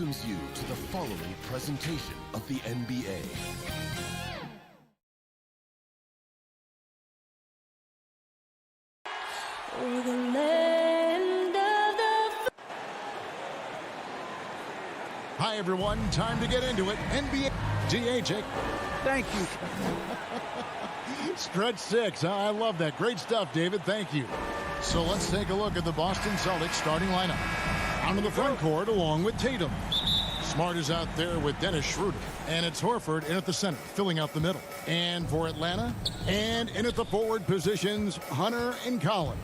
welcomes you to the following presentation of the NBA. Hi, everyone. Time to get into it. NBA. DH. Thank you. Stretch 6. I love that. Great stuff, David. Thank you. So let's take a look at the Boston Celtics starting lineup. Onto the front court along with Tatum. Smart is out there with Dennis Schroeder. And it's Horford in at the center, filling out the middle. And for Atlanta, and in at the forward positions, Hunter and Collins.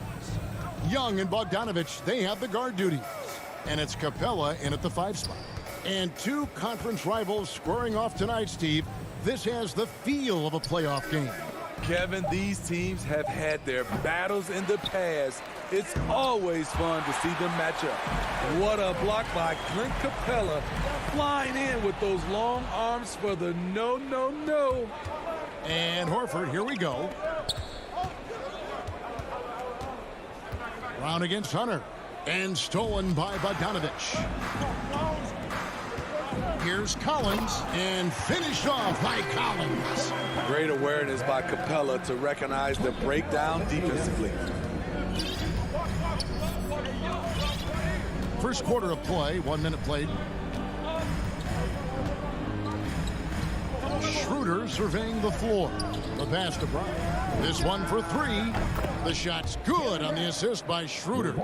Young and Bogdanovich, they have the guard duties. And it's Capella in at the 5 spot. And two conference rivals squaring off tonight, Steve. This has the feel of a playoff game. Kevin, these teams have had their battles in the past. It's always fun to see them match up. What a block by Clint Capella, flying in with those long arms for the no. And Horford, here we go. Round against Hunter. And stolen by Bogdanovich. Here's Collins, and finished off by Collins. Great awareness by Capella to recognize the breakdown defensively. First quarter of play, 1 minute played. Schroeder surveying the floor. The pass to Brown. This one for 3. The shot's good on the assist by Schroeder.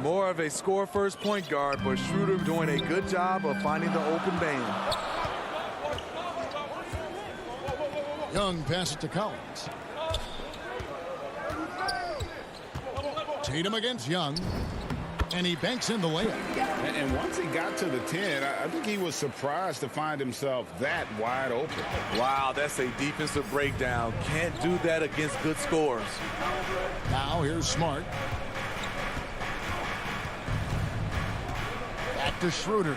More of a score-first point guard, but Schroeder doing a good job of finding the open man. Young passes to Collins. Tatum against Young. And he banks in the layup. And once he got to the 10, I think he was surprised to find himself that wide open. Wow, that's a defensive breakdown. Can't do that against good scores. Now here's Smart. Back to Schroeder.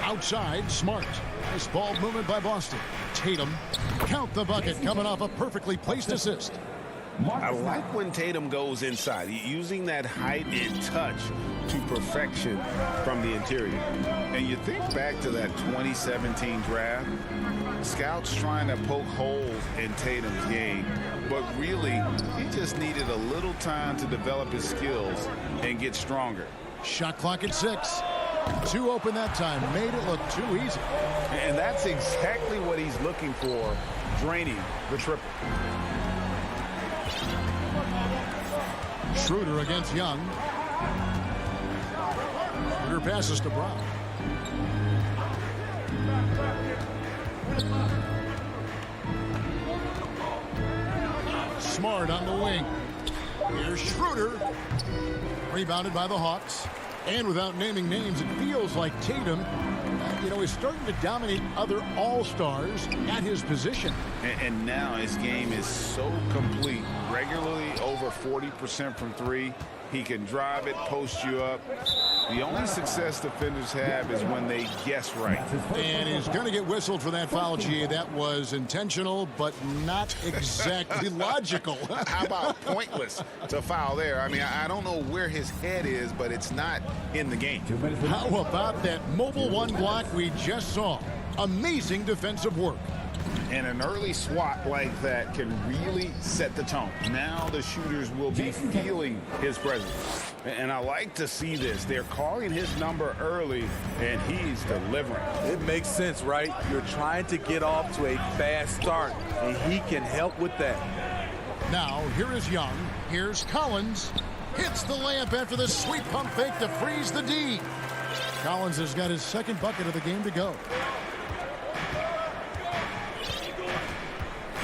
Outside, Smart. Nice ball movement by Boston. Tatum. Count the bucket coming off a perfectly placed assist. I like when Tatum goes inside, using that height and touch to perfection from the interior. And you think back to that 2017 draft, scouts trying to poke holes in Tatum's game, but really, he just needed a little time to develop his skills and get stronger. Shot clock at 6. 2 open that time. Made it look too easy. And that's exactly what he's looking for, draining the triple. Schroeder against Young. Schroeder passes to Brown. Smart on the wing. Here's Schroeder. Rebounded by the Hawks. And without naming names, it feels like Tatum, is starting to dominate other all-stars at his position. And now his game is so complete. Regularly over 40% from 3. He can drive it, post you up. The only success defenders have is when they guess right. And he's going to get whistled for that foul, G. That was intentional, but not exactly logical. How about pointless to foul there? I mean, I don't know where his head is, but it's not in the game. How about that mobile one block we just saw? Amazing defensive work. And an early swat like that can really set the tone. Now the shooters will be feeling his presence. And I like to see this. They're calling his number early, and he's delivering. It makes sense, right? You're trying to get off to a fast start, and he can help with that. Now, here is Young. Here's Collins. Hits the layup after the sweet pump fake to freeze the D. Collins has got his second bucket of the game to go.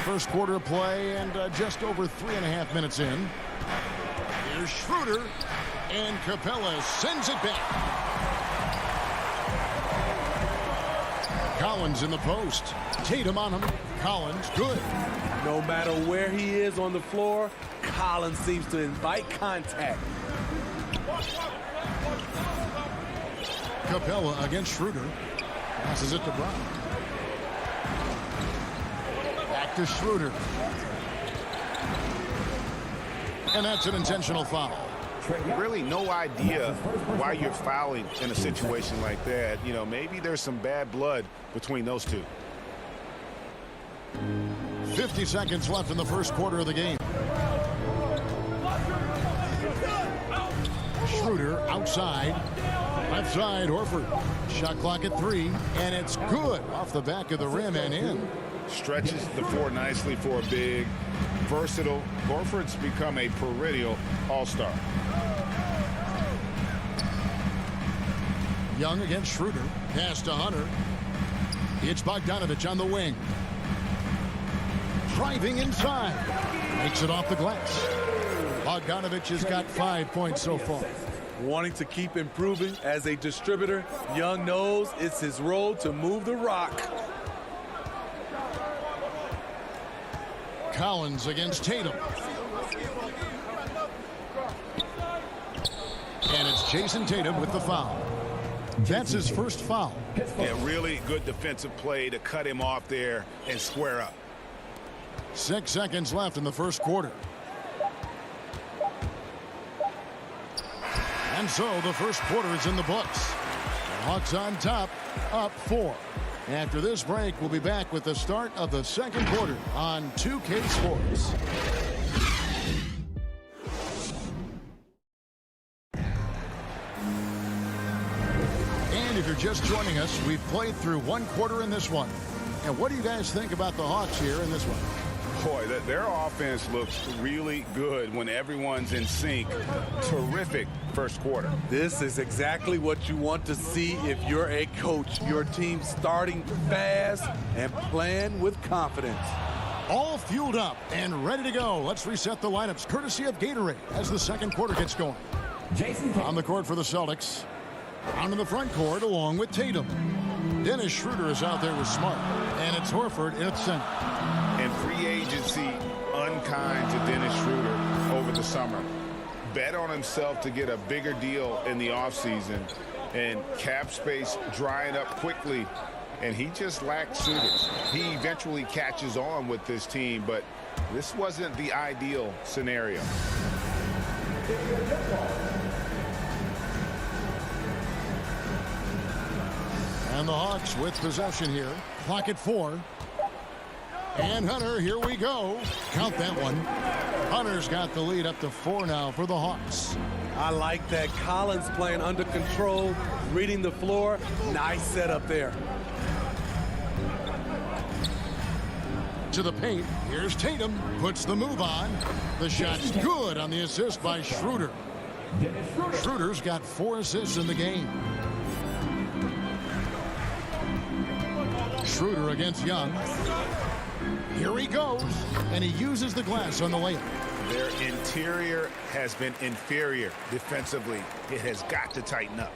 First quarter of play and just over 3.5 minutes in. Here's Schroeder, and Capella sends it back. Collins in the post. Tatum on him. Collins, good. No matter where he is on the floor, Collins seems to invite contact. Capella against Schroeder. Passes it to Brown. Back to Schroeder. And that's an intentional foul. really no idea why you're fouling in a situation like that. You know, maybe there's some bad blood between those two. 50 seconds left in the first quarter of the game. Schroeder outside. Left side, Horford. Shot clock at 3, and it's good off the back of the rim and in. Stretches the floor nicely for a big, versatile. Horford's become a perennial all-star. Young against Schroeder. Pass to Hunter. It's Bogdanovich on the wing. Driving inside. Makes it off the glass. Bogdanovich has got 5 points so far. Wanting to keep improving as a distributor, Young knows it's his role to move the rock. Collins against Tatum. And it's Jason Tatum with the foul. That's his first foul. Yeah, really good defensive play to cut him off there and square up. 6 seconds left in the first quarter. And so the first quarter is in the books. The Hawks on top, up 4. After this break, we'll be back with the start of the second quarter on 2K Sports. And if you're just joining us, we've played through one quarter in this one. And what do you guys think about the Hawks here in this one? Boy, their offense looks really good when everyone's in sync. Terrific first quarter. This is exactly what you want to see if you're a coach. Your team starting fast and playing with confidence. All fueled up and ready to go. Let's reset the lineups courtesy of Gatorade as the second quarter gets going. On the court for the Celtics. Down in the front court along with Tatum. Dennis Schroeder is out there with Smart. And it's Horford in its center. And free agency unkind to Dennis Schroeder over the summer. Bet on himself to get a bigger deal in the offseason. And cap space drying up quickly. And he just lacked suitors. He eventually catches on with this team, but this wasn't the ideal scenario. And the Hawks with possession here. Clock at 4. And Hunter, here we go. Count that one. Hunter's got the lead up to 4 now for the Hawks. I like that. Collins playing under control, reading the floor. Nice setup there. To the paint. Here's Tatum. Puts the move on. The shot's good on the assist by Schroeder. Schroeder's got 4 assists in the game. Schroeder against Young. Here he goes. And he uses the glass on the layup. Their interior has been inferior defensively. It has got to tighten up.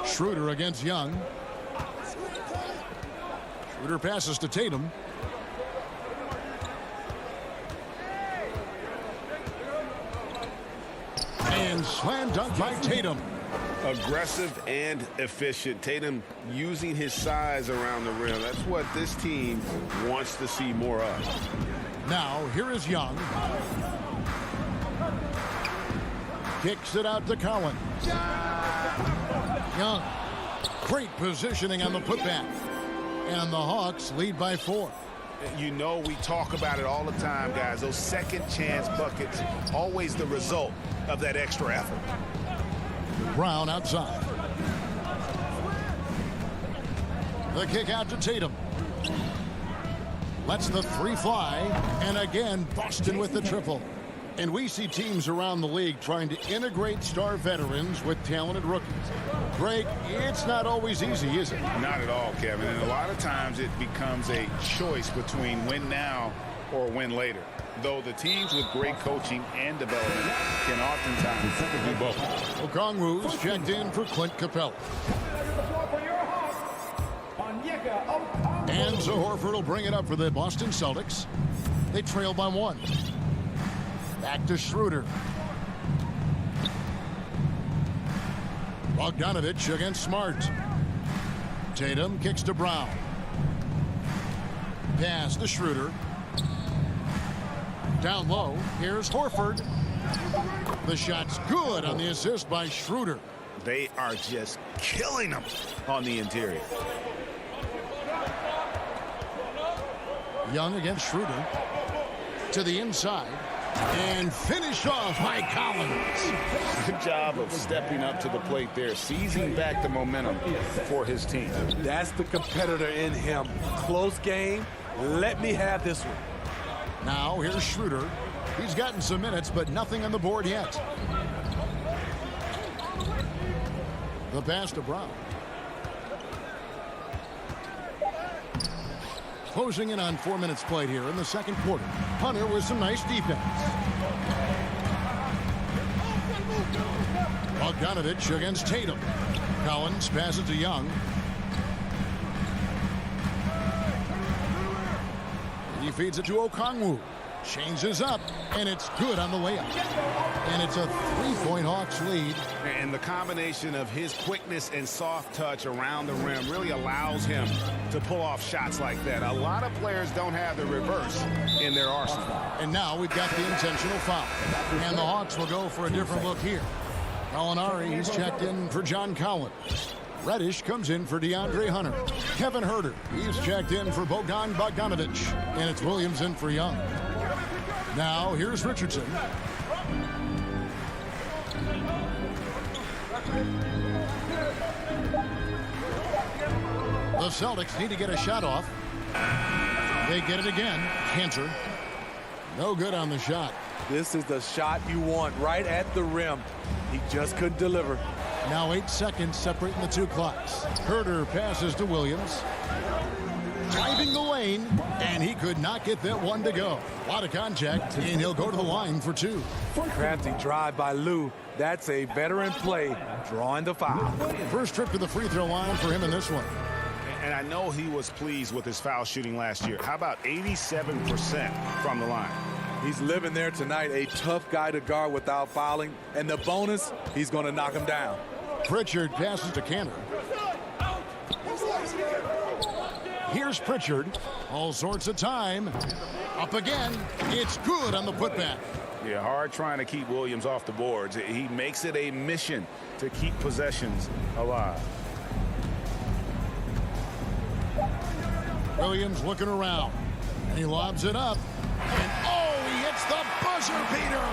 Schroeder against Young. Schroeder passes to Tatum. And slam dunk by Tatum. Aggressive and efficient. Tatum using his size around the rim. That's what this team wants to see more of. Now, here is Young. Kicks it out to Collins. Young. Great positioning on the putback. And the Hawks lead by 4. You know, we talk about it all the time, guys. Those second chance buckets, always the result of that extra effort. Brown outside. The kick out to Tatum. Lets the 3 fly. And again, Boston with the triple. And we see teams around the league trying to integrate star veterans with talented rookies. Greg, it's not always easy, is it? Not at all, Kevin. And a lot of times it becomes a choice between win now or win later. Though the teams with great coaching and development can oftentimes do both. Okongwu's checked in for Clint Capella. And so Horford will bring it up for the Boston Celtics. They trail by 1. Back to Schroeder. Bogdanovich against Smart. Tatum kicks to Brown. Pass to Schroeder. Down low, here's Horford. The shot's good on the assist by Schroeder. They are just killing them on the interior. Young against Schroeder. To the inside. And finish off by Collins. Good job of stepping up to the plate there, seizing back the momentum for his team. That's the competitor in him. Close game. Let me have this one. Now here's Schroeder. He's gotten some minutes, but nothing on the board yet. The pass to Brown. Closing in on 4 minutes played here in the second quarter. Hunter with some nice defense. Bogdanovich against Tatum. Collins passes to Young. He feeds it to Okongwu. Changes up, and it's good on the layup. And it's a 3-point Hawks lead. And the combination of his quickness and soft touch around the rim really allows him to pull off shots like that. A lot of players don't have the reverse in their arsenal. And now we've got the intentional foul. And the Hawks will go for a different look here. Gallinari, he's checked in for John Collins. Reddish comes in for DeAndre Hunter. Kevin Huerter, he's checked in for Bogdan Bogdanovich. And it's Williams in for Young. Now, here's Richardson. The Celtics need to get a shot off. They get it again. Cantor. No good on the shot. This is the shot you want right at the rim. He just couldn't deliver. Now 8 seconds separating the two clocks. Huerter passes to Williams. Driving the lane, and he could not get that one to go. A lot of contact, and he'll go to the line for 2. Crafty drive by Lou. That's a veteran play, drawing the foul. First trip to the free throw line for him in this one. And I know he was pleased with his foul shooting last year. How about 87% from the line? He's living there tonight, a tough guy to guard without fouling. And the bonus, he's going to knock him down. Pritchard passes to Cantor. Here's Pritchard. All sorts of time. Up again. It's good on the putback. Yeah, hard trying to keep Williams off the boards. He makes it a mission to keep possessions alive. Williams looking around. And he lobs it up. And oh, he hits the buzzer beater.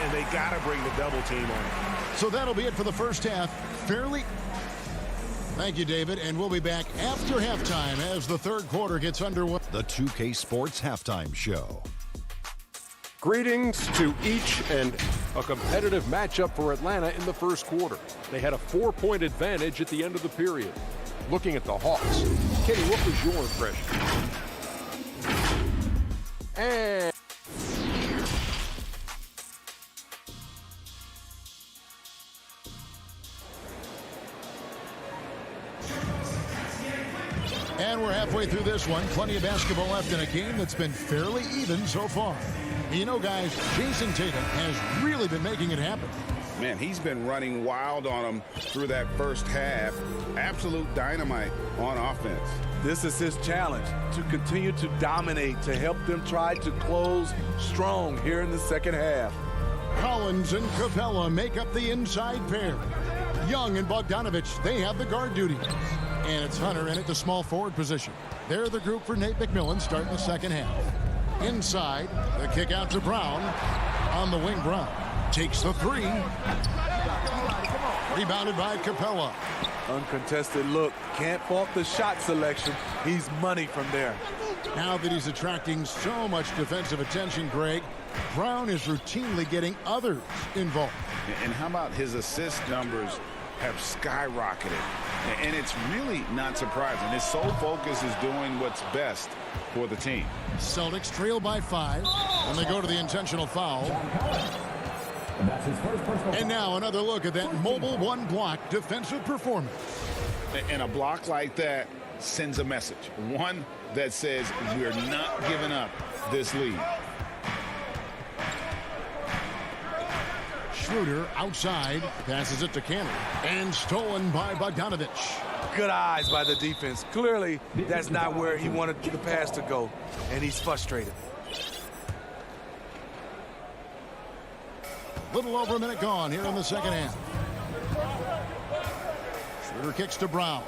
And they got to bring the double team on him. So that'll be it for the first half. Fairly. Thank you, David, and we'll be back after halftime as the third quarter gets underway. The 2K Sports Halftime Show. Greetings to each, and a competitive matchup for Atlanta in the first quarter. They had a 4-point advantage at the end of the period. Looking at the Hawks, Kenny, what was your impression? And And we're halfway through this one. Plenty of basketball left in a game that's been fairly even so far. You know, guys, Jason Tatum has really been making it happen. Man, he's been running wild on them through that first half. Absolute dynamite on offense. This is his challenge, to continue to dominate, to help them try to close strong here in the second half. Collins and Capella make up the inside pair. Young and Bogdanovich, they have the guard duties. And it's Hunter in at the small forward position. They're the group for Nate McMillan starting the second half. Inside, the kick out to Brown. On the wing, Brown takes the three. Rebounded by Capella. Uncontested look. Can't fault the shot selection. He's money from there. Now that he's attracting so much defensive attention, Greg, Brown is routinely getting others involved. And how about his assist numbers have skyrocketed? And it's really not surprising. His sole focus is doing what's best for the team. Celtics trail by 5, and they go to the intentional foul. And now another look at that mobile one-block defensive performance. And a block like that sends a message. One that says we're not giving up this lead. Schroeder outside, passes it to Cantor, and stolen by Bogdanovich. Good eyes by the defense. Clearly, that's not where he wanted the pass to go, and he's frustrated. Little over a minute gone here in the second half. Schroeder kicks to Brown.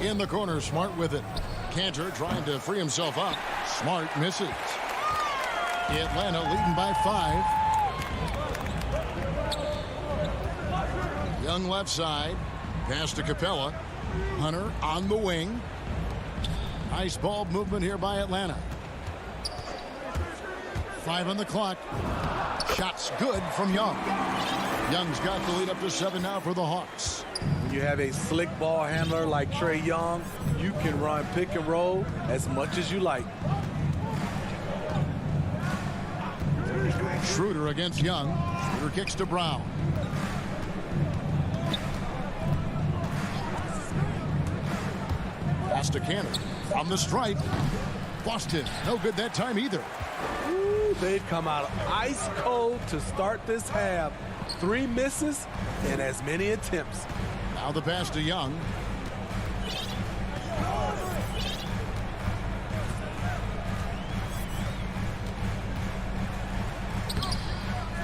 In the corner, Smart with it. Cantor trying to free himself up. Smart misses. Atlanta leading by 5. Young left side. Pass to Capella. Hunter on the wing. Nice ball movement here by Atlanta. 5 on the clock. Shots good from Young. Young's got the lead up to 7 now for the Hawks. When you have a slick ball handler like Trae Young, you can run pick and roll as much as you like. Schroeder against Young. Schroeder kicks to Brown. Pass to Cantor. From the stripe. Boston. No good that time either. Ooh, they've come out ice cold to start this half. 3 misses and as many attempts. Now the pass to Young.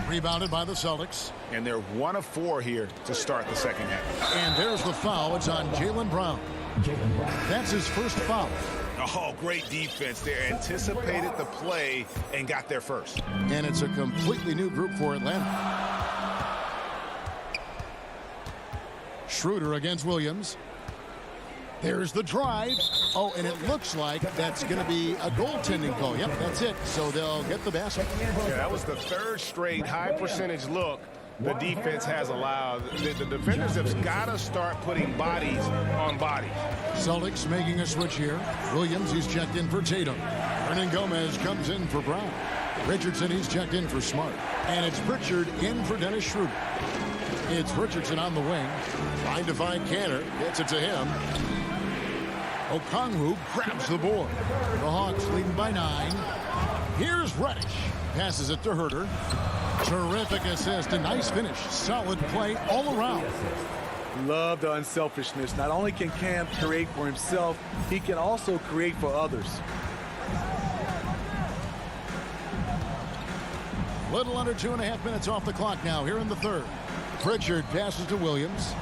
Rebounded by the Celtics. And they're 1 of 4 here to start the second half. And there's the foul. It's on Jaylen Brown. That's his first foul. Oh, great defense there. Anticipated the play and got there first. And it's a completely new group for Atlanta. Schroeder against Williams. There's the drive. Oh, and it looks like that's going to be a goaltending call. Yep, that's it. So they'll get the basket. Yeah, that was the 3rd straight high percentage look the defense has allowed. The defenders have got to start putting bodies on bodies. Celtics making a switch here. Williams, he's checked in for Tatum. Hernan Gomez comes in for Brown. Richardson, he's checked in for Smart. And it's Pritchard in for Dennis Schroeder. It's Richardson on the wing. Trying to find Cantor. Gets it to him. Okongwu grabs the board. The Hawks leading by 9. Here's Reddish. Passes it to Herter. Terrific assist. A nice finish. Solid play all around. Love the unselfishness. Not only can Cam create for himself, he can also create for others. Little under 2.5 minutes off the clock now here in the third. Pritchard passes to Williams.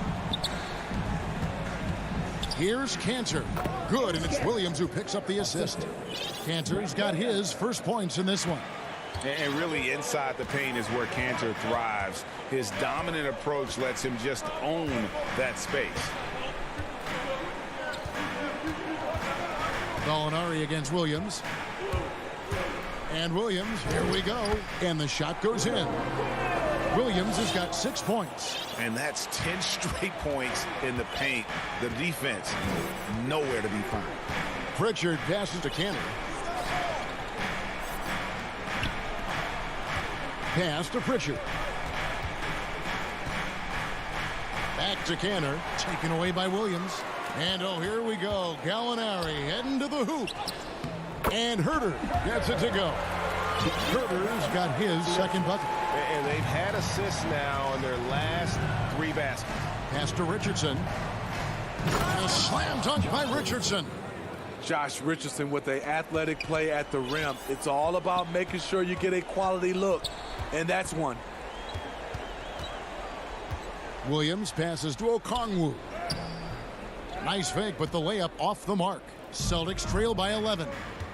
Here's Cantor. Good, and it's Williams who picks up the assist. Cantor's got his first points in this one. And really inside the paint is where Cantor thrives. His dominant approach lets him just own that space. Gallinari against Williams. And Williams, here we go. And the shot goes in. Williams has got 6 points. And that's 10 straight points in the paint. The defense, nowhere to be found. Pritchard passes to Cantor. Pass to Pritchard. Back to Cantor. Taken away by Williams. And oh, here we go. Gallinari heading to the hoop. And Herter gets it to go. Herter's got his second bucket. And they've had assists now in their last 3 baskets. Pass to Richardson. A slam dunk by Richardson. Josh Richardson with an athletic play at the rim. It's all about making sure you get a quality look, and that's one. Williams passes to Okongwu. Nice fake, but the layup off the mark. Celtics trail by 11.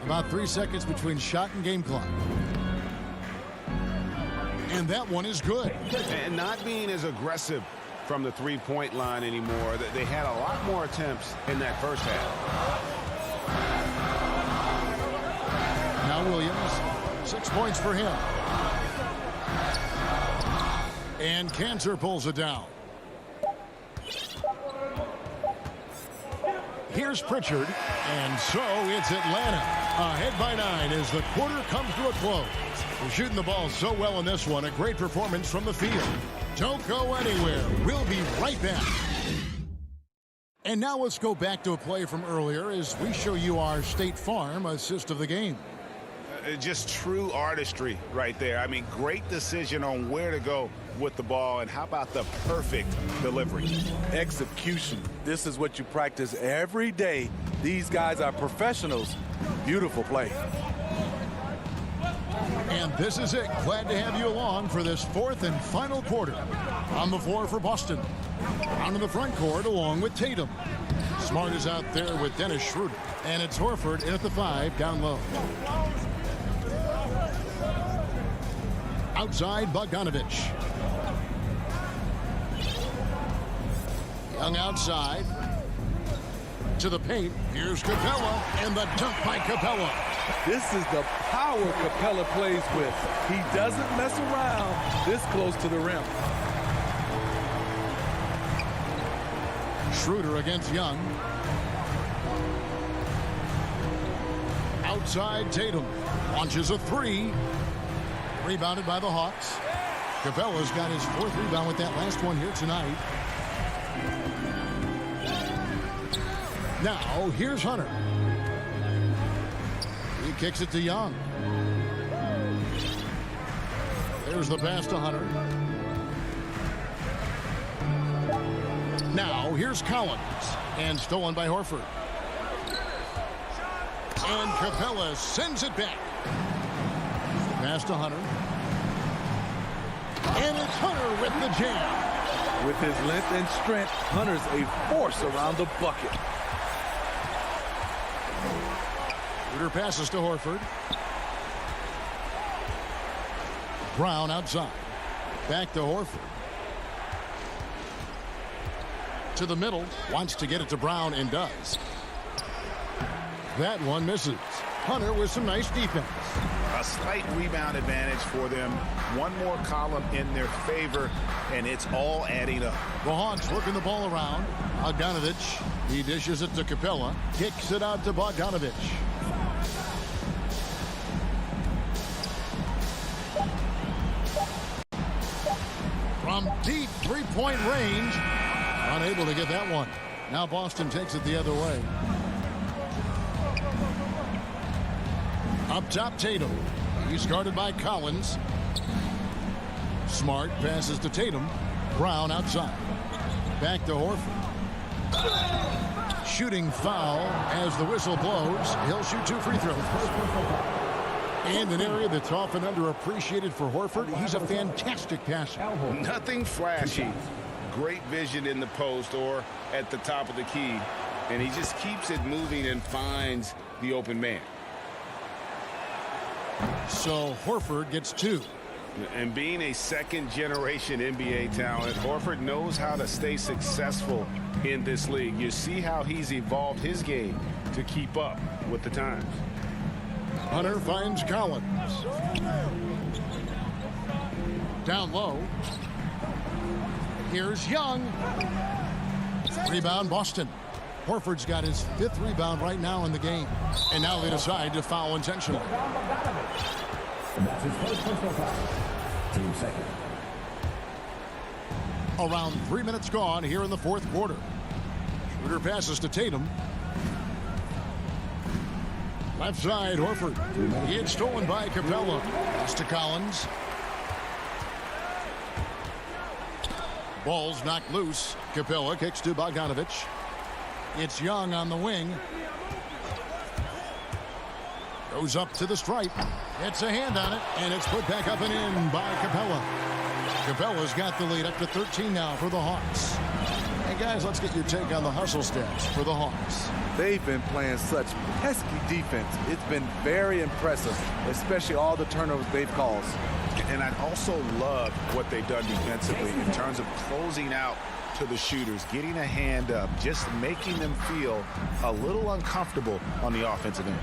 About 3 seconds between shot and game clock. And that one is good. And not being as aggressive from the three-point line anymore. They had a lot more attempts in that first half. Now Williams, 6 points for him. And Cantor pulls it down. Here's Pritchard, and so it's Atlanta ahead by 9 as the quarter comes to a close. We're shooting the ball so well in this one. A great performance from the field. Don't go anywhere. We'll be right back. And now let's go back to a play from earlier as we show you our State Farm assist of the game. Just true artistry right there. I mean, great decision on where to go with the ball, and how about the perfect delivery? Execution. This is what you practice every day. These guys are professionals. Beautiful play. And this is it. Glad to have you along for this fourth and final quarter. On the floor for Boston. Down in the front court along with Tatum. Smart is out there with Dennis Schroeder. And it's Horford in at the 5 down low. Outside Bogdanovich. Young outside. To the paint. Here's Capella. And the dunk by Capella. This is the power Capella plays with. He doesn't mess around this close to the rim. Schroeder against Young. Outside Tatum. Launches a 3. Rebounded by the Hawks. Capella's got his 4th rebound with that last one here tonight. Now, here's Hunter. He kicks it to Young. There's the pass to Hunter. Now, here's Collins. And stolen by Horford. And Capella sends it back. Pass to Hunter. And it's Hunter with the jam. With his length and strength, Hunter's a force around the bucket. Schroeder passes to Horford. Brown outside. Back to Horford. To the middle. Wants to get it to Brown and does. That one misses. Hunter with some nice defense. A slight rebound advantage for them. One more column in their favor, and it's all adding up. The Hawks working the ball around. Bogdanovich. He dishes it to Capella. Kicks it out to Bogdanovich. From deep three-point range. Unable to get that one. Now Boston takes it the other way. Up top, Tatum. He's guarded by Collins. Smart passes to Tatum. Brown outside. Back to Horford. Shooting foul as the whistle blows. He'll shoot 2 free throws. And an area that's often underappreciated for Horford. He's a fantastic passer. Nothing flashy. Great vision in the post or at the top of the key. And he just keeps it moving and finds the open man. So Horford gets 2. And being a second-generation NBA talent, Horford knows how to stay successful in this league. You see how he's evolved his game to keep up with the times. Hunter finds Collins. Down low. Here's Young. Rebound Boston. Horford's got his 5th rebound right now in the game. And now they decide to foul intentionally. That's his first personal foul. Team second. Around 3 minutes gone here in the 4th quarter. Schroeder passes to Tatum. Left side, Horford. It's stolen by Capella. Pass to Collins. Ball's knocked loose. Capella kicks to Bogdanovich. It's Young on the wing. Goes up to the stripe. Gets a hand on it, and it's put back up and in by Capella. Capella's got the lead up to 13 now for the Hawks. Hey, guys, let's get your take on the hustle stats for the Hawks. They've been playing such pesky defense. It's been very impressive, especially all the turnovers they've caused. And I also love what they've done defensively in terms of closing out to the shooters, getting a hand up, just making them feel a little uncomfortable on the offensive end.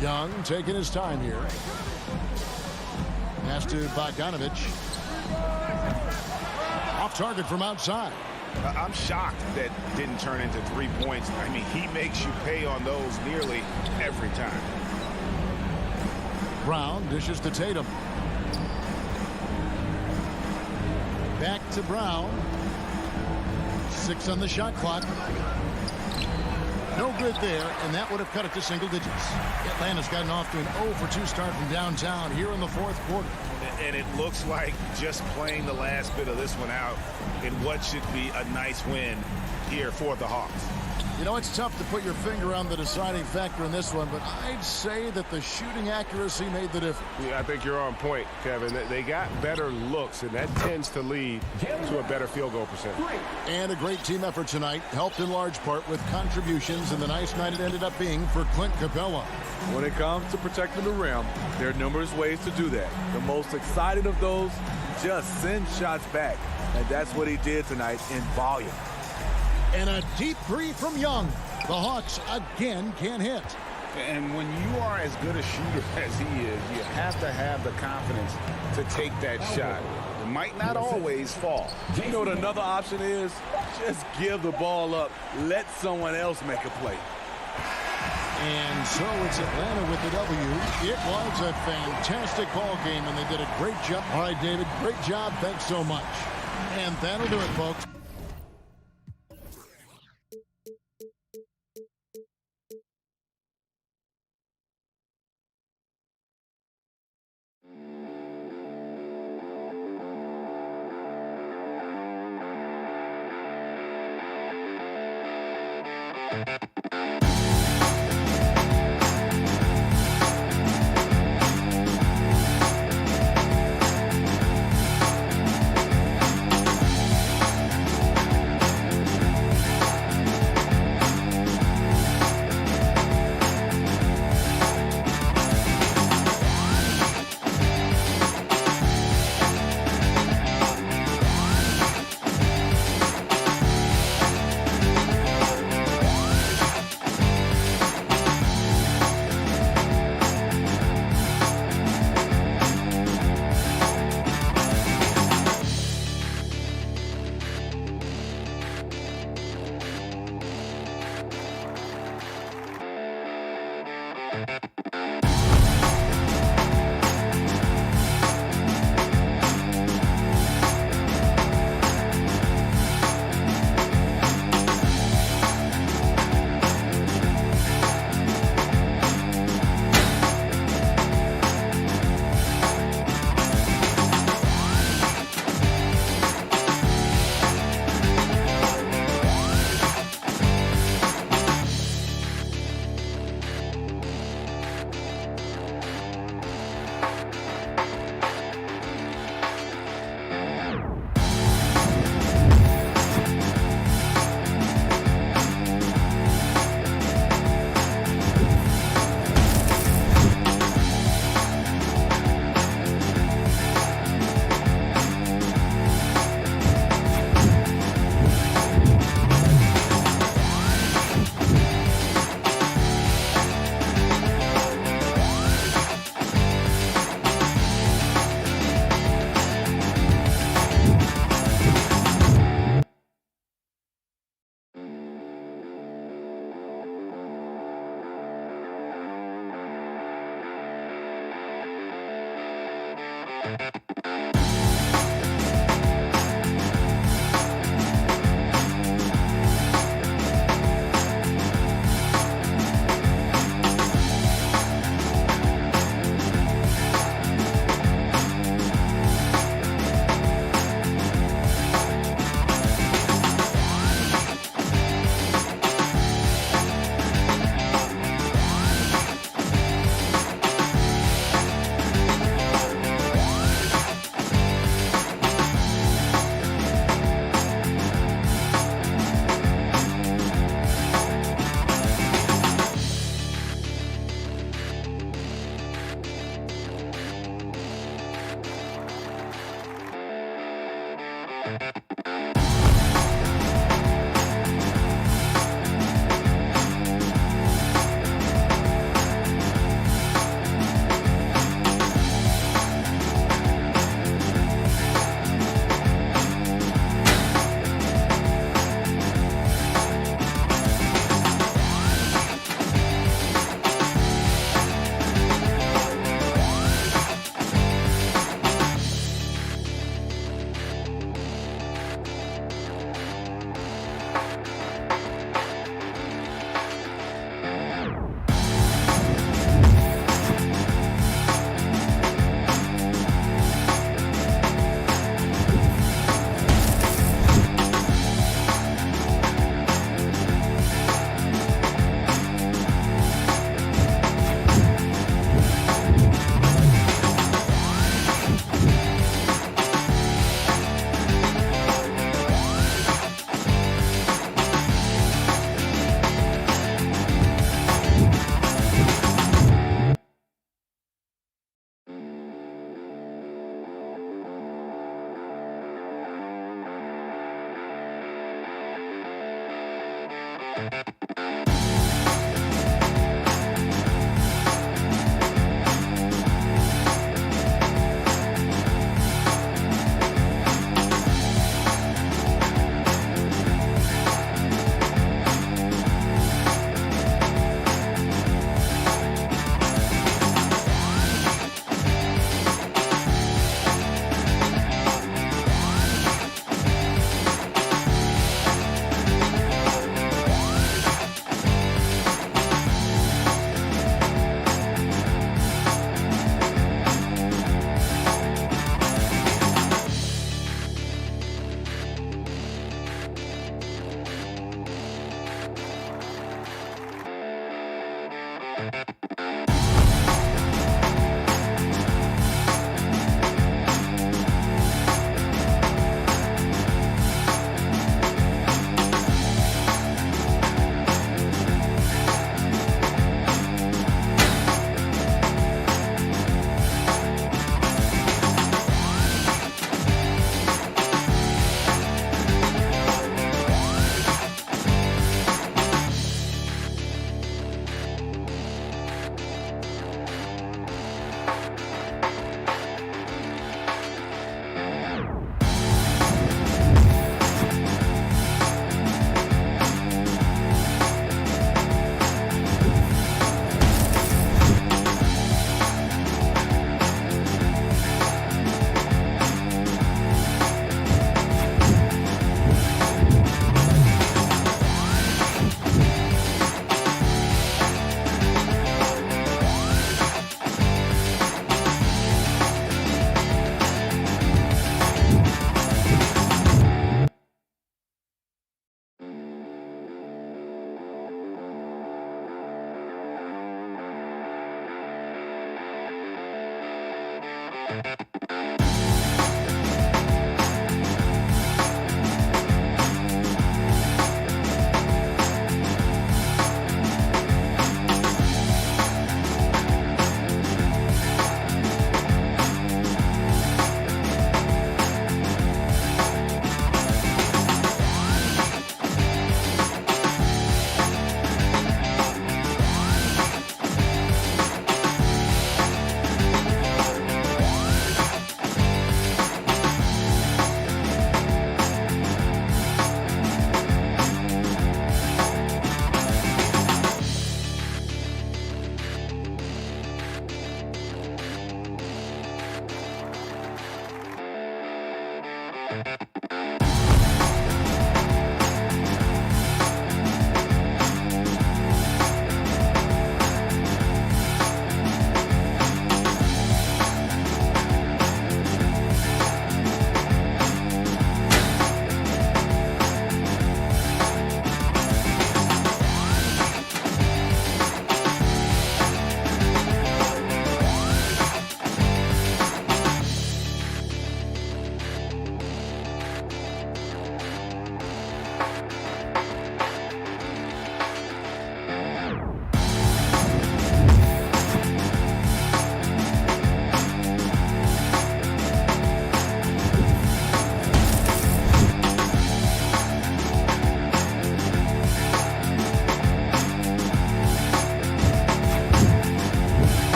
Young taking his time here. Pass to Bogdanovich. Off target from outside. I'm shocked that didn't turn into 3 points. I mean, he makes you pay on those nearly every time. Brown dishes to Tatum. Back to Brown. 6 on the shot clock. No good there, and that would have cut it to single digits. Atlanta's gotten off to an 0-for-2 start from downtown here in the 4th quarter. And it looks like just playing the last bit of this one out in what should be a nice win here for the Hawks. You know, it's tough to put your finger on the deciding factor in this one, but I'd say that the shooting accuracy made the difference. Yeah, I think you're on point, Kevin. They got better looks, and that tends to lead to a better field goal percentage. And a great team effort tonight, helped in large part with contributions, and the nice night it ended up being for Clint Capella. When it comes to protecting the rim, there are numerous ways to do that. The most exciting of those, just send shots back. And that's what he did tonight in volume. And a deep three from Young. The Hawks again can't hit. And when you are as good a shooter as he is, you have to have the confidence to take that shot. It might not always fall. You know what another option is? Just give the ball up. Let someone else make a play. And so it's Atlanta with the W. It was a fantastic ball game, and they did a great job. All right, David, great job. Thanks so much. And that'll do it, folks.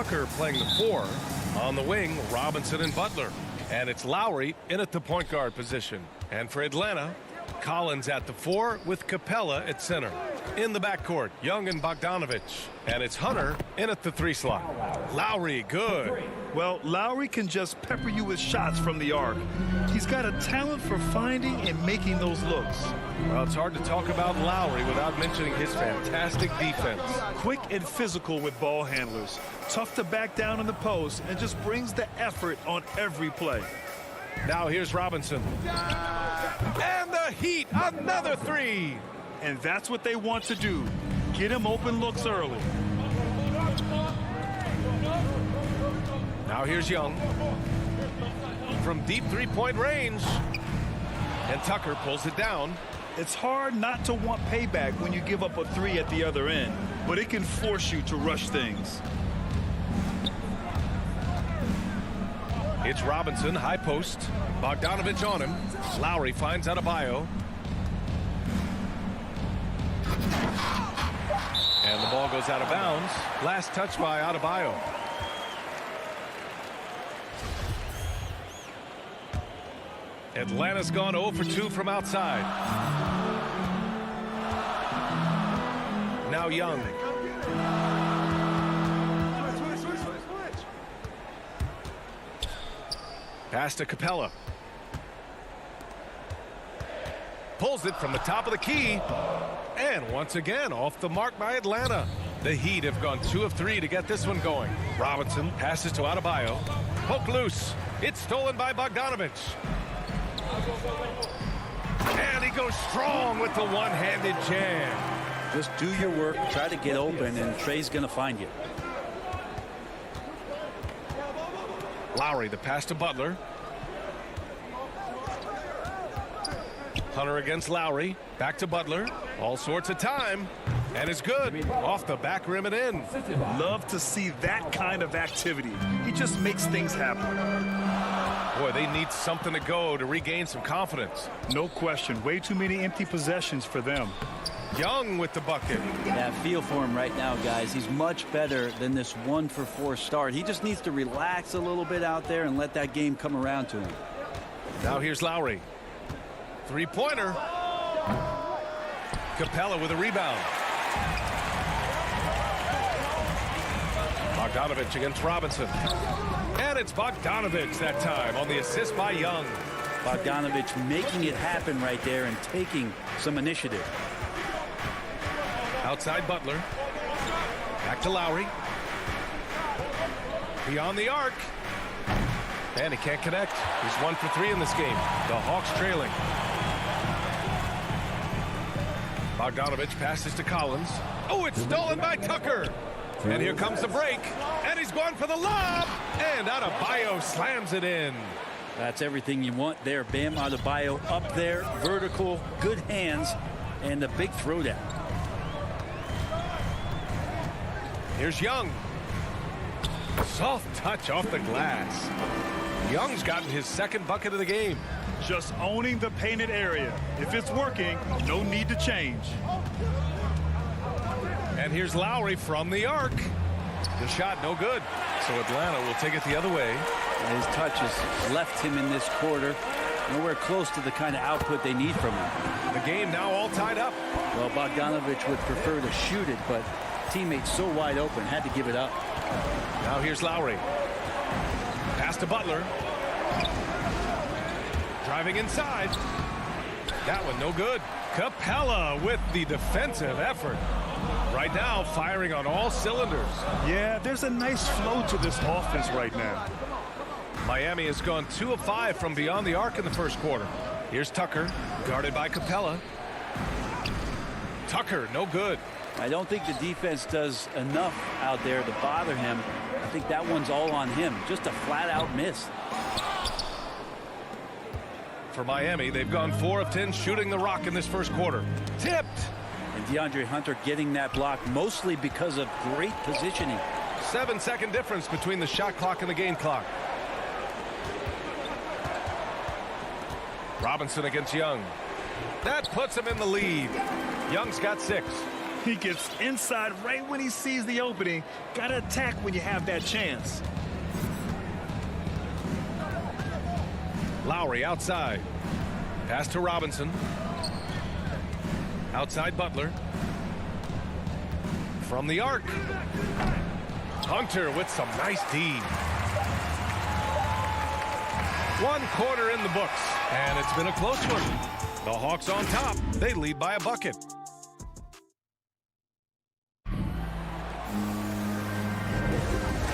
Tucker playing the 4. On the wing, Robinson and Butler. And it's Lowry in at the point guard position. And for Atlanta, Collins at the 4 with Capella at center. In the backcourt, Young and Bogdanovich. And it's Hunter in at the 3 slot. Lowry, good. Well, Lowry can just pepper you with shots from the arc. He's got a talent for finding and making those looks. Well, it's hard to talk about Lowry without mentioning his fantastic defense. Quick and physical with ball handlers. Tough to back down in the post and just brings the effort on every play. Now here's Robinson. And the Heat, another 3. And that's what they want to do. Get him open looks early. Now here's Young. From deep 3-point range. And Tucker pulls it down. It's hard not to want payback when you give up a 3 at the other end, but it can force you to rush things. It's Robinson, high post. Bogdanovich on him. Lowry finds Adebayo. And the ball goes out of bounds. Last touch by Adebayo. Atlanta's gone 0 for 2 from outside. Now Young. Pass to Capella. Pulls it from the top of the key. And once again, off the mark by Atlanta. The Heat have gone 2 of 3 to get this one going. Robinson passes to Adebayo. Poke loose. It's stolen by Bogdanovich. And he goes strong with the one-handed jam. Just do your work, try to get open, and Trey's going to find you. Lowry, the pass to Butler. Hunter against Lowry. Back to Butler. All sorts of time. And it's good. Off the back rim and in. Love to see that kind of activity. He just makes things happen. Boy, they need something to go to regain some confidence. No question. Way too many empty possessions for them. Young with the bucket. Yeah, feel for him right now, guys. He's much better than this 1 for 4 start. He just needs to relax a little bit out there and let that game come around to him. Now here's Lowry. 3-pointer. Capella with a rebound. Bogdanovich against Robinson. And it's Bogdanovich that time on the assist by Young. Bogdanovich making it happen right there and taking some initiative. Outside Butler. Back to Lowry. Beyond the arc. And he can't connect. He's 1 for 3 in this game. The Hawks trailing. Bogdanovich passes to Collins. Oh, it's stolen by Tucker. And here comes the break. And he's going for the lob. And Adebayo slams it in. That's everything you want there. Bam Adebayo up there. Vertical. Good hands. And a big throwdown. Here's Young. Soft touch off the glass. Young's gotten his 2nd bucket of the game. Just owning the painted area. If it's working, no need to change. And here's Lowry from the arc. The shot no good. So Atlanta will take it the other way. His touch has left him in this quarter. Nowhere close to the kind of output they need from him. The game now all tied up. Well, Bogdanovich would prefer to shoot it, but teammates so wide open, had to give it up. Now here's Lowry. Pass to Butler. Driving inside. That one no good. Capella with the defensive effort. Right now, firing on all cylinders. Yeah, there's a nice flow to this offense right now. Miami has gone 2 of 5 from beyond the arc in the first quarter. Here's Tucker, guarded by Capella. Tucker, no good. I don't think the defense does enough out there to bother him. I think that one's all on him. Just a flat-out miss. For Miami, they've gone 4 of 10 shooting the rock in this first quarter. Tipped. And DeAndre Hunter getting that block mostly because of great positioning. 7-second difference between the shot clock and the game clock. Robinson against Young. That puts him in the lead. Young's got 6. He gets inside right when he sees the opening. Got to attack when you have that chance. Lowry outside. Pass to Robinson. Outside Butler. From the arc. Hunter with some nice D. 1 quarter in the books, and it's been a close one. The Hawks on top. They lead by a bucket.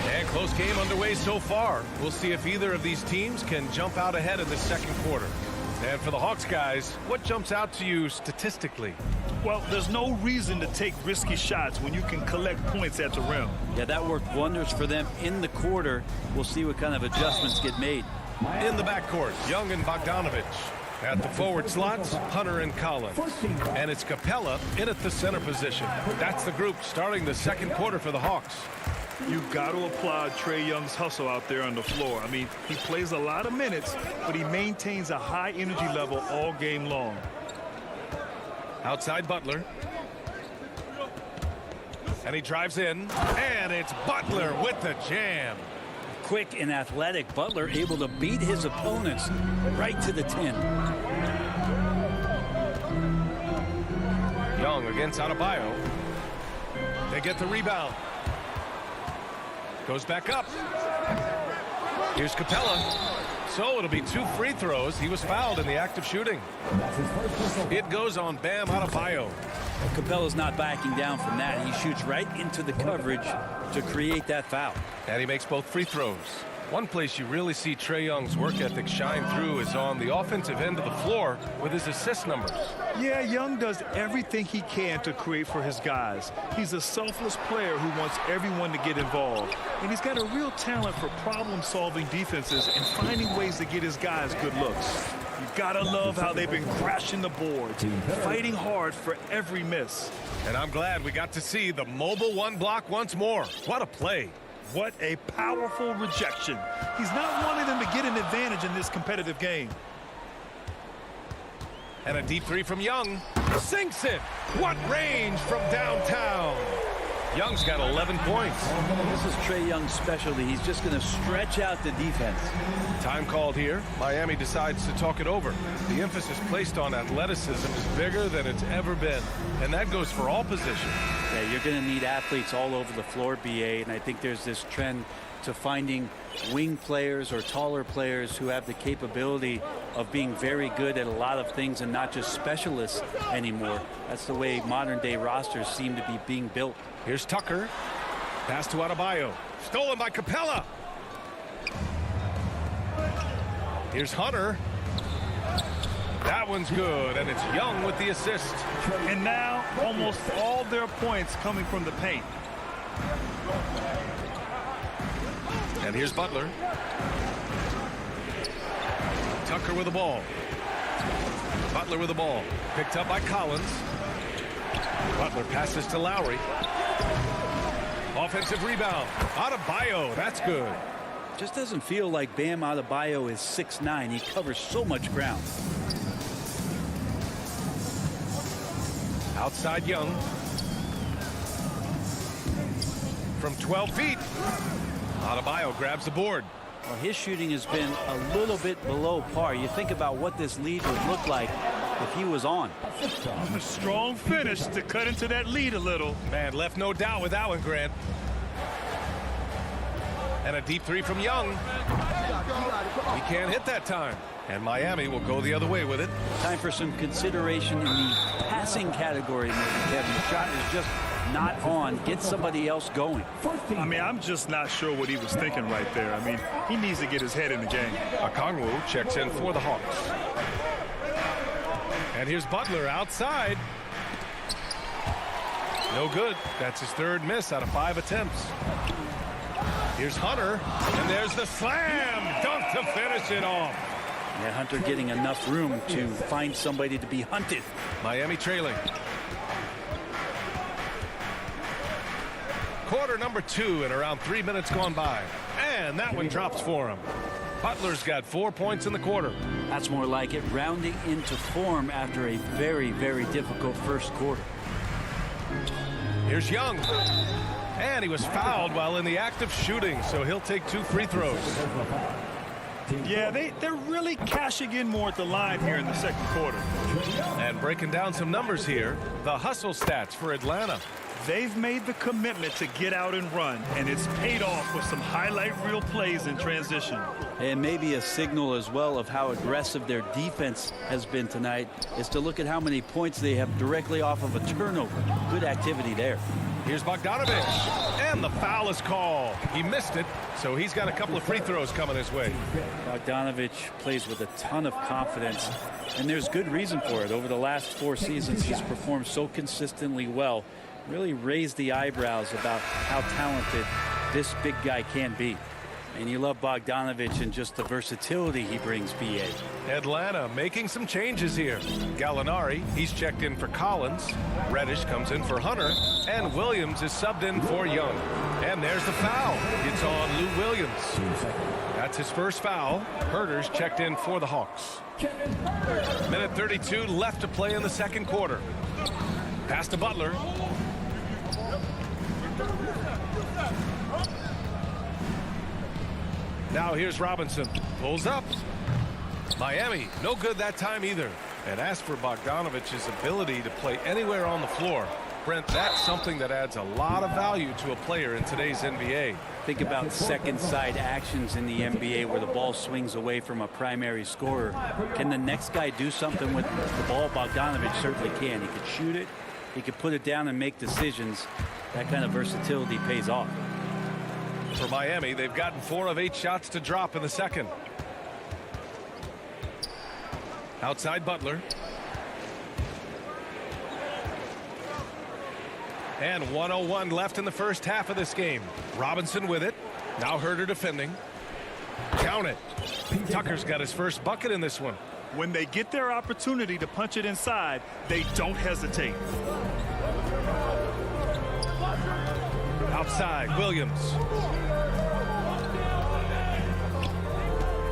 And close game underway so far. We'll see if either of these teams can jump out ahead in the second quarter. And for the Hawks guys, what jumps out to you statistically? Well, there's no reason to take risky shots when you can collect points at the rim. Yeah, that worked wonders for them in the quarter. We'll see what kind of adjustments get made. In the backcourt, Young and Bogdanovich. At the forward slots, Hunter and Collins. And it's Capella in at the center position. That's the group starting the second quarter for the Hawks. You've got to applaud Trae Young's hustle out there on the floor. I mean, he plays a lot of minutes, but he maintains a high energy level all game long. Outside Butler. And he drives in. And it's Butler with the jam. Quick and athletic, Butler able to beat his opponents right to the 10. Young against Adebayo. They get the rebound. Goes back up. Here's Capella. So it'll be 2 free throws. He was fouled in the act of shooting. It goes on Bam Adebayo. Well, Capella's not backing down from that. He shoots right into the coverage to create that foul. And he makes both free throws. One place you really see Trae Young's work ethic shine through is on the offensive end of the floor with his assist numbers. Yeah, Young does everything he can to create for his guys. He's a selfless player who wants everyone to get involved. And he's got a real talent for problem-solving defenses and finding ways to get his guys good looks. You gotta love how they've been crashing the boards, fighting hard for every miss. And I'm glad we got to see the mobile 1 block once more. What a play. What a powerful rejection. He's not wanting them to get an advantage in this competitive game. And a deep 3 from Young. Sinks it. What range from downtown. Young's got 11 points. This is Trae Young's specialty. He's just going to stretch out the defense. Time called here. Miami decides to talk it over. The emphasis placed on athleticism is bigger than it's ever been. And that goes for all positions. Yeah, you're going to need athletes all over the floor, BA. And I think there's this trend to finding wing players or taller players who have the capability of being very good at a lot of things and not just specialists anymore. That's the way modern day rosters seem to be being built. Here's Tucker. Pass to Adebayo. Stolen by Capella. Here's Hunter. That one's good, and it's Young with the assist. And now almost all their points coming from the paint. And here's Butler. Tucker with the ball. Butler with the ball. Picked up by Collins. Butler passes to Lowry. Offensive rebound. Adebayo. That's good. Just doesn't feel like Bam Adebayo is 6'9". He covers so much ground. Outside Young. From 12 feet. Adebayo grabs the board. Well, his shooting has been a little bit below par. You think about what this lead would look like if he was on. A strong finish to cut into that lead a little. Man, left no doubt with that one, Grant. And a deep 3 from Young. He can't hit that time. And Miami will go the other way with it. Time for some consideration in the passing category, maybe, Kevin. The shot is just not on. Get somebody else going. I mean, I'm just not sure what he was thinking right there. I mean, he needs to get his head in the game. Okongwu checks in for the Hawks. And here's Butler outside. No good. That's his 3rd miss out of 5 attempts. Here's Hunter, and there's the slam dunk to finish it off. Yeah, Hunter getting enough room to find somebody to be hunted. Miami trailing. Quarter number 2 and around 3 minutes gone by. And that one drops for him. Butler's got 4 points in the quarter. That's more like it, rounding into form after a very, very difficult first quarter. Here's Young. And he was fouled while in the act of shooting, so he'll take 2 free throws. Yeah, they're really cashing in more at the line here in the second quarter. And breaking down some numbers here, the hustle stats for Atlanta. They've made the commitment to get out and run, and it's paid off with some highlight reel plays in transition. And maybe a signal as well of how aggressive their defense has been tonight is to look at how many points they have directly off of a turnover. Good activity there. Here's Bogdanovich, and the foul is called. He missed it, so he's got a couple of free throws coming his way. Bogdanovich plays with a ton of confidence, and there's good reason for it. Over the last 4 seasons, he's performed so consistently well. Really raised the eyebrows about how talented this big guy can be. And you love Bogdanovich and just the versatility he brings, BA. Atlanta making some changes here. Gallinari, he's checked in for Collins. Reddish comes in for Hunter. And Williams is subbed in for Young. And there's the foul. It's on Lou Williams. That's his first foul. Herter's checked in for the Hawks. Minute 32 left to play in the second quarter. Pass to Butler. Now here's Robinson. Pulls up. Miami, no good that time either. And as for Bogdanovich's ability to play anywhere on the floor, Brent, that's something that adds a lot of value to a player in today's NBA. Think about second side actions in the NBA where the ball swings away from a primary scorer. Can the next guy do something with the ball? Bogdanovich certainly can. He could shoot it. He could put it down and make decisions. That kind of versatility pays off. For Miami, they've gotten 4 of 8 shots to drop in the second. Outside Butler. And 1:01 left in the first half of this game. Robinson with it. Now Herter defending. Count it. Tucker's got his first bucket in this one. When they get their opportunity to punch it inside, they don't hesitate. Outside, Williams.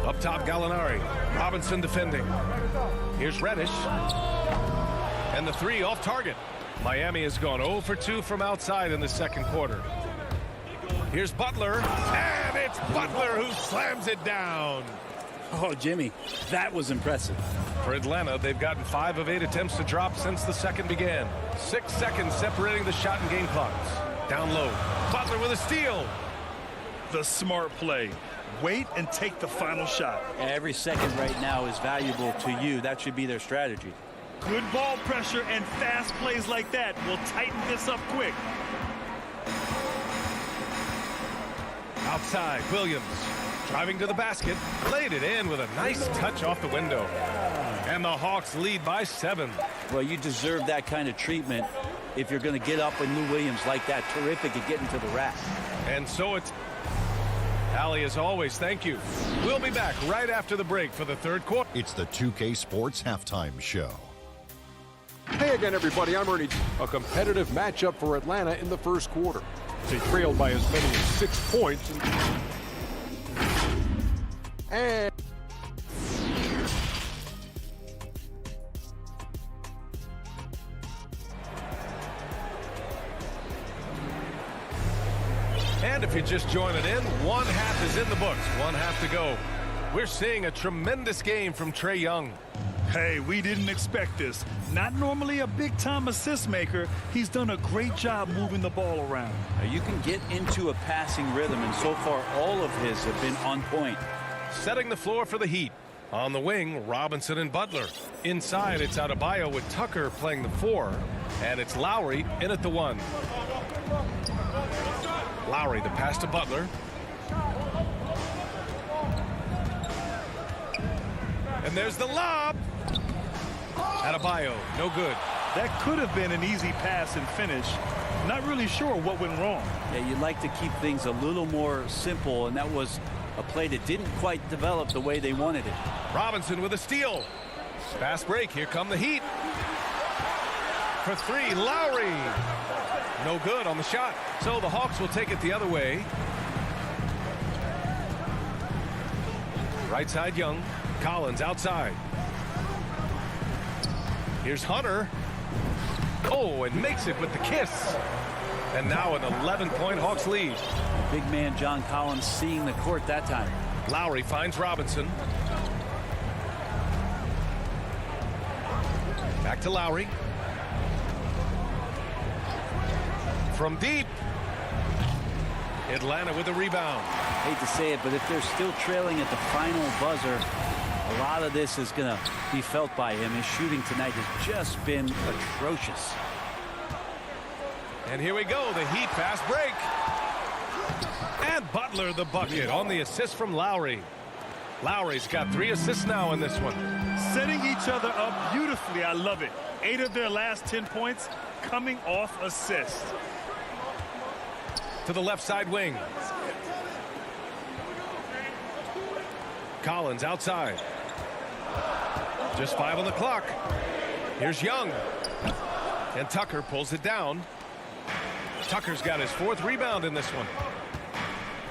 Up top, Gallinari. Robinson defending. Here's Reddish. And the 3 off target. Miami has gone 0 for 2 from outside in the second quarter. Here's Butler. And it's Butler who slams it down. Oh, Jimmy, that was impressive. For Atlanta, they've gotten 5 of 8 attempts to drop since the second began. 6 seconds separating the shot and game clocks. Down low. Butler with a steal. The smart play. Wait and take the final shot. Every second right now is valuable to you. That should be their strategy. Good ball pressure and fast plays like that will tighten this up quick. Outside, Williams. Driving to the basket. Laid it in with a nice touch off the window. And the Hawks lead by 7. Well, you deserve that kind of treatment if you're going to get up with Lou Williams like that. Terrific at getting to the rack. And so it's Allie, as always, thank you. We'll be back right after the break for the third quarter. It's the 2K Sports Halftime Show. Hey again, everybody. I'm Ernie. A competitive matchup for Atlanta in the first quarter. They trailed by as many as 6 points. And if you're just joining in, 1 half is in the books. 1 half to go. We're seeing a tremendous game from Trae Young. Hey, we didn't expect this. Not normally a big-time assist maker. He's done a great job moving the ball around. Now, you can get into a passing rhythm, and so far all of his have been on point. Setting the floor for the Heat. On the wing, Robinson and Butler. Inside, it's Adebayo with Tucker playing the 4. And it's Lowry in at the 1. Lowry, the pass to Butler. And there's the lob. Adebayo, no good. That could have been an easy pass and finish. Not really sure what went wrong. Yeah, you'd like to keep things a little more simple, and that was a play that didn't quite develop the way they wanted it. Robinson with a steal. Fast break. Here come the Heat. For 3, Lowry. No good on the shot. So the Hawks will take it the other way. Right side, Young. Collins outside. Here's Hunter. Oh, and makes it with the kiss. And now an 11-point Hawks lead. Big man John Collins seeing the court that time. Lowry finds Robinson. Back to Lowry. From deep. Atlanta with a rebound. Hate to say it, but if they're still trailing at the final buzzer, a lot of this is going to be felt by him. His shooting tonight has just been atrocious. And here we go, the Heat fast break. And Butler the bucket on the assist from Lowry. Lowry's got 3 assists now in this one. Setting each other up beautifully. I love it. 8 of their last 10 points coming off assists. To the left side wing. Collins outside. Just 5 on the clock. Here's Young. And Tucker pulls it down. Tucker's got his 4th rebound in this one.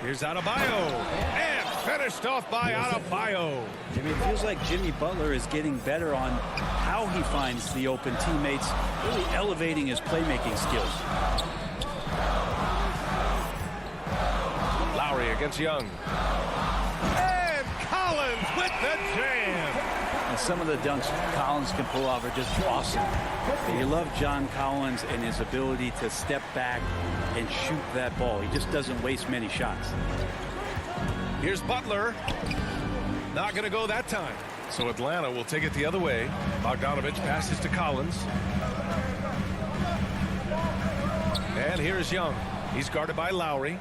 Here's Adebayo. And finished off by Adebayo. Jimmy, it feels like Jimmy Butler is getting better on how he finds the open teammates, really elevating his playmaking skills. Lowry against Young. And Collins with the jam. And some of the dunks Collins can pull off are just awesome. And you love John Collins and his ability to step back and shoot that ball. He just doesn't waste many shots. Here's Butler. Not going to go that time. So Atlanta will take it the other way. Bogdanovich passes to Collins. And here's Young. He's guarded by Lowry.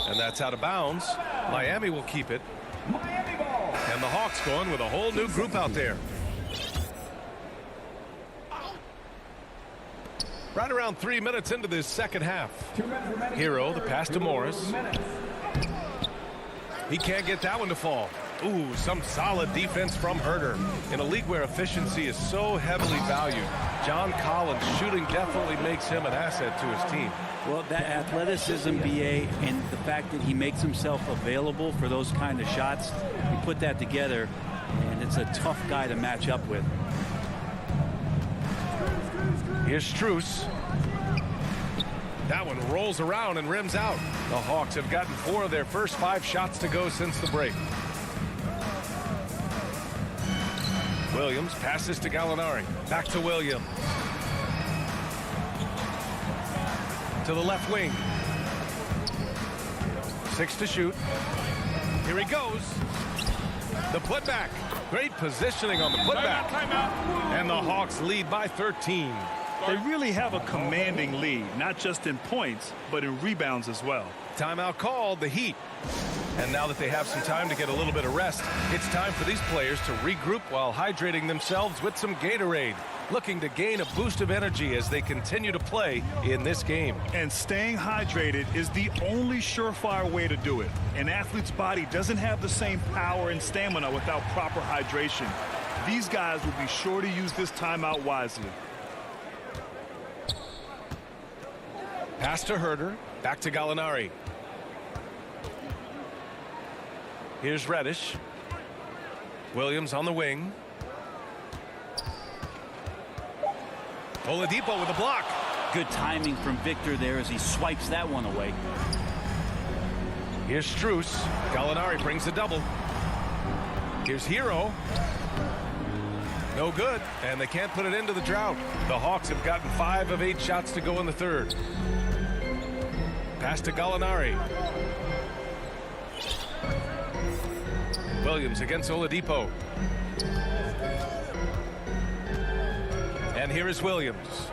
And that's out of bounds. Miami will keep it. And the Hawks going with a whole new group out there. Right around 3 minutes into this second half. Hero, the pass to Morris. He can't get that one to fall. Ooh, some solid defense from Herder. In a league where efficiency is so heavily valued, John Collins' shooting definitely makes him an asset to his team. Well, that athleticism, BA, and the fact that he makes himself available for those kind of shots, you put that together, and it's a tough guy to match up with. Here's Strus. That one rolls around and rims out. The Hawks have gotten 4 of their first 5 shots to go since the break. Williams passes to Gallinari. Back to Williams. To the left wing. 6 to shoot. Here he goes. The putback. Great positioning on the putback. And the Hawks lead by 13. They really have a commanding lead, not just in points, but in rebounds as well. Timeout called, the Heat. And now that they have some time to get a little bit of rest, it's time for these players to regroup while hydrating themselves with some Gatorade, looking to gain a boost of energy as they continue to play in this game. And staying hydrated is the only surefire way to do it. An athlete's body doesn't have the same power and stamina without proper hydration. These guys will be sure to use this timeout wisely. Pass to Herder. Back to Gallinari. Here's Reddish. Williams on the wing. Oladipo with a block. Good timing from Victor there as he swipes that one away. Here's Strus. Gallinari brings the double. Here's Hero. No good, and they can't put it into the drought. The Hawks have gotten 5 of 8 shots to go in the third. Pass to Gallinari. Williams against Oladipo. And here is Williams.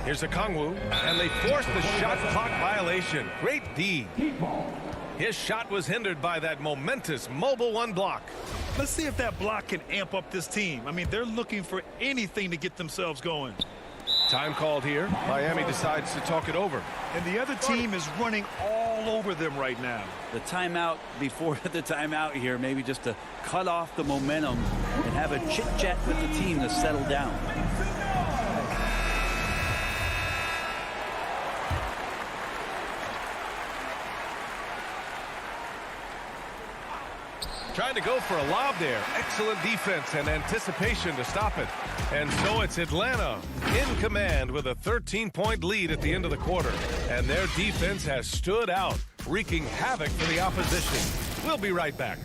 Here's Okongwu, and they force the shot clock violation. Great D. His shot was hindered by that momentous mobile 1 block. Let's see if that block can amp up this team. I mean, they're looking for anything to get themselves going. Time called here. Miami decides to talk it over. And the other team is running all over them right now. The timeout before the timeout here, maybe just to cut off the momentum and have a chit-chat with the team to settle down. Trying to go for a lob there. Excellent defense and anticipation to stop it. And so it's Atlanta in command with a 13-point lead at the end of the quarter. And their defense has stood out, wreaking havoc for the opposition. We'll be right back.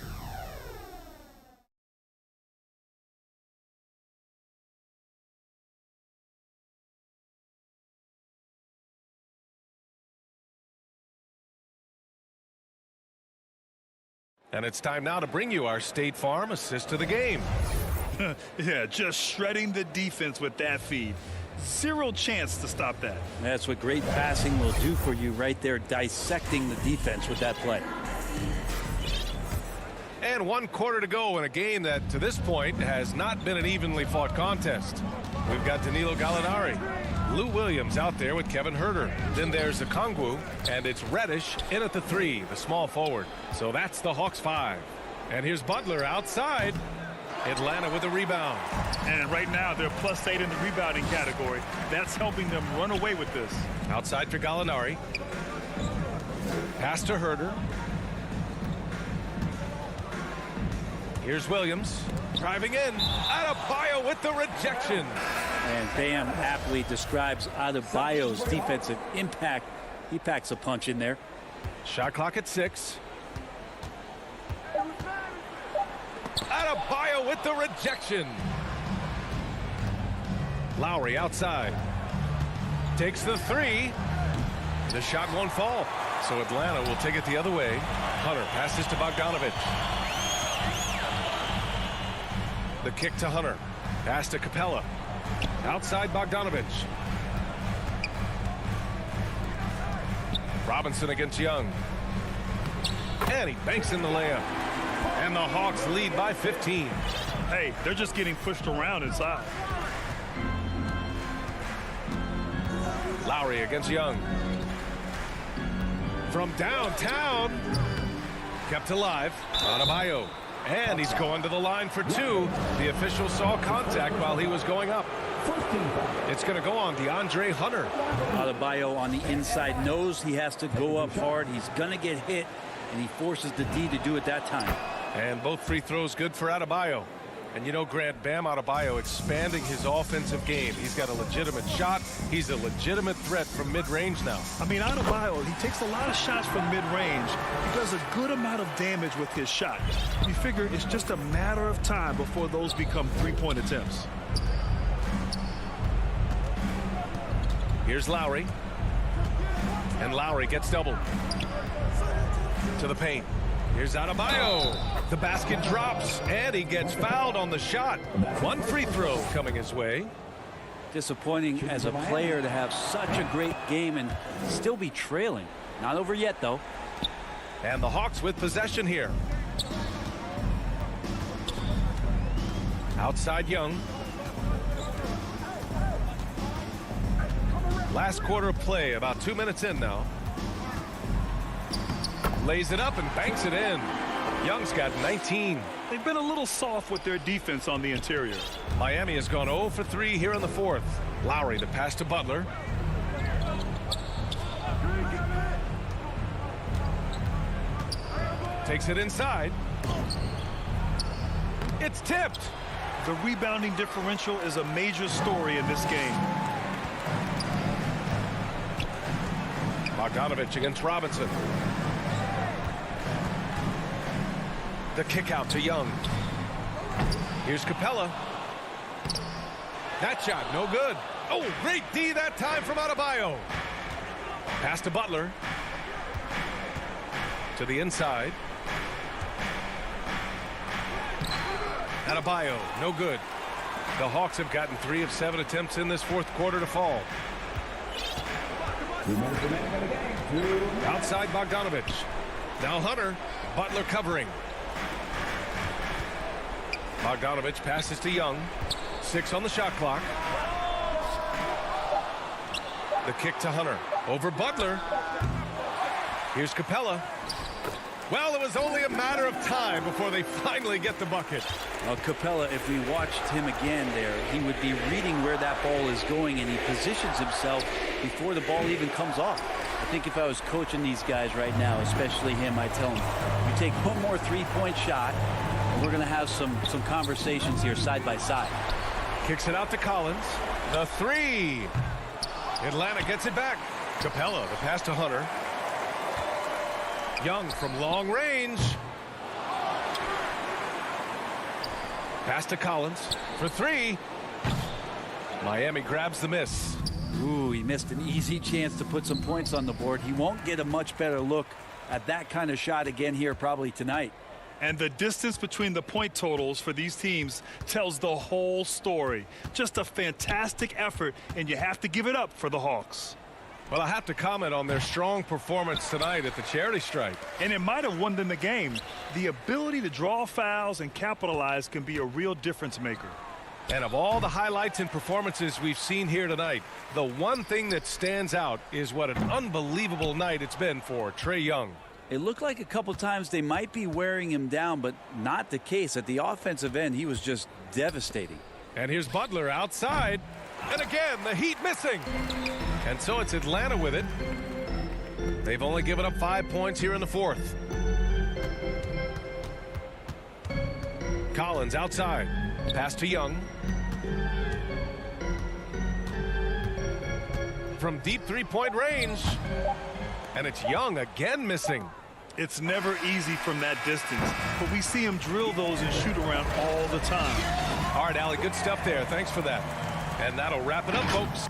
And it's time now to bring you our State Farm assist to the game. Yeah, just shredding the defense with that feed. Zero chance to stop that. That's what great passing will do for you right there, dissecting the defense with that play. And 1 quarter to go in a game that, to this point, has not been an evenly fought contest. We've got Danilo Gallinari. Lou Williams out there with Kevin Herter. Then there's Okongwu, and it's Reddish in at the 3, the small forward. So that's the Hawks 5. And here's Butler outside. Atlanta with a rebound. And right now they're +8 in the rebounding category. That's helping them run away with this. Outside for Gallinari. Pass to Herter. Here's Williams driving in. Adebayo with the rejection. And Bam aptly describes Adebayo's defensive impact. He packs a punch in there. Shot clock at 6. Adebayo with the rejection. Lowry outside. Takes the 3. The shot won't fall. So Atlanta will take it the other way. Hunter passes to Bogdanovich. The kick to Hunter. Pass to Capella. Outside Bogdanovich. Robinson against Young. And he banks in the layup. And the Hawks lead by 15. Hey, they're just getting pushed around inside. Lowry against Young. From downtown. Kept alive. Adebayo. And he's going to the line for 2. The official saw contact while he was going up. It's going to go on DeAndre Hunter. Adebayo on the inside knows he has to go up hard. He's going to get hit, and he forces the D to do it that time. And both free throws good for Adebayo. And you know, Grant, Bam Adebayo expanding his offensive game. He's got a legitimate shot. He's a legitimate threat from mid-range now. I mean, Adebayo, he takes a lot of shots from mid-range. He does a good amount of damage with his shot. You figure it's just a matter of time before those become three-point attempts. Here's Lowry. And Lowry gets doubled. To the paint. Here's Adebayo. The basket drops, and he gets fouled on the shot. 1 free throw coming his way. Disappointing as a player to have such a great game and still be trailing. Not over yet, though. And the Hawks with possession here. Outside Young. Last quarter of play, about 2 minutes in now. Lays it up and banks it in. Young's got 19. They've been a little soft with their defense on the interior. Miami has gone 0 for 3 here in the 4th. Lowry, the pass to Butler. Takes it inside. It's tipped. The rebounding differential is a major story in this game. Bogdanovich against Robinson. The kick out to Young. Here's Capella. That shot, no good. Oh, great D that time from Adebayo. Pass to Butler. To the inside. Adebayo, no good. The Hawks have gotten 3 of 7 attempts in this 4th quarter to fall. Outside Bogdanovich. Now Hunter. Butler covering. Bogdanovich passes to Young. 6 on the shot clock. The kick to Hunter. Over Butler. Here's Capella. Well, it was only a matter of time before they finally get the bucket. Capella, if we watched him again there, he would be reading where that ball is going, and he positions himself before the ball even comes off. I think if I was coaching these guys right now, especially him, I'd tell him, you take one more three-point shot, and we're going to have some conversations here side by side. Kicks it out to Collins. The three. Atlanta gets it back. Capella, the pass to Hunter. Young from long range. Pass to Collins for three. Miami grabs the miss. Ooh, he missed an easy chance to put some points on the board. He won't get a much better look at that kind of shot again here probably tonight. And the distance between the point totals for these teams tells the whole story. Just a fantastic effort, and you have to give it up for the Hawks. Well, I have to comment on their strong performance tonight at the charity stripe. And it might have won them the game. The ability to draw fouls and capitalize can be a real difference maker. And of all the highlights and performances we've seen here tonight, the one thing that stands out is what an unbelievable night it's been for Trae Young. It looked like a couple times they might be wearing him down, but not the case. At the offensive end, he was just devastating. And here's Butler outside. And again, the Heat missing. And so it's Atlanta with it. They've only given up 5 points here in the fourth. Collins outside. Pass to Young. From deep three-point range. And it's Young again missing. It's never easy from that distance, but we see him drill those and shoot around all the time. All right, Allie, good stuff there. Thanks for that. And that'll wrap it up, folks.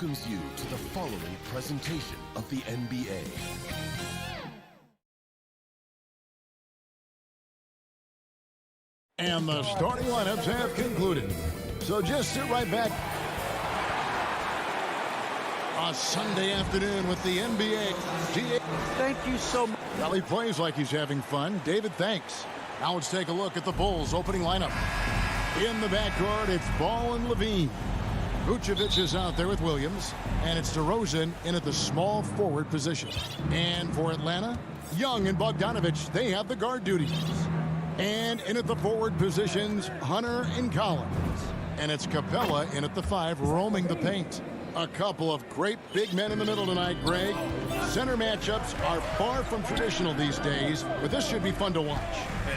welcomes you to the following presentation of the NBA. And the starting lineups have concluded. So just sit right back. A Sunday afternoon with the NBA. Thank you so much. Well, he plays like he's having fun. David, thanks. Now let's take a look at the Bulls' opening lineup. In the backcourt, it's Ball and Levine. Vucevic is out there with Williams. And it's DeRozan in at the small forward position. And for Atlanta, Young and Bogdanovich, they have the guard duties. And in at the forward positions, Hunter and Collins. And it's Capella in at the 5, roaming the paint. A couple of great big men in the middle tonight, Greg. Center matchups are far from traditional these days, but this should be fun to watch.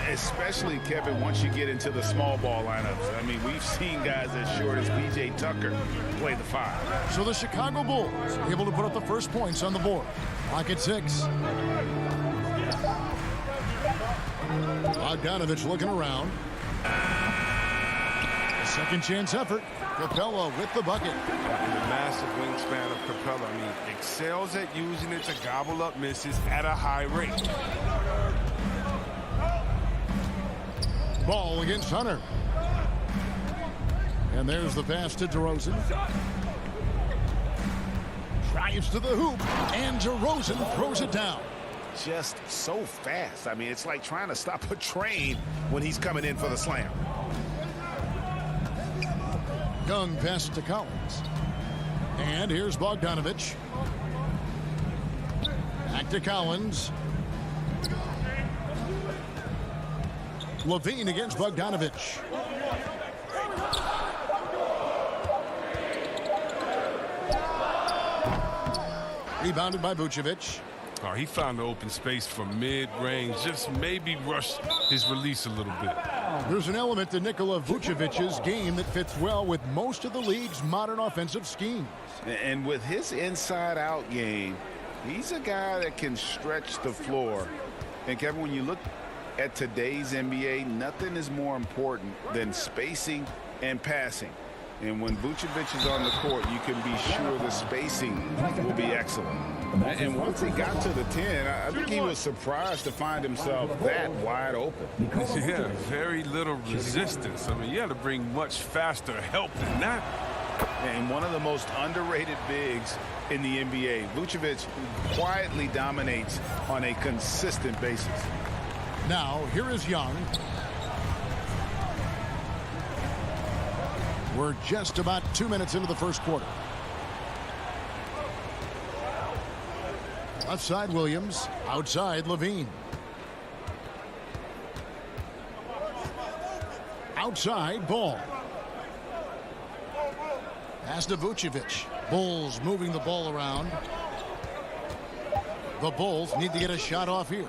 Especially, Kevin, once you get into the small ball lineups. I mean, we've seen guys as short as P.J. Tucker play the 5. So the Chicago Bulls able to put up the first points on the board. Clock at 6. Bogdanovich looking around. A second chance effort. Capella with the bucket. And the massive wingspan of Capella, I mean, excels at using it to gobble up misses at a high rate. Ball against Hunter. And there's the pass to DeRozan. Drives to the hoop, and DeRozan throws it down. Just so fast. I mean, it's like trying to stop a train when he's coming in for the slam. Young pass to Collins. And here's Bogdanovich. Back to Collins. Levine against Bogdanovich. Rebounded by Vucevic. Oh, he found the open space from mid-range, just maybe rushed his release a little bit. There's an element to Nikola Vucevic's game that fits well with most of the league's modern offensive schemes. And with his inside-out game, he's a guy that can stretch the floor. And, Kevin, when you look at today's NBA, nothing is more important than spacing and passing. And when Vucevic is on the court, you can be sure the spacing will be excellent. And once he got to the 10, I think he was surprised to find himself that wide open. Yeah, very little resistance. I mean, you had to bring much faster help than that. And one of the most underrated bigs in the NBA, Vucevic quietly dominates on a consistent basis. Now, here is Young. We're just about 2 minutes into the first quarter. Left side, Williams. Outside, Levine. Outside, Ball. Pass to Vucevic. Bulls moving the ball around. The Bulls need to get a shot off here.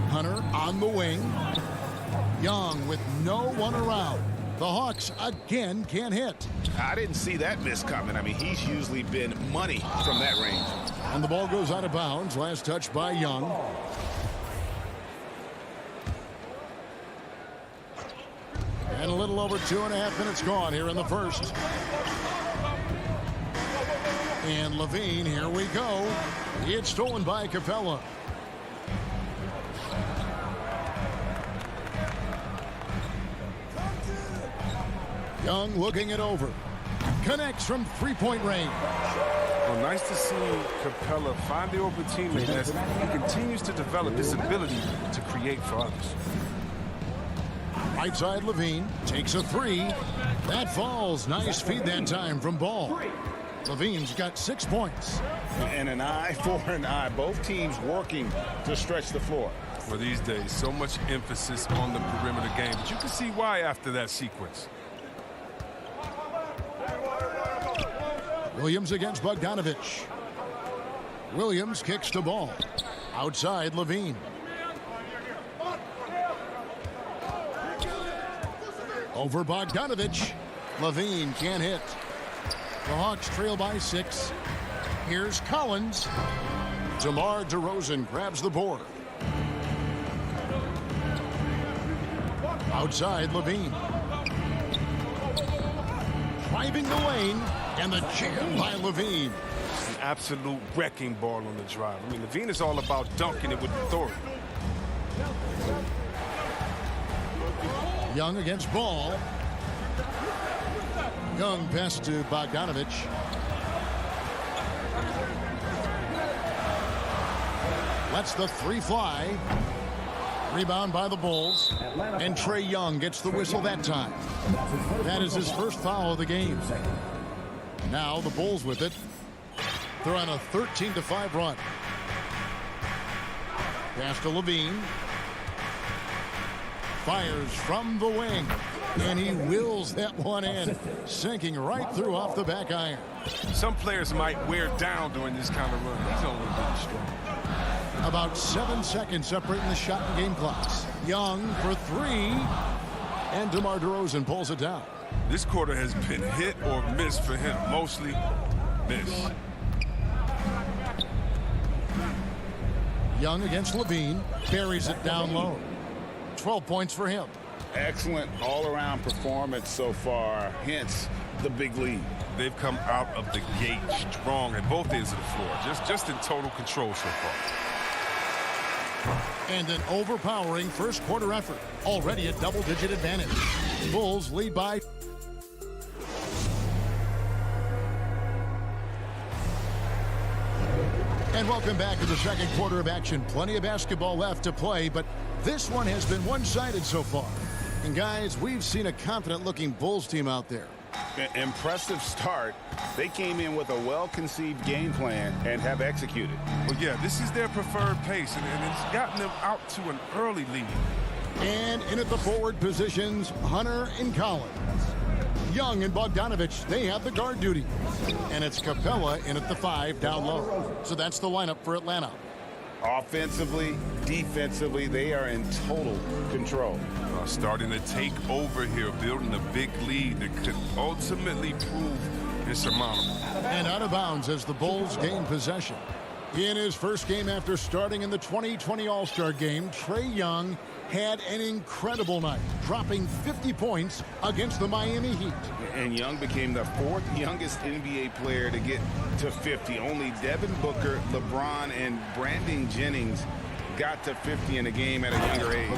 Hunter on the wing. Young with no one around. The Hawks again can't hit. I didn't see that miss coming. I mean, he's usually been money from that range. And the ball goes out of bounds. Last touch by Young. And a little over 2.5 minutes gone here in the first. And Levine, here we go. It's stolen by Capella. Young looking it over. Connects from three-point range. Well, nice to see Capella find the open teammate as he continues to develop his ability to create for others. Right side, Levine takes a 3. That falls. Nice feed that time from Ball. Levine's got 6 points. And an eye for an eye. Both teams working to stretch the floor. Well, these days, so much emphasis on the perimeter game, but you can see why after that sequence. Williams against Bogdanovich. Williams kicks the ball. Outside, Levine. Over Bogdanovich. Levine can't hit. The Hawks trail by 6. Here's Collins. DeMar DeRozan grabs the board. Outside, Levine. Driving the lane. And the jam by Levine. An absolute wrecking ball on the drive. I mean, Levine is all about dunking it with authority. Young against Ball. Young pass to Bogdanovich. Lets the three fly. Rebound by the Bulls. And Trae Young gets the whistle that time. That is his first foul of the game. Now the Bulls with it. They're on a 13-5 run. Pass to Levine. Fires from the wing. And he wills that one in. Sinking right through off the back iron. Some players might wear down during this kind of run. He's only really strong. About 7 seconds separating the shot and game clocks. Young for three. And DeMar DeRozan pulls it down. This quarter has been hit or miss for him. Mostly miss. Young against Levine. Buries it down low. 12 points for him. Excellent all-around performance so far. Hence the big lead. They've come out of the gate strong at both ends of the floor. Just in total control so far. And an overpowering first quarter effort. Already a double-digit advantage. Bulls lead by. And welcome back to the second quarter of action. Plenty of basketball left to play, but this one has been one-sided so far. And guys, we've seen a confident-looking Bulls team out there. Impressive start. They came in with a well-conceived game plan and have executed. Well, yeah, this is their preferred pace, and it's gotten them out to an early lead. And in at the forward positions, Hunter and Collins. Young and Bogdanovich, they have the guard duty. And it's Capella in at the 5 down low. So that's the lineup for Atlanta. Offensively, defensively, they are in total control. Starting to take over here, building a big lead that could ultimately prove insurmountable. And out of bounds as the Bulls gain possession. In his first game after starting in the 2020 All-Star game, Trae Young had an incredible night, dropping 50 points against the Miami Heat. And Young became the 4th youngest NBA player to get to 50. Only Devin Booker, LeBron, and Brandon Jennings got to 50 in a game at a younger age.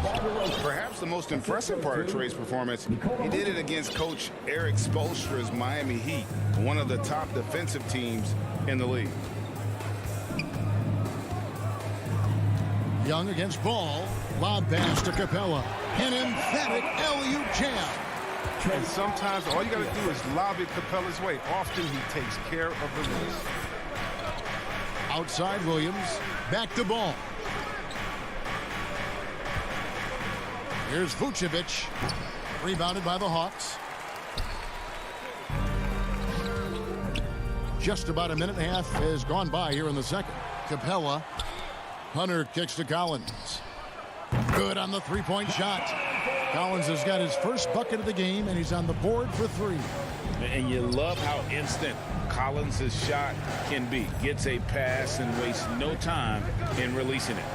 Perhaps the most impressive part of Trae's performance, he did it against Coach Eric Spoelstra's Miami Heat, one of the top defensive teams in the league. Young against Ball. Lob pass to Capella. An emphatic alley-oop jam. And sometimes all you got to do is lob it Capella's way. Often he takes care of the rest. Outside Williams. Back to Ball. Here's Vucevic. Rebounded by the Hawks. Just about a minute and a half has gone by here in the second. Capella. Hunter kicks to Collins. Good on the three-point shot. Collins has got his first bucket of the game, and he's on the board for 3. And you love how instant Collins' shot can be. Gets a pass and wastes no time in releasing it.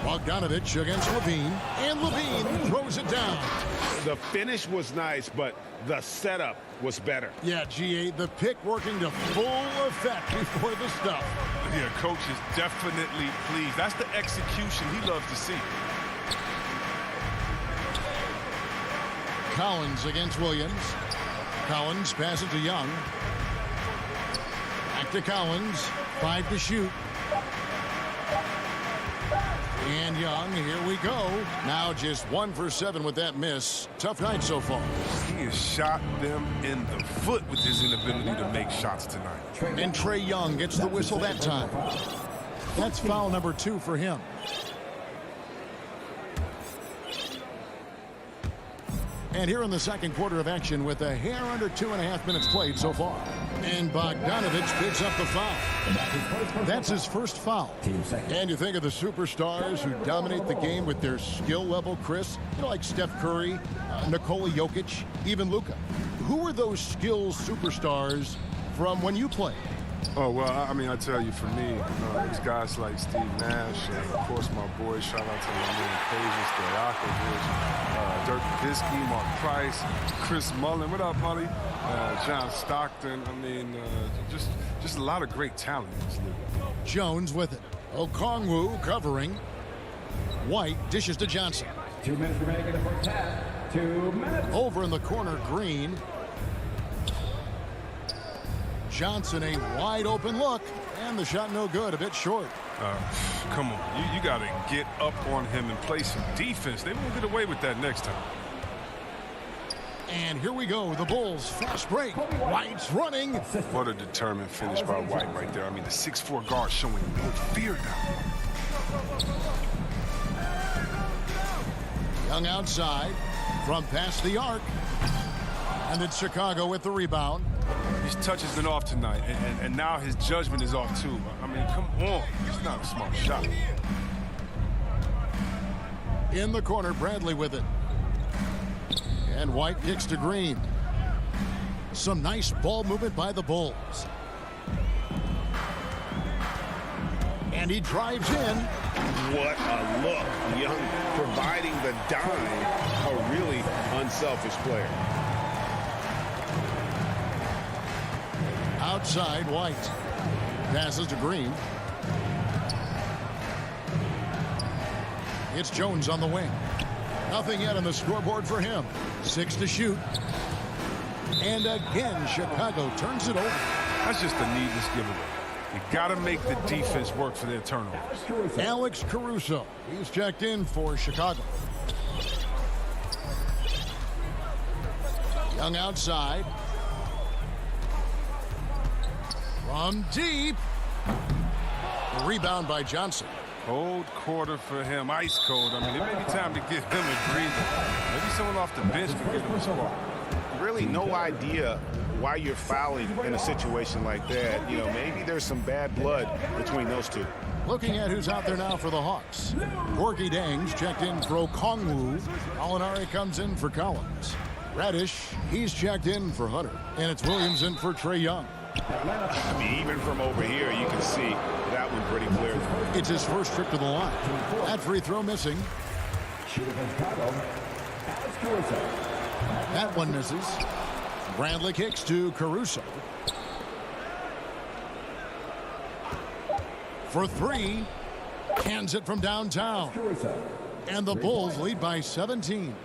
Bogdanovich against Levine, and Levine throws it down. The finish was nice, but the setup was better. Yeah, GA, the pick working to full effect before the stuff. Yeah, coach is definitely pleased. That's the execution he loves to see. Collins against Williams. Collins passes to Young. Back to Collins. 5 to shoot. And Young, here we go. Now just 1 for 7 with that miss. Tough night so far. He has shot them in the foot with his inability to make shots tonight. And Trae Young gets the whistle that time. That's foul number 2 for him. And here in the second quarter of action with a hair under 2.5 minutes played so far. And Bogdanovich picks up the foul. That's his first foul. And you think of the superstars who dominate the game with their skill level, Chris, like Steph Curry, Nikola Jokic, even Luka. Who were those skills superstars from when you played? Oh, well, I mean, I tell you, for me, it's guys like Steve Nash, and of course my boys, shout out to my man Pages, Stojakovic, Dirk Nowitzki, Mark Price, Chris Mullin, what up, Mully? John Stockton, I mean, just a lot of great talent in this league. Jones with it. Okongwu covering. White dishes to Johnson. 2 minutes remaining in the first half. 2 minutes. Over in the corner, Green. Johnson, a wide open look, and the shot no good, a bit short. Come on, you got to get up on him and play some defense. They won't get away with that next time. And here we go, the Bulls fast break. White's running. What a determined finish by White right there. I mean, the 6'4" guard showing no fear now. Young outside from past the arc. And it's Chicago with the rebound. His touch has been off tonight, and now his judgment is off too. I mean, come on. It's not a smart shot. In the corner, Bradley with it. And White kicks to Green. Some nice ball movement by the Bulls. And he drives in. What a look. Young providing the dime. A really unselfish player. Outside, White. Passes to Green. It's Jones on the wing. Nothing yet on the scoreboard for him. 6 to shoot. And again, Chicago turns it over. That's just a needless giveaway. You got to make the defense work for their turnover. Alex Caruso. He's checked in for Chicago. Young outside. From deep. A rebound by Johnson. Cold quarter for him. Ice cold. I mean, it may be time to give him a breather. Maybe someone off the bench can give him a spark. Really no idea why you're fouling in a situation like that. You know, maybe there's some bad blood between those two. Looking at who's out there now for the Hawks. Gorgie Dangs checked in for Okongwu. Alinari comes in for Collins. Radish, he's checked in for Hunter. And it's Williams in for Trae Young. I mean, even from over here, you can see that one pretty clearly. It's his first trip to the line. That free throw missing. That one misses. Bradley kicks to Caruso. For 3. Cans it from downtown. And the Bulls lead by 17.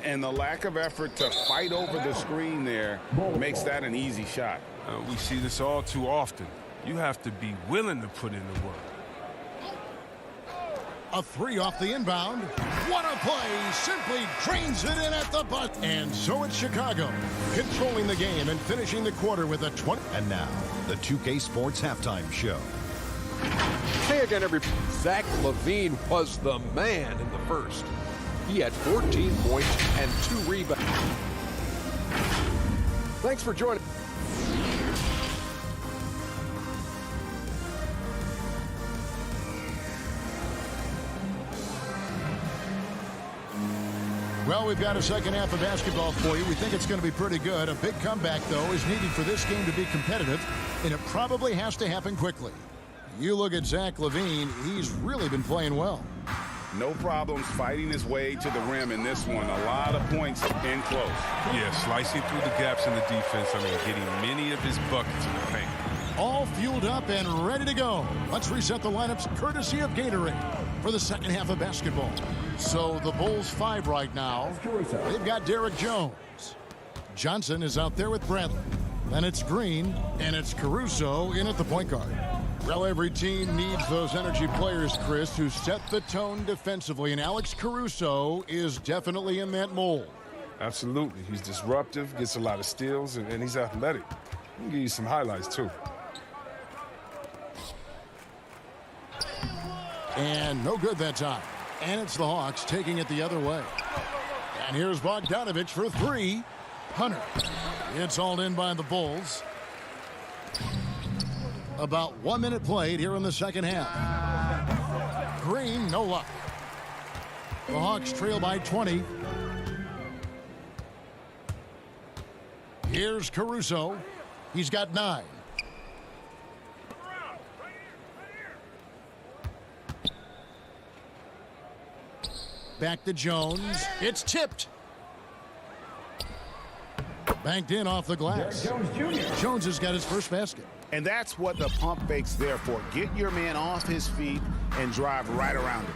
And the lack of effort to fight over the screen there makes that an easy shot. We see this all too often. You have to be willing to put in the work. A 3 off the inbound. What a play! Simply drains it in at the butt. And so it's Chicago, controlling the game and finishing the quarter with a 20. And now, the 2K Sports Halftime Show. Hey again, everybody. Zach LaVine was the man in the first. He had 14 points and 2 rebounds. Thanks for joining. Well, we've got a second half of basketball for you. We think it's going to be pretty good. A big comeback, though, is needed for this game to be competitive, and it probably has to happen quickly. You look at Zach LaVine, he's really been playing well. No problems fighting his way to the rim in this one. A lot of points in close. Yeah, slicing through the gaps in the defense. I mean, getting many of his buckets in the paint. All fueled up and ready to go. Let's reset the lineups courtesy of Gatorade for the second half of basketball. So the Bulls 5 right now. They've got Derek Jones. Johnson is out there with Bradley. Then it's Green, and it's Caruso in at the point guard. Well, every team needs those energy players, Chris, who set the tone defensively, and Alex Caruso is definitely in that mold. Absolutely. He's disruptive, gets a lot of steals, and he's athletic. I can give you some highlights, too. And no good that time. And it's the Hawks taking it the other way. And here's Bogdanovich for 3. Hunter. It's hauled in by the Bulls. About 1 minute played here in the second half. Green, no luck. The Hawks trail by 20. Here's Caruso. He's got 9. Back to Jones. It's tipped. Banked in off the glass. Jones has got his first basket. And that's what the pump fake's there for. Get your man off his feet and drive right around him.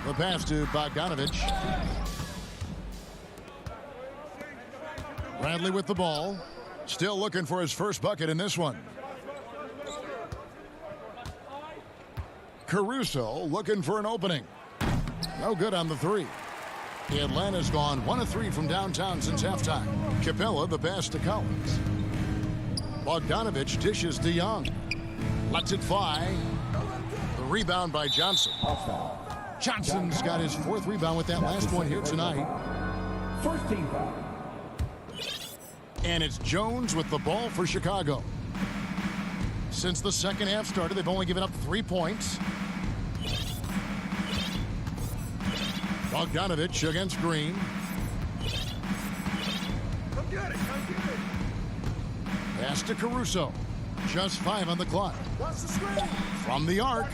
The pass to Bogdanovich. Bradley with the ball. Still looking for his first bucket in this one. Caruso looking for an opening. No good on the three. Atlanta's gone 1 of 3 from downtown since halftime. Capella the pass to Collins. Bogdanovich dishes to Young. Lets it fly. The rebound by Johnson. Johnson's got his 4th rebound with that last one here tonight. First team foul. And it's Jones with the ball for Chicago. Since the second half started, they've only given up 3 points. Bogdanovich against Green. Pass to Caruso. Just 5 on the clock. From the arc.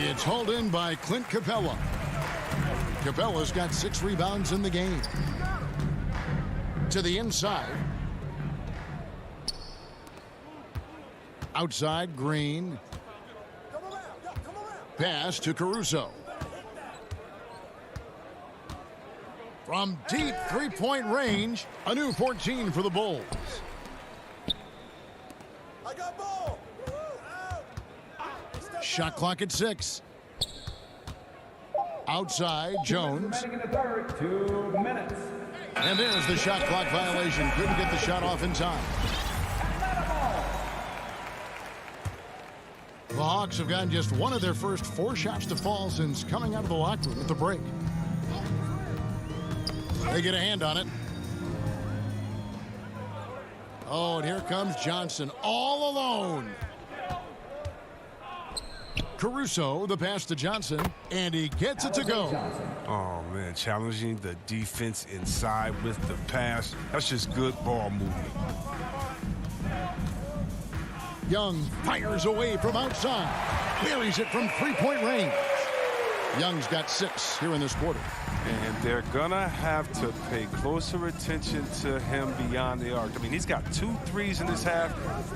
It's hauled in by Clint Capella. Capella's got 6 rebounds in the game. To the inside. Outside, Green. Pass to Caruso. From deep 3-point range, a new 14 for the Bulls. Shot clock at 6. Outside, Jones. 2 minutes. And there's the shot clock violation. Couldn't get the shot off in time. The Hawks have gotten just one of their first 4 shots to fall since coming out of the locker room at the break. They get a hand on it. Oh, and here comes Johnson all alone. Caruso, the pass to Johnson, and he gets it to go. Oh, man, challenging the defense inside with the pass. That's just good ball movement. Young fires away from outside. Buries it from 3-point range. Young's got 6 here in this quarter. And they're going to have to pay closer attention to him beyond the arc. I mean, he's got 2 threes in this half,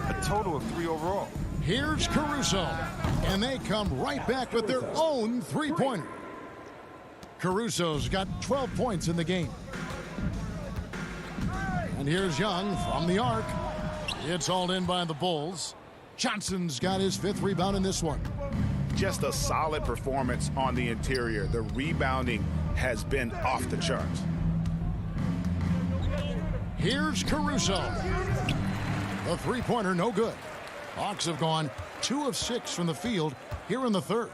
a total of 3 overall. Here's Caruso, and they come right back with their own 3-pointer. Caruso's got 12 points in the game. And here's Young from the arc. It's hauled in by the Bulls. Johnson's got his 5th rebound in this one. Just a solid performance on the interior. The rebounding has been off the charts. Here's Caruso. The 3-pointer, no good. Hawks have gone 2 of 6 from the field here in the 3rd.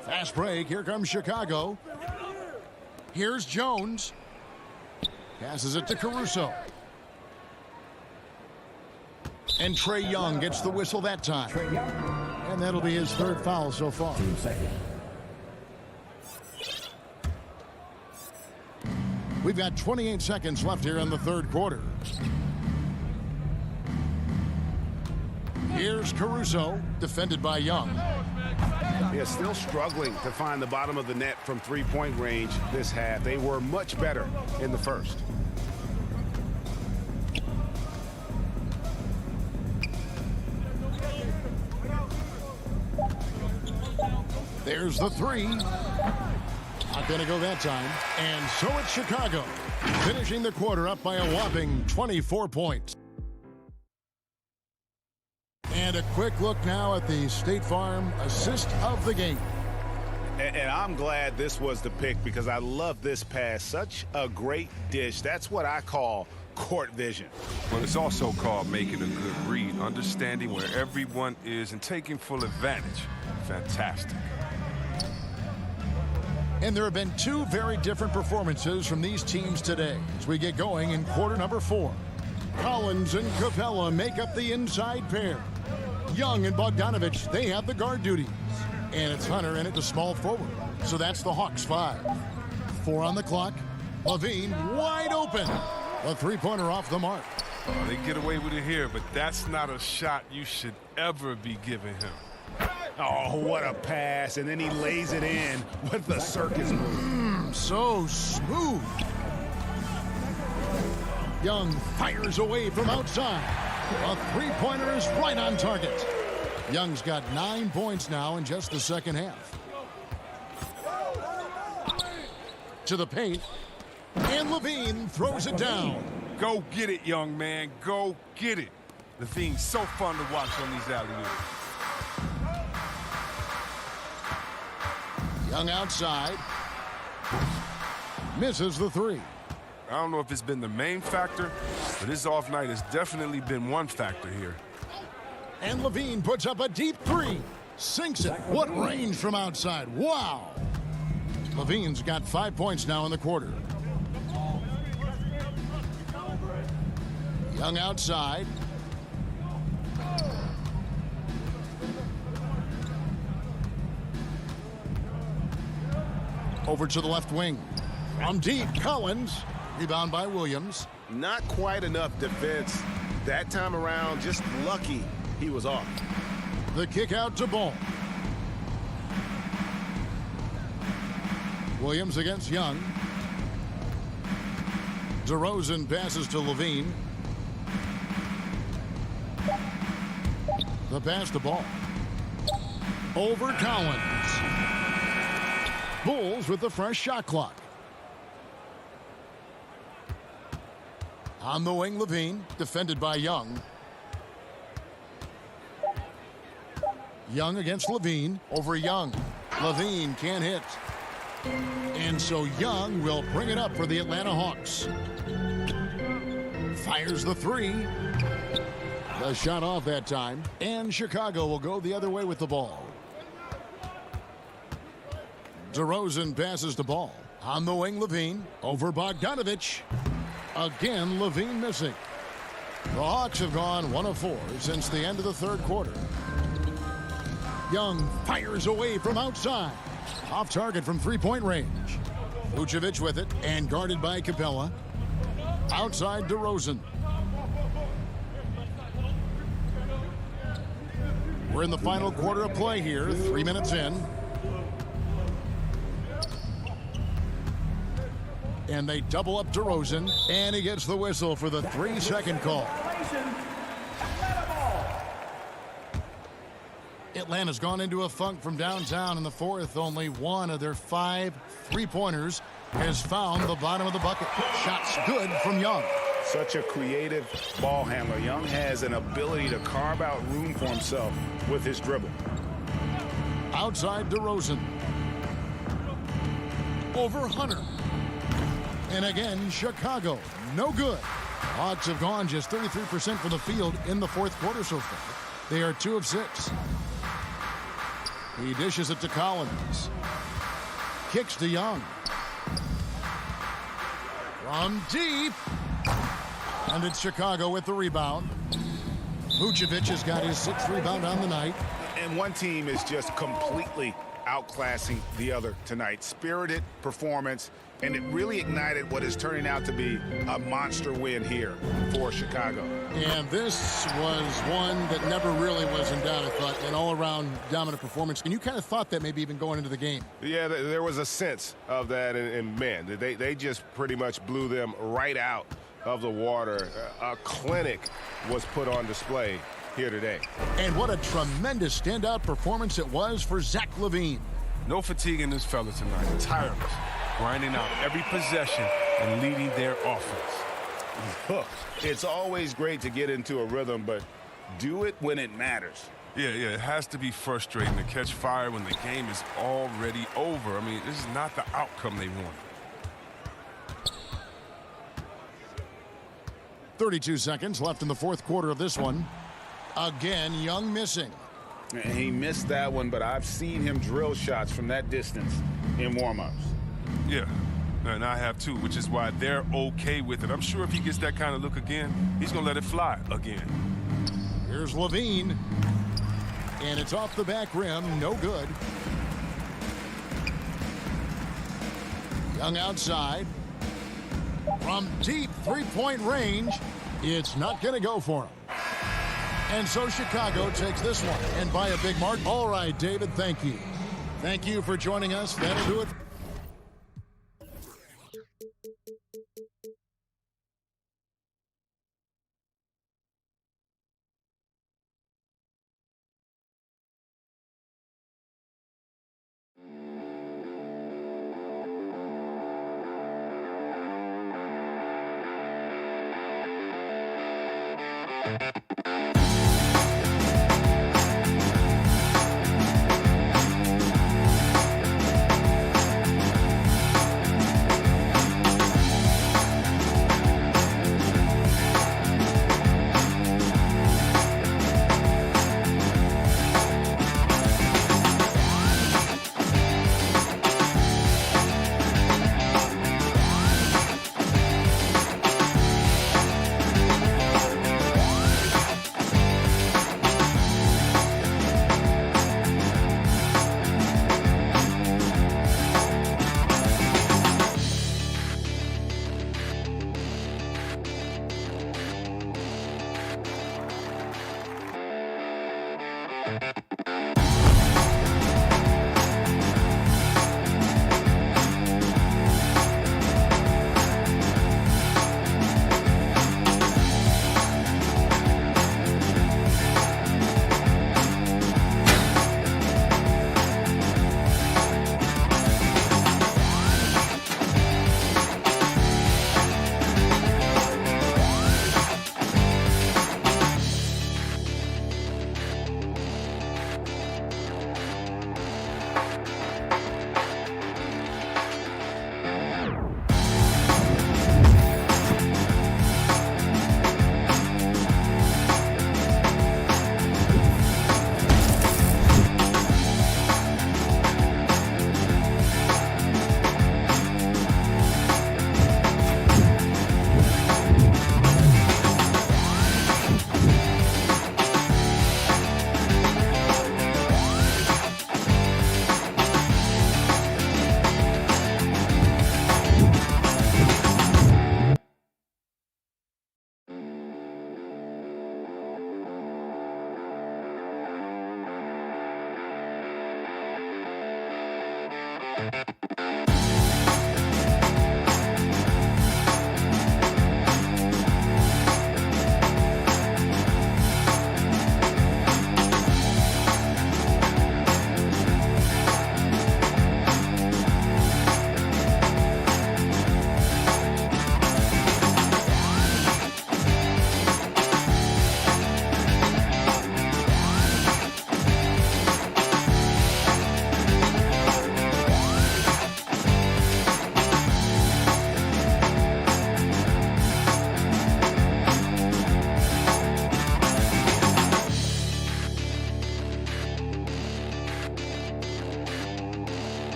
Fast break. Here comes Chicago. Here's Jones. Passes it to Caruso. And Trae Young gets the whistle that time. And that'll be his 3rd foul so far. We've got 28 seconds left here in the 3rd quarter. Here's Caruso, defended by Young. Yeah, still struggling to find the bottom of the net from 3-point range this half. They were much better in the first. There's the 3. Not going to go that time. And so it's Chicago, finishing the quarter up by a whopping 24 points. And a quick look now at the State Farm assist of the game. And I'm glad this was the pick because I love this pass. Such a great dish. That's what I call court vision. Well, it's also called making a good read, understanding where everyone is and taking full advantage. Fantastic. And there have been 2 very different performances from these teams today as we get going in quarter number 4. Collins and Capella make up the inside pair. Young and Bogdanovich, they have the guard duties. And it's Hunter in at the small forward. So that's the Hawks 5. 4 on the clock. Levine wide open. A 3-pointer off the mark. Oh, they get away with it here, but that's not a shot you should ever be giving him. Oh, what a pass. And then he lays it in with the circus move. So smooth. Young fires away from outside. A 3-pointer is right on target. Young's got 9 points now in just the second half. To the paint. And Levine throws it down. Go get it, young man. Go get it. Levine's so fun to watch on these alley-oops. Young outside. Misses the three. I don't know if it's been the main factor, but his off night has definitely been one factor here. And Levine puts up a deep three. Sinks it. What range from outside. Wow. Levine's got 5 points now in the quarter. Young outside. Over to the left wing. From deep, Collins. Rebound by Williams. Not quite enough defense that time around. Just lucky he was off. The kick out to Ball. Williams against Young. DeRozan passes to Levine. The pass to Ball. Over Collins. Bulls with the fresh shot clock. On the wing, Levine, defended by Young. Young against Levine, over Young. Levine can't hit. And so Young will bring it up for the Atlanta Hawks. Fires the three. The shot off that time. And Chicago will go the other way with the ball. DeRozan passes the ball. On the wing, Levine, over Bogdanovich. Again, Levine missing. The Hawks have gone 1 of 4 since the end of the third quarter. Young fires away from outside. Off target from three-point range. Vucevic with it and guarded by Capella. Outside DeRozan. We're in the final quarter of play here, 3 minutes in. And they double up DeRozan, and he gets the whistle for the 3-second call. Atlanta's gone into a funk from downtown in the fourth. Only one of their 5 three-pointers has found the bottom of the bucket. Shots good from Young. Such a creative ball handler. Young has an ability to carve out room for himself with his dribble. Outside DeRozan. Over Hunter. And again, Chicago, no good. Hawks have gone just 33% from the field in the fourth quarter so far. They are 2 of 6. He dishes it to Collins. Kicks to Young. From deep. And it's Chicago with the rebound. Vucevic has got his 6th rebound on the night. And one team is just completely outclassing the other tonight. Spirited performance, and it really ignited what is turning out to be a monster win here for Chicago. And this was one that never really was in doubt, I thought, an all-around dominant performance. And you kind of thought that maybe even going into the game. Yeah, there was a sense of that, and man, they just pretty much blew them right out of the water. A clinic was put on display here today. And what a tremendous standout performance it was for Zach LaVine. No fatigue in this fella tonight. Tireless. Grinding out every possession and leading their offense. It's always great to get into a rhythm, but do it when it matters. Yeah, it has to be frustrating to catch fire when the game is already over. I mean, this is not the outcome they wanted. 32 seconds left in the fourth quarter of this one. Again, Young missing. And he missed that one, but I've seen him drill shots from that distance in warm-ups. Yeah, and I have too, which is why they're okay with it. I'm sure if he gets that kind of look again, he's going to let it fly again. Here's LaVine. And it's off the back rim. No good. Young outside. From deep three-point range, it's not going to go for him. And so Chicago takes this one, and by a big mark. All right, David, thank you. Thank you for joining us. That'll do it.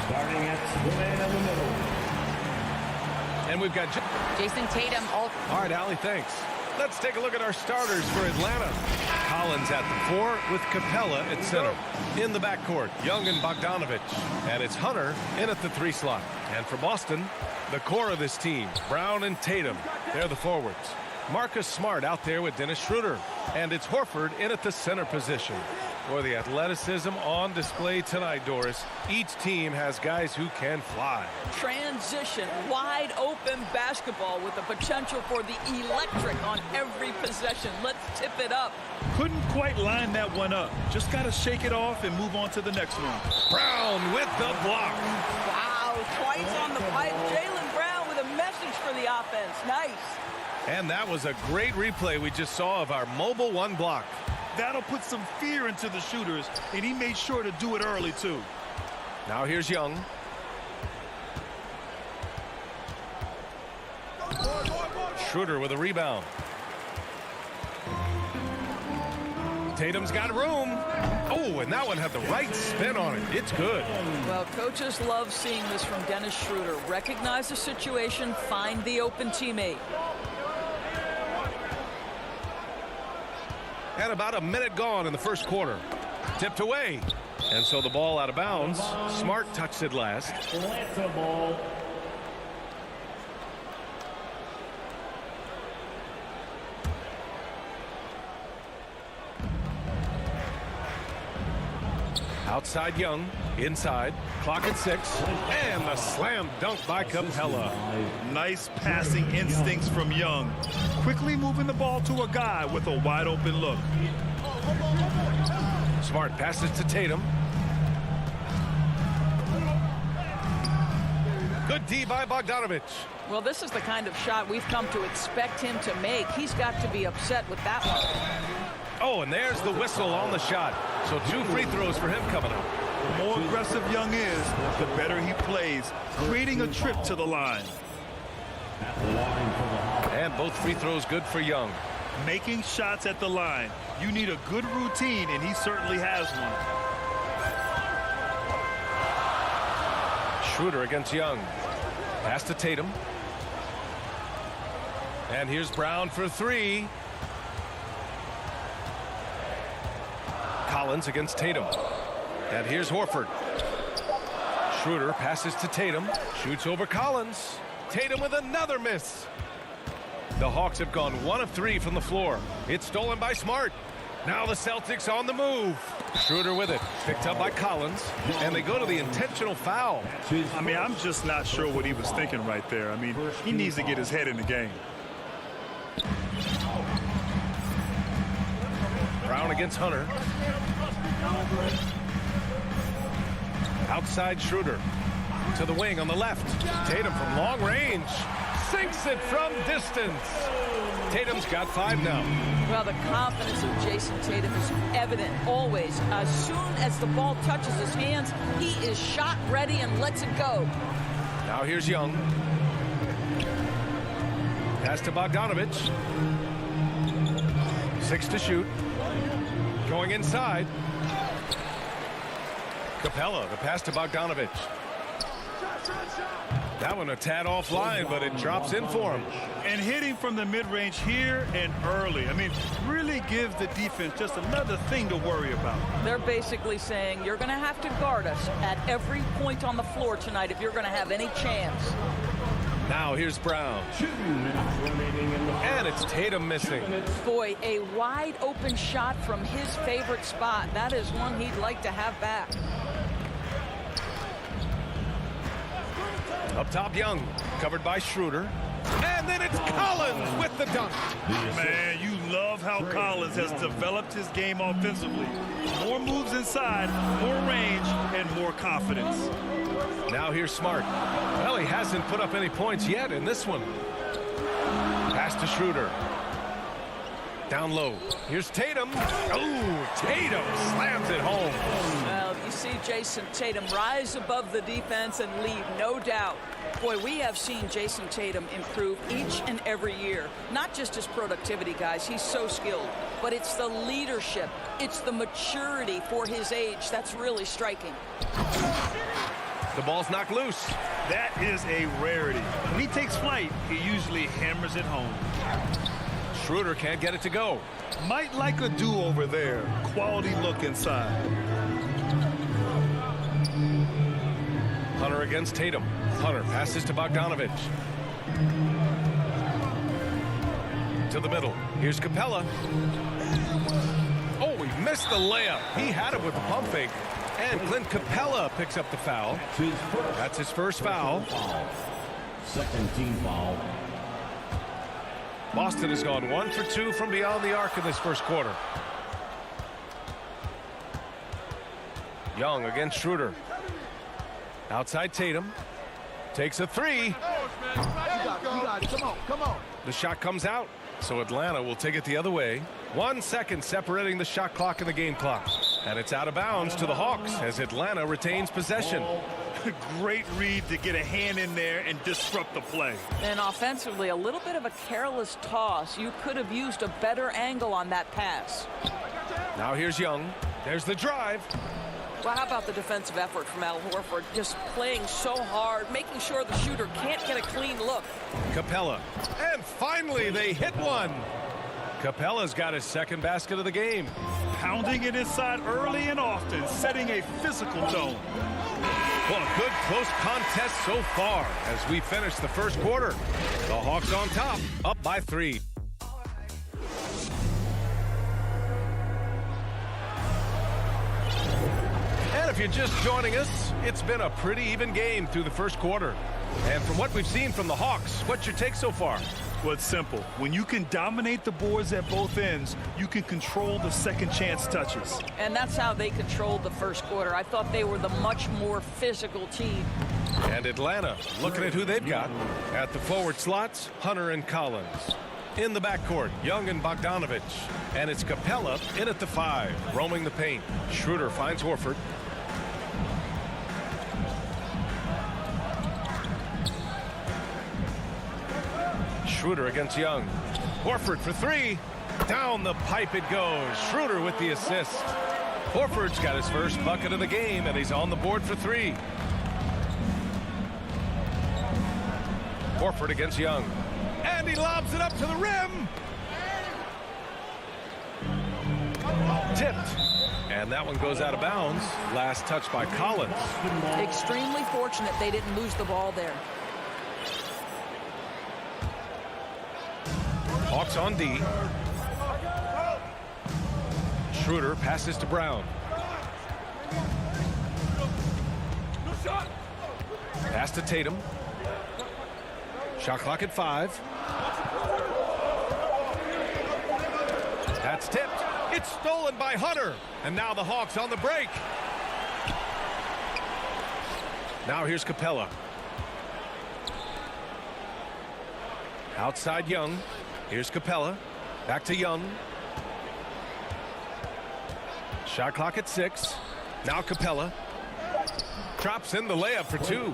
Starting at the man in the middle. And we've got Jason Tatum. All right, Allie, thanks. Let's take a look at our starters for Atlanta. Collins at the 4 with Capella at center. In the backcourt, Young and Bogdanovich. And it's Hunter in at the 3 slot. And for Boston, the core of this team, Brown and Tatum. They're the forwards. Marcus Smart out there with Dennis Schroeder. And it's Horford in at the center position. For the athleticism on display tonight, Doris, each team has guys who can fly. Transition, wide open basketball with the potential for the electric on every possession. Let's tip it up. Couldn't quite line that one up. Just got to shake it off and move on to the next one. Brown with the block. Wow, twice on the pipe. Jaylen Brown with a message for the offense. Nice. And that was a great replay we just saw of our mobile 1 block. That'll put some fear into the shooters, and he made sure to do it early, too. Now here's Young. Schroeder with a rebound. Tatum's got room. Oh, and that one had the right spin on it. It's good. Well, coaches love seeing this from Dennis Schroeder. Recognize the situation, find the open teammate. And about a minute gone in the first quarter. Tipped away. And so the ball out of bounds. Smart touched it last. Atlanta ball. Outside Young. Inside. Clock at 6. And the slam dunk by Capella. Nice passing instincts from Young. Quickly moving the ball to a guy with a wide open look. Smart passes to Tatum. Good D by Bogdanovich. Well, this is the kind of shot we've come to expect him to make. He's got to be upset with that one. Oh, and there's the whistle on the shot. So 2 free throws for him coming up. The more aggressive Young is, the better he plays, creating a trip to the line. And both free throws good for Young. Making shots at the line. You need a good routine, and he certainly has one. Schroeder against Young. Pass to Tatum. And here's Brown for three. Collins against Tatum. And here's Horford. Schroeder passes to Tatum. Shoots over Collins. Tatum with another miss. The Hawks have gone 1 of 3 from the floor. It's stolen by Smart. Now the Celtics on the move. Schroeder with it. Picked up by Collins. And they go to the intentional foul. I mean, I'm just not sure what he was thinking right there. I mean, he needs to get his head in the game. Brown against Hunter. Outside Schroeder. To the wing on the left. Tatum from long range. Sinks it from distance. Tatum's got 5 now. Well, the confidence of Jason Tatum is evident always. As soon as the ball touches his hands, he is shot ready and lets it go. Now here's Young. Pass to Bogdanovich. 6 to shoot. Going inside. Capella, the pass to Bogdanovich. That one a tad offline, but it drops in for him. And hitting from the mid-range here and early. I mean, really gives the defense just another thing to worry about. They're basically saying you're going to have to guard us at every point on the floor tonight if you're going to have any chance. Now here's Brown. And it's Tatum missing. Boy, a wide open shot from his favorite spot. That is one he'd like to have back. Up top, Young. Covered by Schroeder. And then it's Collins with the dunk. Man, you love how Collins has developed his game offensively. More moves inside, more range, and more confidence. Now here's Smart. Well, he hasn't put up any points yet in this one. Pass to Schroeder. Down low. Here's Tatum. Oh, Tatum slams it home. Well, you see Jason Tatum rise above the defense and lead, no doubt. Boy, we have seen Jason Tatum improve each and every year. Not just his productivity, guys. He's so skilled. But it's the leadership. It's the maturity for his age that's really striking. The ball's knocked loose. That is a rarity. When he takes flight, he usually hammers it home. Schroeder can't get it to go. Might like a do-over there. Quality look inside. Hunter against Tatum. Hunter passes to Bogdanovich. To the middle. Here's Capella. Oh, he missed the layup. He had it with the pump fake. And Clint Capella picks up the foul. That's his first foul. Second team foul. Boston has gone 1 for 2 from beyond the arc in this first quarter. Young against Schroeder. Outside Tatum. Takes a 3. You got it. Come on. The shot comes out. So Atlanta will take it the other way. 1 second separating the shot clock and the game clock. And it's out of bounds to the Hawks as Atlanta retains possession. Great read to get a hand in there and disrupt the play. And offensively, a little bit of a careless toss. You could have used a better angle on that pass. Now here's Young. There's the drive. Well, how about the defensive effort from Al Horford? Just playing so hard, making sure the shooter can't get a clean look. Capella. And finally, they hit one. Capella's got his second basket of the game. Pounding it inside early and often, setting a physical tone. Well, a good close contest so far as we finish the first quarter. The Hawks on top, up by 3. And if you're just joining us, it's been a pretty even game through the first quarter. And from what we've seen from the Hawks, what's your take so far? Well, it's simple. When you can dominate the boards at both ends, you can control the second chance touches. And that's how they controlled the first quarter. I thought they were the much more physical team. And Atlanta, looking at who they've got. At the forward slots, Hunter and Collins. In the backcourt, Young and Bogdanovich. And it's Capella in at the 5, roaming the paint. Schroeder finds Horford. Schroeder against Young. Horford for three. Down the pipe it goes. Schroeder with the assist. Horford's got his first bucket of the game, and he's on the board for three. Horford against Young. And he lobs it up to the rim. Tipped. And that one goes out of bounds. Last touch by Collins. Extremely fortunate they didn't lose the ball there. Hawks on D. Schroeder passes to Brown. Pass to Tatum. Shot clock at 5. That's tipped. It's stolen by Hunter. And now the Hawks on the break. Now here's Capella. Outside Young. Here's Capella. Back to Young. Shot clock at 6. Now Capella. Drops in the layup for 2.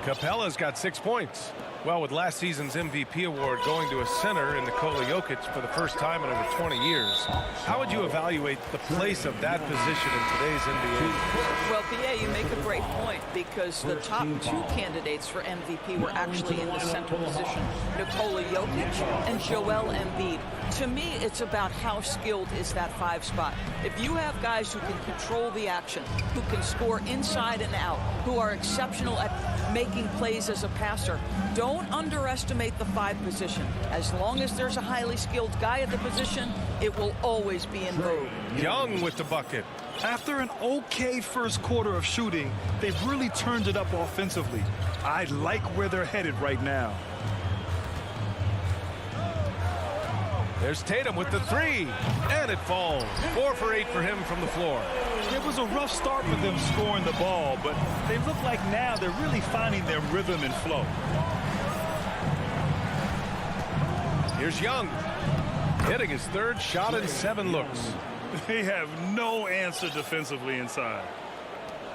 Capella's got 6 points. Well, with last season's MVP award going to a center in Nikola Jokic for the first time in over 20 years, how would you evaluate the place of that position in today's NBA? Well, PA, you make a great point because the top 2 candidates for MVP were actually in the center position, Nikola Jokic and Joel Embiid. To me, it's about how skilled is that 5 spot. If you have guys who can control the action, who can score inside and out, who are exceptional at making plays as a passer, don't underestimate the 5 position. As long as there's a highly skilled guy at the position, it will always be in vogue. Young with the bucket. After an okay first quarter of shooting, they've really turned it up offensively. I like where they're headed right now. There's Tatum with the 3, and it falls. 4 for 8 for him from the floor. It was a rough start for them scoring the ball, but they look like now they're really finding their rhythm and flow. Here's Young, hitting his 3rd shot in 7 looks. They have no answer defensively inside.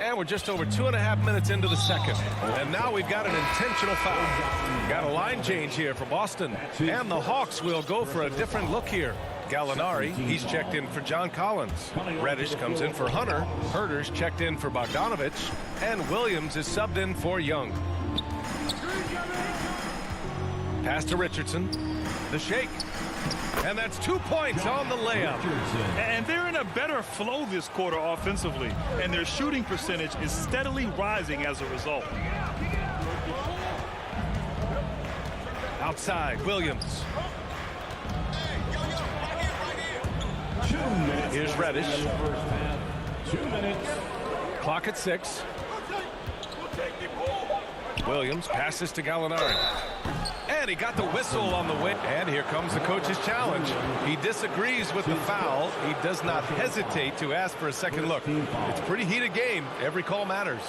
And we're just over 2.5 minutes into the second. And now we've got an intentional foul. Got a line change here for Boston. And the Hawks will go for a different look here. Gallinari, he's checked in for John Collins. Reddish comes in for Hunter. Herter's checked in for Bogdanovich. And Williams is subbed in for Young. Pass to Richardson. The shake. And that's 2 points on the layup. And they're in a better flow this quarter offensively. And their shooting percentage is steadily rising as a result. Outside, Williams. Here's Reddish. 2 minutes. Clock at 6. Williams passes to Gallinari. And he got the whistle on the way. And here comes the coach's challenge. He disagrees with the foul. He does not hesitate to ask for a second look. It's a pretty heated game. Every call matters.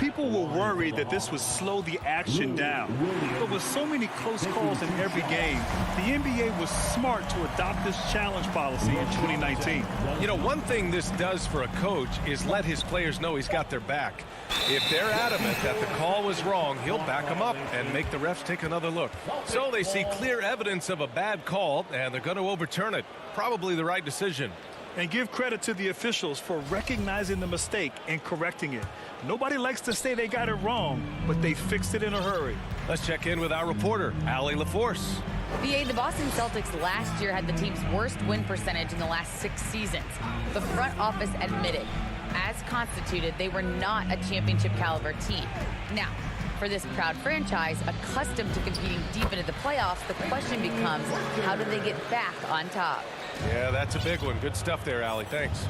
People were worried that this would slow the action down. But with so many close calls in every game, the NBA was smart to adopt this challenge policy in 2019. You know, one thing this does for a coach is let his players know he's got their back. If they're adamant that the call was wrong, he'll back them up and make the refs take another look. So they see clear evidence of a bad call, and they're going to overturn it. Probably the right decision. And give credit to the officials for recognizing the mistake and correcting it. Nobody likes to say they got it wrong, but they fixed it in a hurry. Let's check in with our reporter, Allie LaForce. BA, the Boston Celtics last year had the team's worst win percentage in the last 6 seasons. The front office admitted, as constituted, they were not a championship caliber team. Now, for this proud franchise, accustomed to competing deep into the playoffs, the question becomes, how do they get back on top? Yeah, that's a big one. Good stuff there, Allie. Thanks.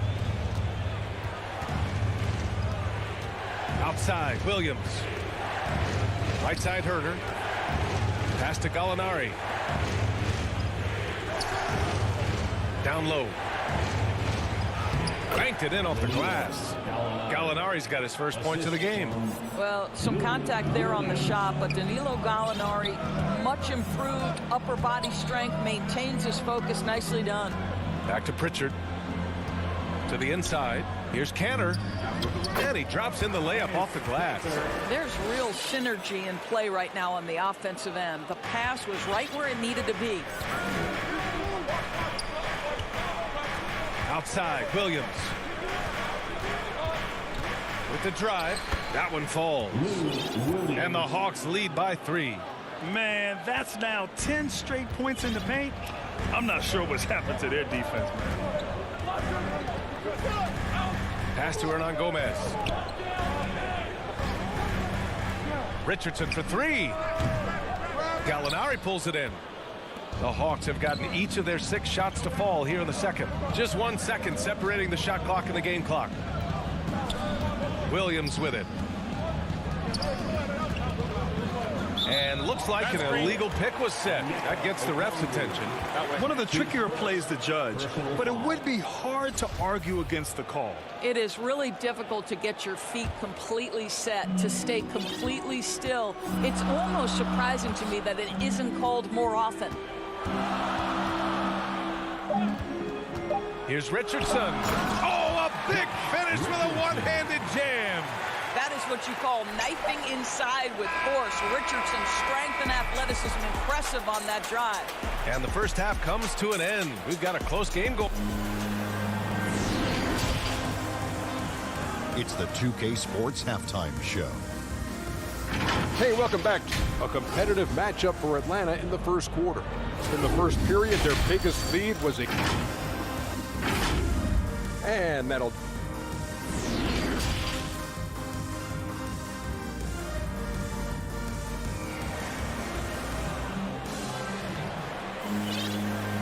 Outside, Williams. Right side, Herter. Pass to Gallinari. Down low. Banked it in off the glass. Gallinari's got his first points of the game. Well, some contact there on the shot, but Danilo Gallinari, much improved upper body strength, maintains his focus. Nicely done. Back to Pritchard. To the inside. Here's Cantor. And he drops in the layup off the glass. There's real synergy in play right now on the offensive end. The pass was right where it needed to be. Outside, Williams. With the drive, that one falls. And the Hawks lead by 3. Man, that's now 10 straight points in the paint. I'm not sure what's happened to their defense, man. Pass to Hernan Gomez. Richardson for 3. Gallinari pulls it in. The Hawks have gotten each of their 6 shots to fall here in the second. Just 1 second separating the shot clock and the game clock. Williams with it. And looks like an illegal pick was set. That gets the ref's attention. One of the trickier plays to judge, but it would be hard to argue against the call. It is really difficult to get your feet completely set, to stay completely still. It's almost surprising to me that it isn't called more often. Here's Richardson. Oh, a big finish with a one-handed jam. That is what you call knifing inside with force. Richardson's strength and athleticism impressive on that drive. And the first half comes to an end. We've got a close game going. It's the 2K Sports Halftime Show. Hey, welcome back. A competitive matchup for Atlanta in the first quarter. In the first period, their biggest lead was a... And that'll...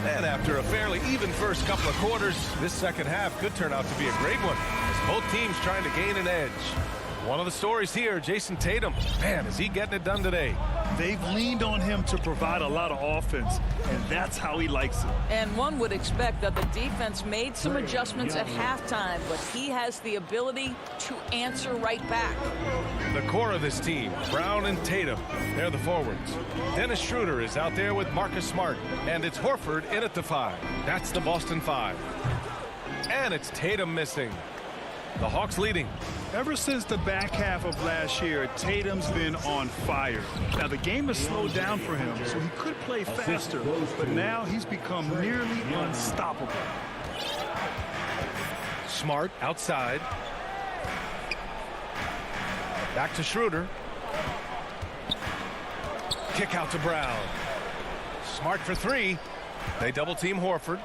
And after a fairly even first couple of quarters, this second half could turn out to be a great one, as both teams trying to gain an edge. One of the stories here, Jason Tatum. Man, is he getting it done today? They've leaned on him to provide a lot of offense, and that's how he likes it. And one would expect that the defense made some adjustments at halftime, but he has the ability to answer right back. The core of this team, Brown and Tatum, they're the forwards. Dennis Schroeder is out there with Marcus Smart, and it's Horford in at the 5. That's the Boston 5. And it's Tatum missing. The Hawks leading. Ever since the back half of last year, Tatum's been on fire. Now, the game has slowed down for him, so he could play faster, but now he's become nearly unstoppable. Smart outside. Back to Schroeder. Kick out to Brown. Smart for 3. They double team Horford.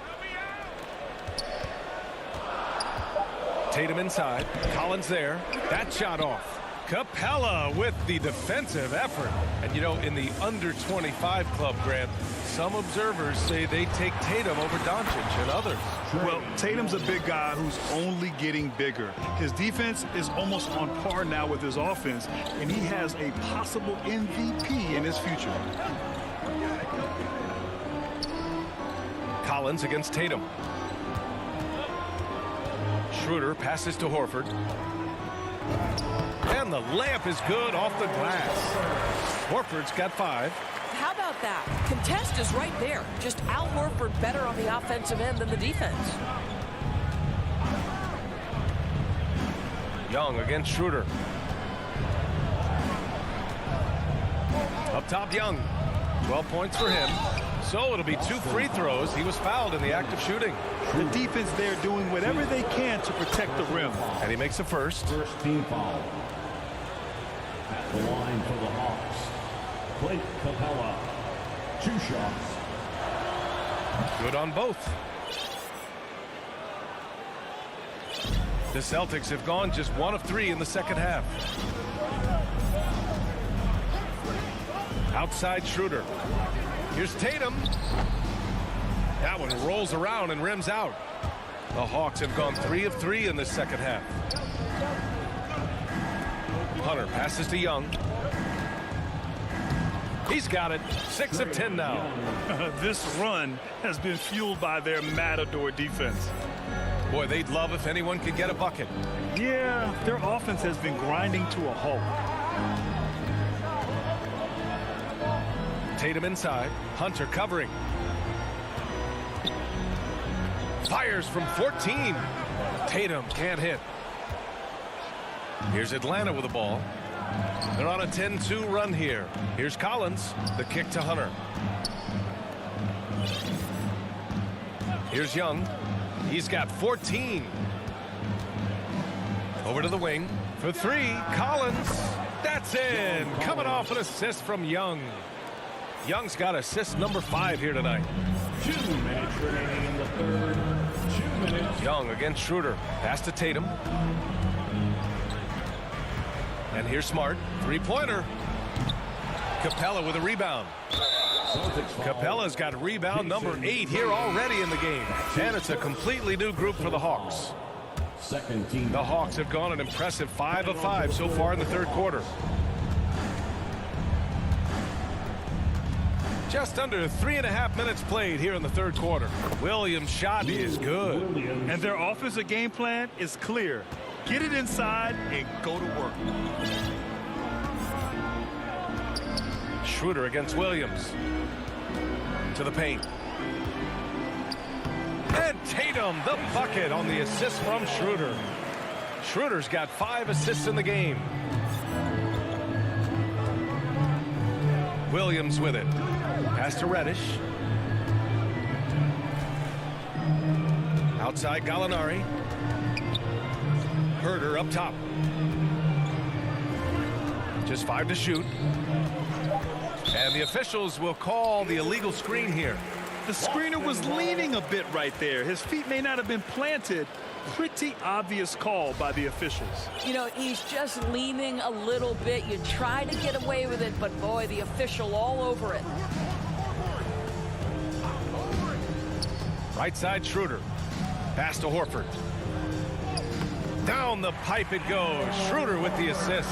Tatum inside. Collins there. That shot off. Capella with the defensive effort. And, you know, in the under-25 club, Grant, some observers say they take Tatum over Doncic and others. Well, Tatum's a big guy who's only getting bigger. His defense is almost on par now with his offense, and he has a possible MVP in his future. Collins against Tatum. Schroeder passes to Horford. And the layup is good off the glass. Horford's got 5. How about that? Contest is right there. Just Al Horford better on the offensive end than the defense. Young against Schroeder. Up top, Young. 12 points for him. So it'll be 2 free throws. He was fouled in the act of shooting. The defense there doing whatever they can to protect the rim. And he makes a first. First team foul. At the line for the Hawks, Clint Capella. 2 shots. Good on both. The Celtics have gone just 1 of 3 in the second half. Outside Schroeder. Here's Tatum. That one rolls around and rims out. The Hawks have gone 3 of 3 in the second half. Hunter passes to Young. He's got it. 6 of 10 now. This run has been fueled by their Matador defense. Boy, they'd love if anyone could get a bucket. Yeah, their offense has been grinding to a halt. Tatum inside. Hunter covering. Fires from 14. Tatum can't hit. Here's Atlanta with the ball. They're on a 10-2 run here. Here's Collins. The kick to Hunter. Here's Young. He's got 14. Over to the wing for three. Collins. That's in. Coming off an assist from Young. Young's got assist number 5 here tonight. 2 minutes remaining in the third. 2 minutes. Young against Schroeder. Pass to Tatum. And here's Smart. Three-pointer. Capella with a rebound. Capella's got rebound number 8 here already in the game. And it's a completely new group for the Hawks. Second team. The Hawks have gone an impressive 5 of 5 so far in the third quarter. Just under 3.5 minutes played here in the third quarter. Williams' shot is good. And their offensive game plan is clear. Get it inside and go to work. Schroeder against Williams. To the paint. And Tatum, the bucket on the assist from Schroeder. Schroeder's got 5 assists in the game. Williams with it. Pass to Reddish. Outside Gallinari. Herder up top. Just 5 to shoot. And the officials will call the illegal screen here. The screener was leaning a bit right there. His feet may not have been planted. Pretty obvious call by the officials. You know, he's just leaning a little bit. You try to get away with it, but boy, the official all over it. Right side Schroeder. Pass to Horford. Down the pipe it goes. Schroeder with the assist.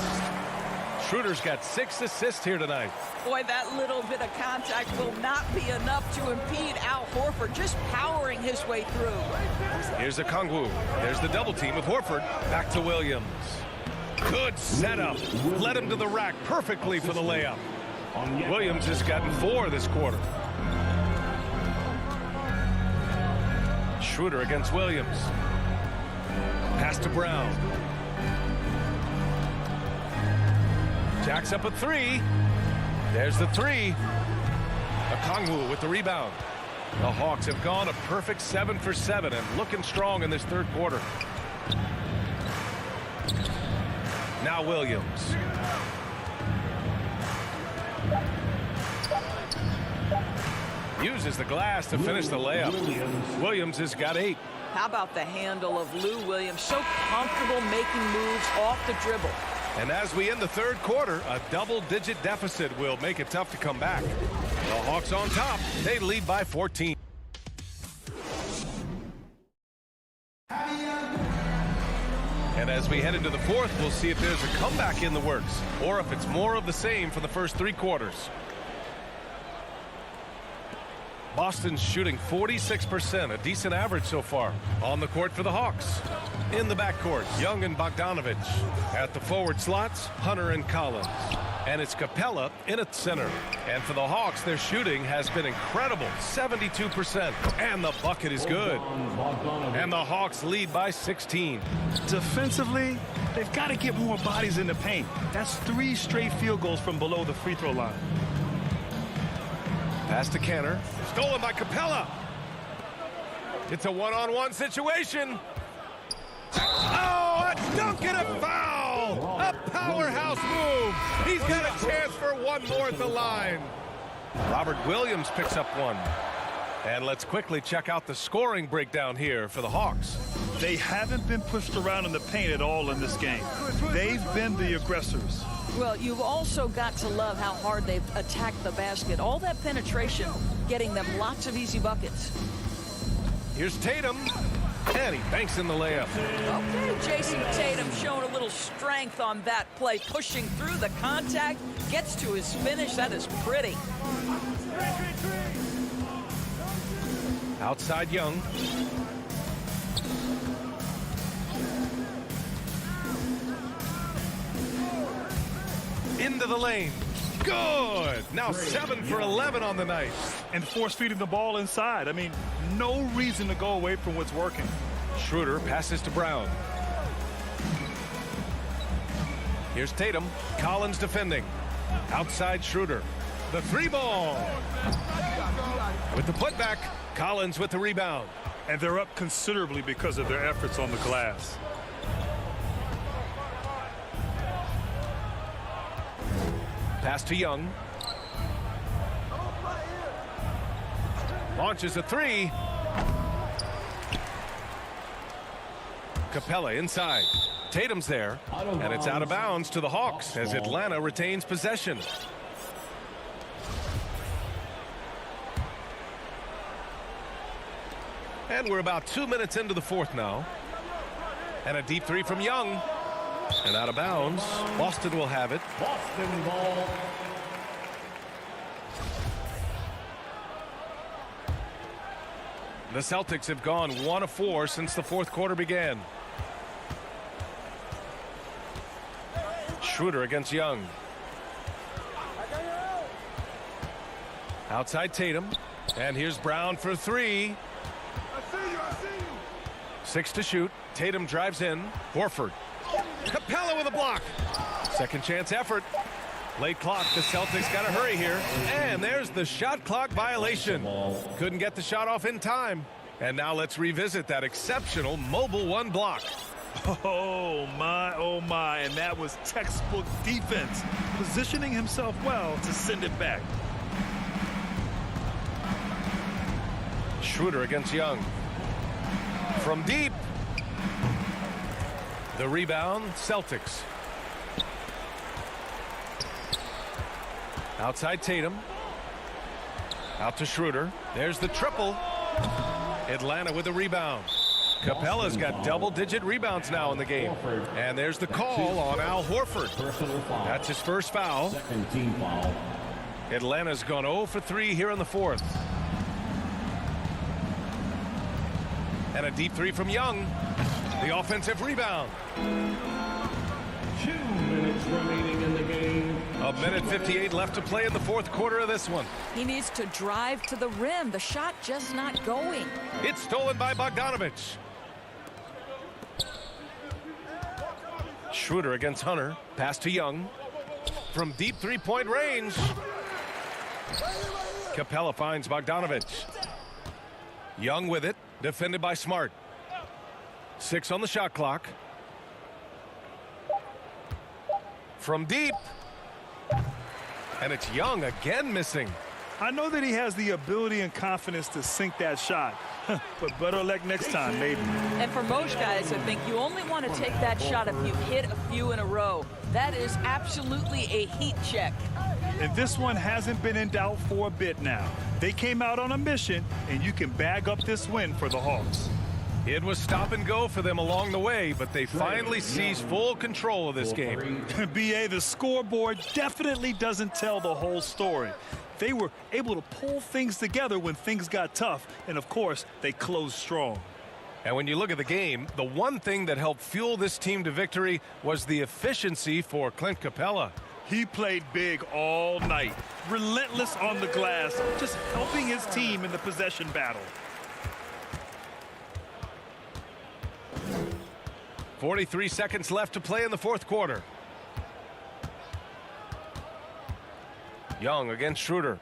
Schroeder's got 6 assists here tonight. Boy, that little bit of contact will not be enough to impede Al Horford, just powering his way through. Here's Okongwu. There's the double team with Horford. Back to Williams. Good setup. Led him to the rack perfectly for the layup. Williams has gotten 4 this quarter. Schroeder against Williams. Pass to Brown. Jacks up a 3. There's the 3. Okongwu with the rebound. The Hawks have gone a perfect 7 for 7 and looking strong in this third quarter. Now Williams. Uses the glass to finish the layup. Williams has got 8. How about the handle of Lou Williams? So comfortable making moves off the dribble. And as we end the third quarter, a double-digit deficit will make it tough to come back. The Hawks on top. They lead by 14. And as we head into the fourth, we'll see if there's a comeback in the works or if it's more of the same for the first 3 quarters. Boston's shooting 46%, a decent average so far. On the court for the Hawks. In the backcourt, Young and Bogdanovich. At the forward slots, Hunter and Collins. And it's Capella in at center. And for the Hawks, their shooting has been incredible, 72%. And the bucket is good. And the Hawks lead by 16. Defensively, they've got to get more bodies in the paint. That's 3 straight field goals from below the free throw line. Pass to Kanter. Stolen by Capella. It's a one-on-one situation. Oh, a dunk and a foul. A powerhouse move. He's got a chance for one more at the line. Robert Williams picks up 1. And let's quickly check out the scoring breakdown here for the Hawks. They haven't been pushed around in the paint at all in this game. They've been the aggressors. Well, you've also got to love how hard they've attacked the basket. All that penetration, getting them lots of easy buckets. Here's Tatum. And he banks in the layup. Okay, Jason Tatum showing a little strength on that play, pushing through the contact, gets to his finish. That is pretty. Outside Young. Into the lane. Good. Now 7 for 11 on the night. And force feeding the ball inside. I mean, no reason to go away from what's working. Schroeder passes to Brown. Here's Tatum. Collins defending. Outside Schroeder. The three ball. With the putback, Collins with the rebound. And they're up considerably because of their efforts on the glass. Pass to Young. Launches a three. Capella inside. Tatum's there, and it's out of bounds to the Hawks as Atlanta retains possession. And we're about 2 minutes into the fourth now. And a deep three from Young. And out of bounds. Boston will have it. Boston ball. The Celtics have gone 1 of 4 since the fourth quarter began. Schroeder against Young. Outside Tatum. And here's Brown for three. 6 to shoot. Tatum drives in. Horford. Capella with a block. Second chance effort. Late clock. The Celtics got to hurry here. And there's the shot clock violation. Couldn't get the shot off in time. And now let's revisit that exceptional mobile one block. Oh my, and that was textbook defense, positioning himself well to send it back. Schroeder against Young. From deep. The rebound, Celtics. Outside Tatum. Out to Schroeder. There's the triple. Atlanta with the rebound. Capella's got double-digit rebounds now in the game. And there's the call on Al Horford. That's his first foul. Second team foul. Atlanta's gone 0 for 3 here in the fourth. And a deep three from Young. The offensive rebound. 2 minutes remaining in the game. A minute 58 left to play in the fourth quarter of this one. He needs to drive to the rim. The shot just not going. It's stolen by Bogdanovich. Schroeder against Hunter. Pass to Young. From deep three-point range. Capella finds Bogdanovich. Young with it. Defended by Smart. 6 on the shot clock. From deep. And it's Young again missing. I know that he has the ability and confidence to sink that shot, but better luck next time, maybe. And for most guys, I think you only want to take that shot if you hit a few in a row. That is absolutely a heat check. And this one hasn't been in doubt for a bit now. They came out on a mission, and you can bag up this win for the Hawks. It was stop and go for them along the way, but they finally seized full control of this game. BA, the scoreboard definitely doesn't tell the whole story. They were able to pull things together when things got tough, and of course, they closed strong. And when you look at the game, the one thing that helped fuel this team to victory was the efficiency for Clint Capella. He played big all night, relentless on the glass, just helping his team in the possession battle. 43 seconds left to play in the fourth quarter. Young against Schroeder.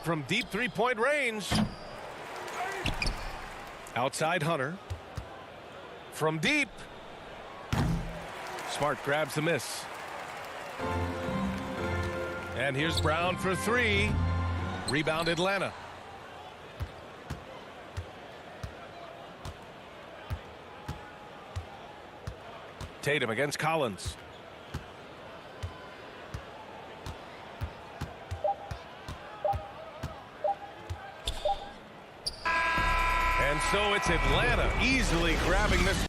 From deep three-point range. Outside Hunter. From deep. Smart grabs the miss. And here's Brown for three. Rebound Atlanta. Tatum against Collins. And so it's Atlanta easily grabbing this.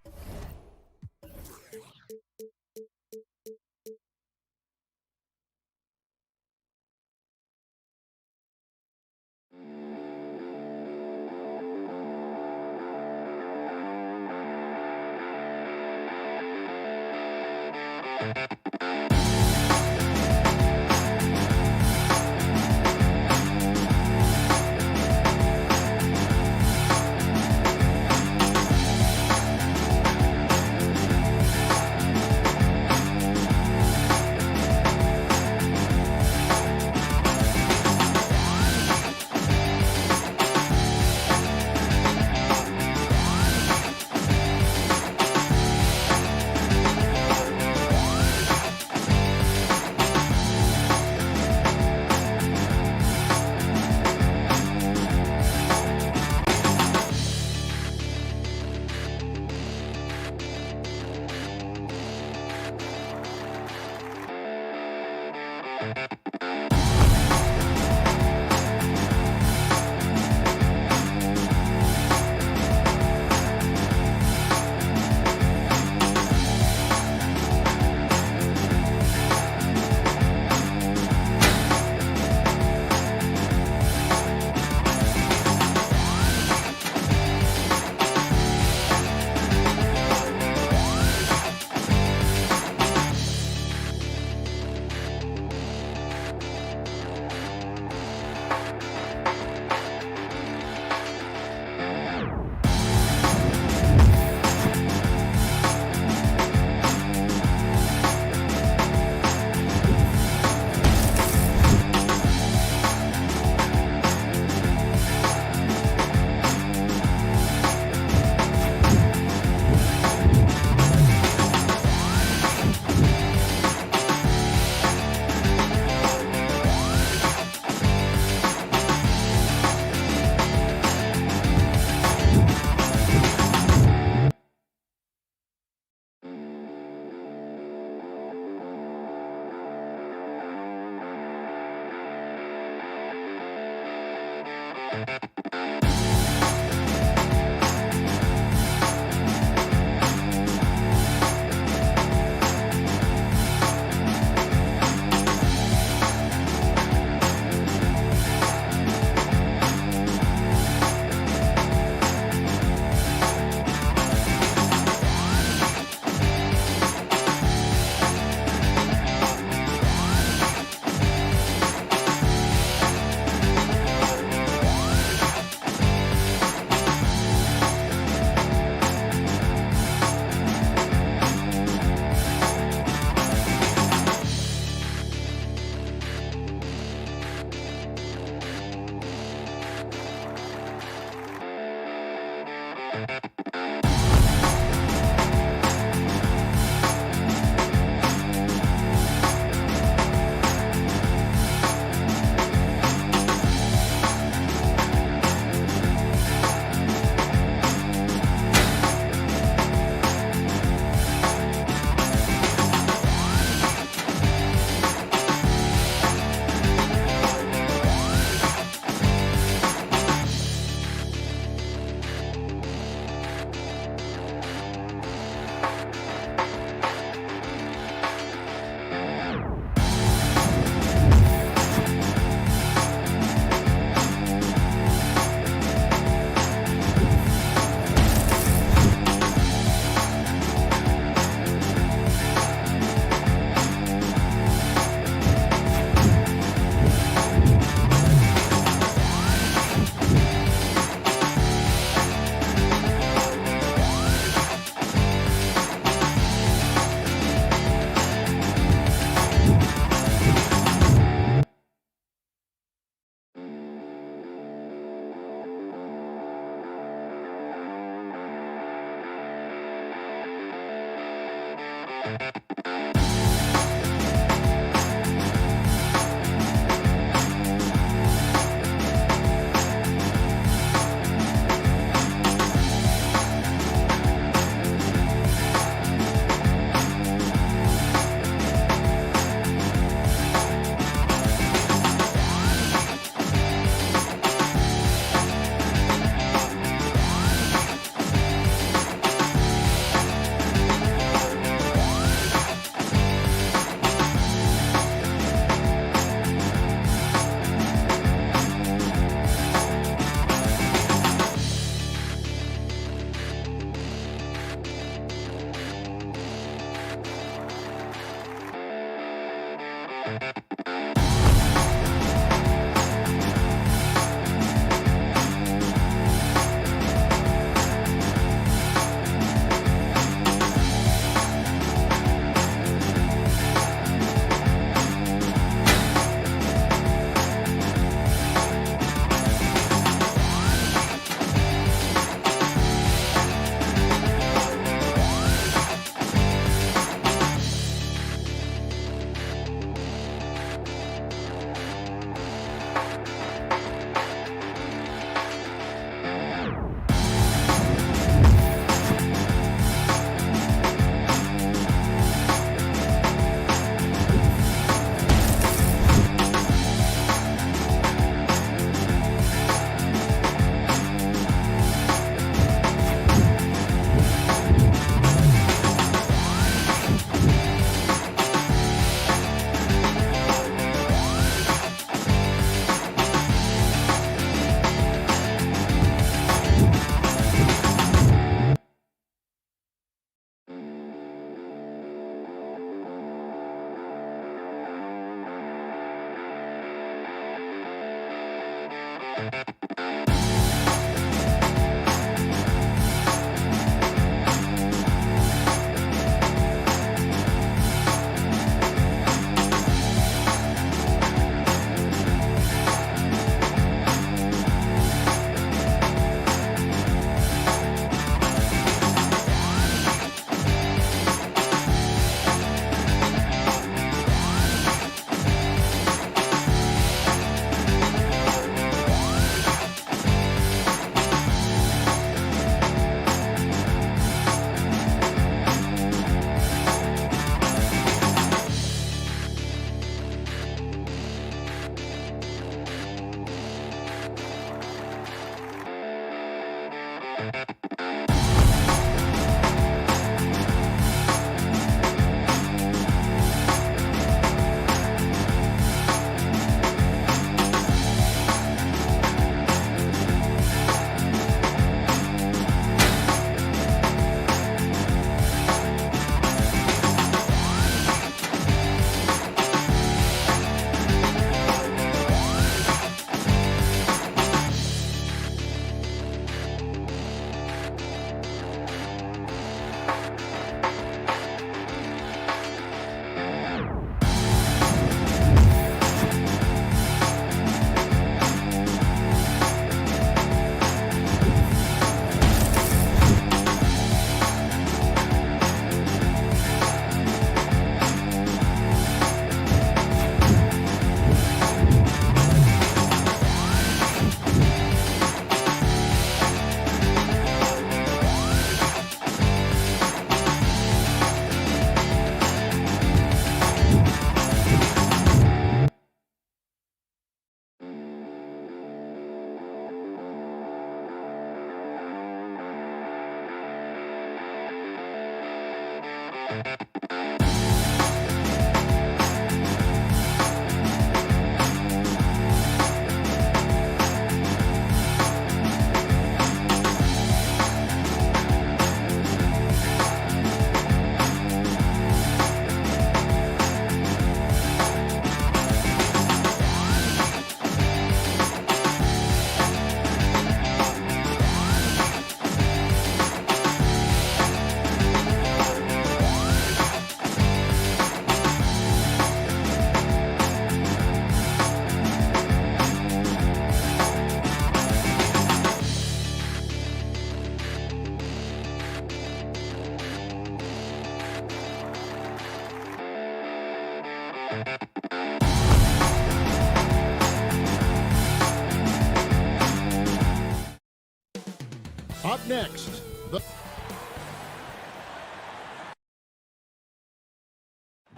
Up next, the...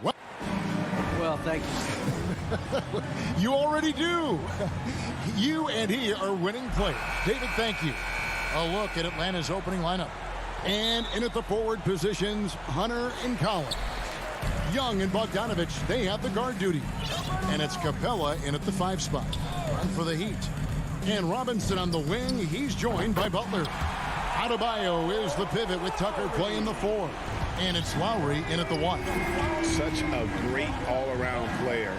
What? Well, thank you. You already do. You and he are winning players. David, thank you. A look at Atlanta's opening lineup. And in at the forward positions, Hunter and Collins. Young and Bogdanovich, they have the guard duty. And it's Capella in at the 5 spot. And for the Heat. And Robinson on the wing, he's joined by Butler. Adebayo is the pivot with Tucker playing the 4. And it's Lowry in at the 1. Such a great all-around player,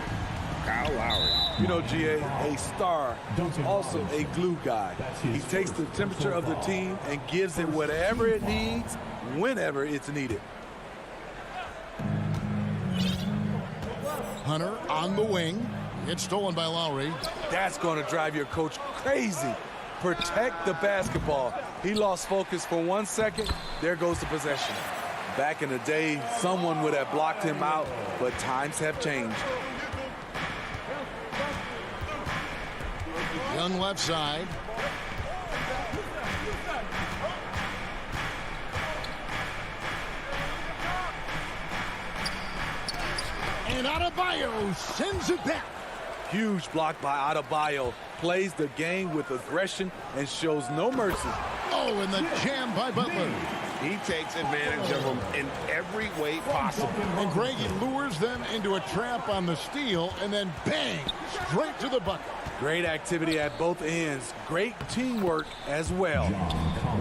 Kyle Lowry. You know, GA, a star who's also a glue guy. He takes the temperature of the team and gives it whatever it needs, whenever it's needed. Hunter on the wing. It's stolen by Lowry. That's going to drive your coach crazy. Protect the basketball. He lost focus for 1 second. There goes the possession. Back in the day, someone would have blocked him out, but times have changed. Young left side. And Adebayo sends it back. Huge block by Adebayo. Plays the game with aggression and shows no mercy. Oh, and the jam by Butler. He takes advantage of them in every way possible. And Greg, he lures them into a trap on the steal, and then bang, straight to the bucket. Great activity at both ends. Great teamwork as well.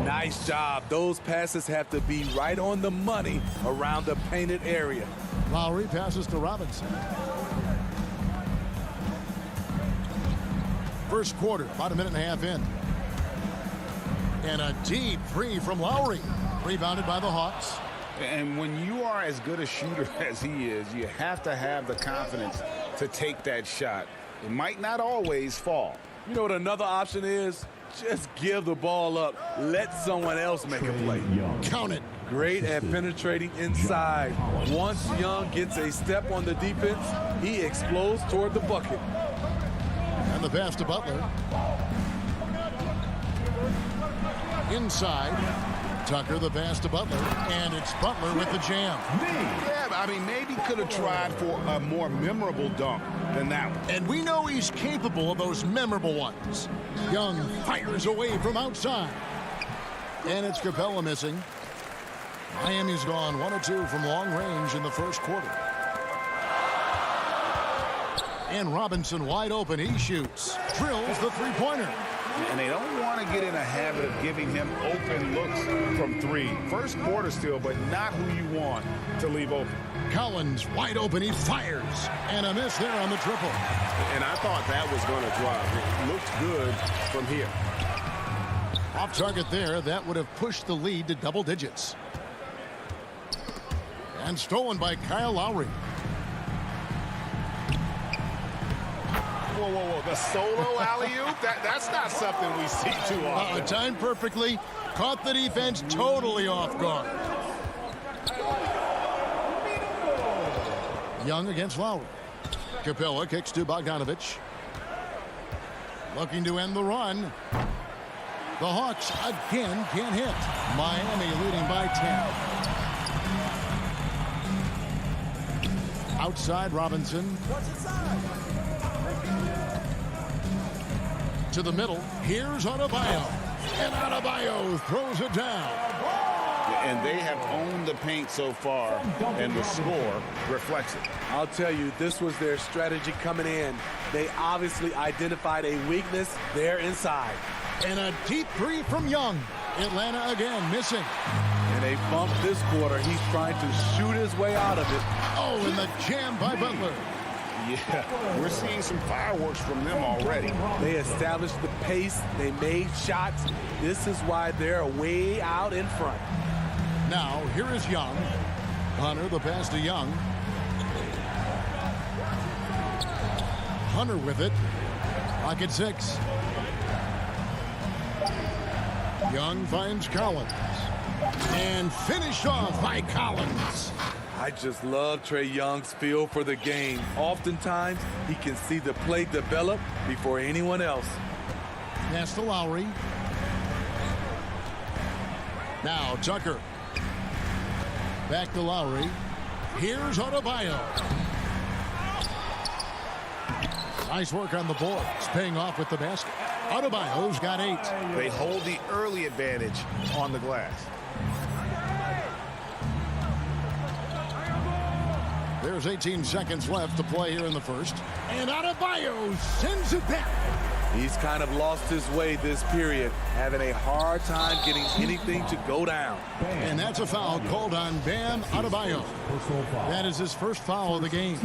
Nice job. Those passes have to be right on the money around the painted area. Lowry passes to Robinson. First quarter, about a minute and a half in. And a deep three from Lowry. Rebounded by the Hawks. And when you are as good a shooter as he is, you have to have the confidence to take that shot. It might not always fall. You know what another option is? Just give the ball up. Let someone else make a play. Count it. Great at penetrating inside. Once Young gets a step on the defense, he explodes toward the bucket. And the pass to Butler. Inside. Tucker, the pass to Butler. And it's Butler with the jam. Yeah, I mean, maybe could have tried for a more memorable dunk than that one. And we know he's capable of those memorable ones. Young fires away from outside. And it's Capella missing. Miami's gone 1 of 2 from long range in the first quarter. And Robinson wide open. He shoots. Drills the three-pointer. And they don't want to get in a habit of giving him open looks from three. First quarter still, but not who you want to leave open. Collins wide open. He fires. And a miss there on the triple. And I thought that was going to drop. It looked good from here. Off target there. That would have pushed the lead to double digits. And stolen by Kyle Lowry. Whoa, whoa, whoa. The solo alley-oop? That's not something we see too often. Timed perfectly. Caught the defense totally off guard. Young against Lowry. Capella kicks to Bogdanovich. Looking to end the run. The Hawks again can't hit. Miami leading by 10. Outside Robinson. To the middle. Here's Adebayo. And Adebayo throws it down. And they have owned the paint so far, and the score reflects it. I'll tell you, this was their strategy coming in. They obviously identified a weakness there inside. And a deep three from Young. Atlanta again missing. And they bumped this quarter. He's trying to shoot his way out of it. Oh, and the jam by Butler. Yeah, we're seeing some fireworks from them already. They established the pace. They made shots. This is why they're way out in front. Now, here is Young. Hunter, the pass to Young. Hunter with it. Clock at 6. Young finds Collins. And finished off by Collins. I just love Trae Young's feel for the game. Oftentimes, he can see the play develop before anyone else. Pass to Lowry. Now, Tucker. Back to Lowry. Here's Adebayo. Nice work on the boards. Paying off with the basket. Adebayo's got 8. They hold the early advantage on the glass. There's 18 seconds left to play here in the first. And Adebayo sends it back. He's kind of lost his way this period, having a hard time getting anything to go down. And that's a foul called on Bam Adebayo. That is his first foul of the game.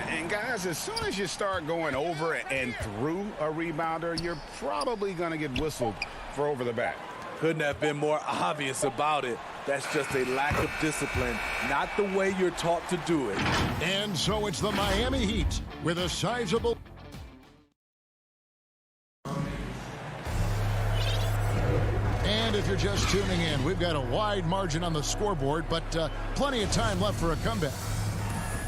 And guys, as soon as you start going over and through a rebounder, you're probably going to get whistled for over the back. Couldn't have been more obvious about it. That's just a lack of discipline, not the way you're taught to do it. And so it's the Miami Heat with a sizable... And if you're just tuning in, we've got a wide margin on the scoreboard, but plenty of time left for a comeback.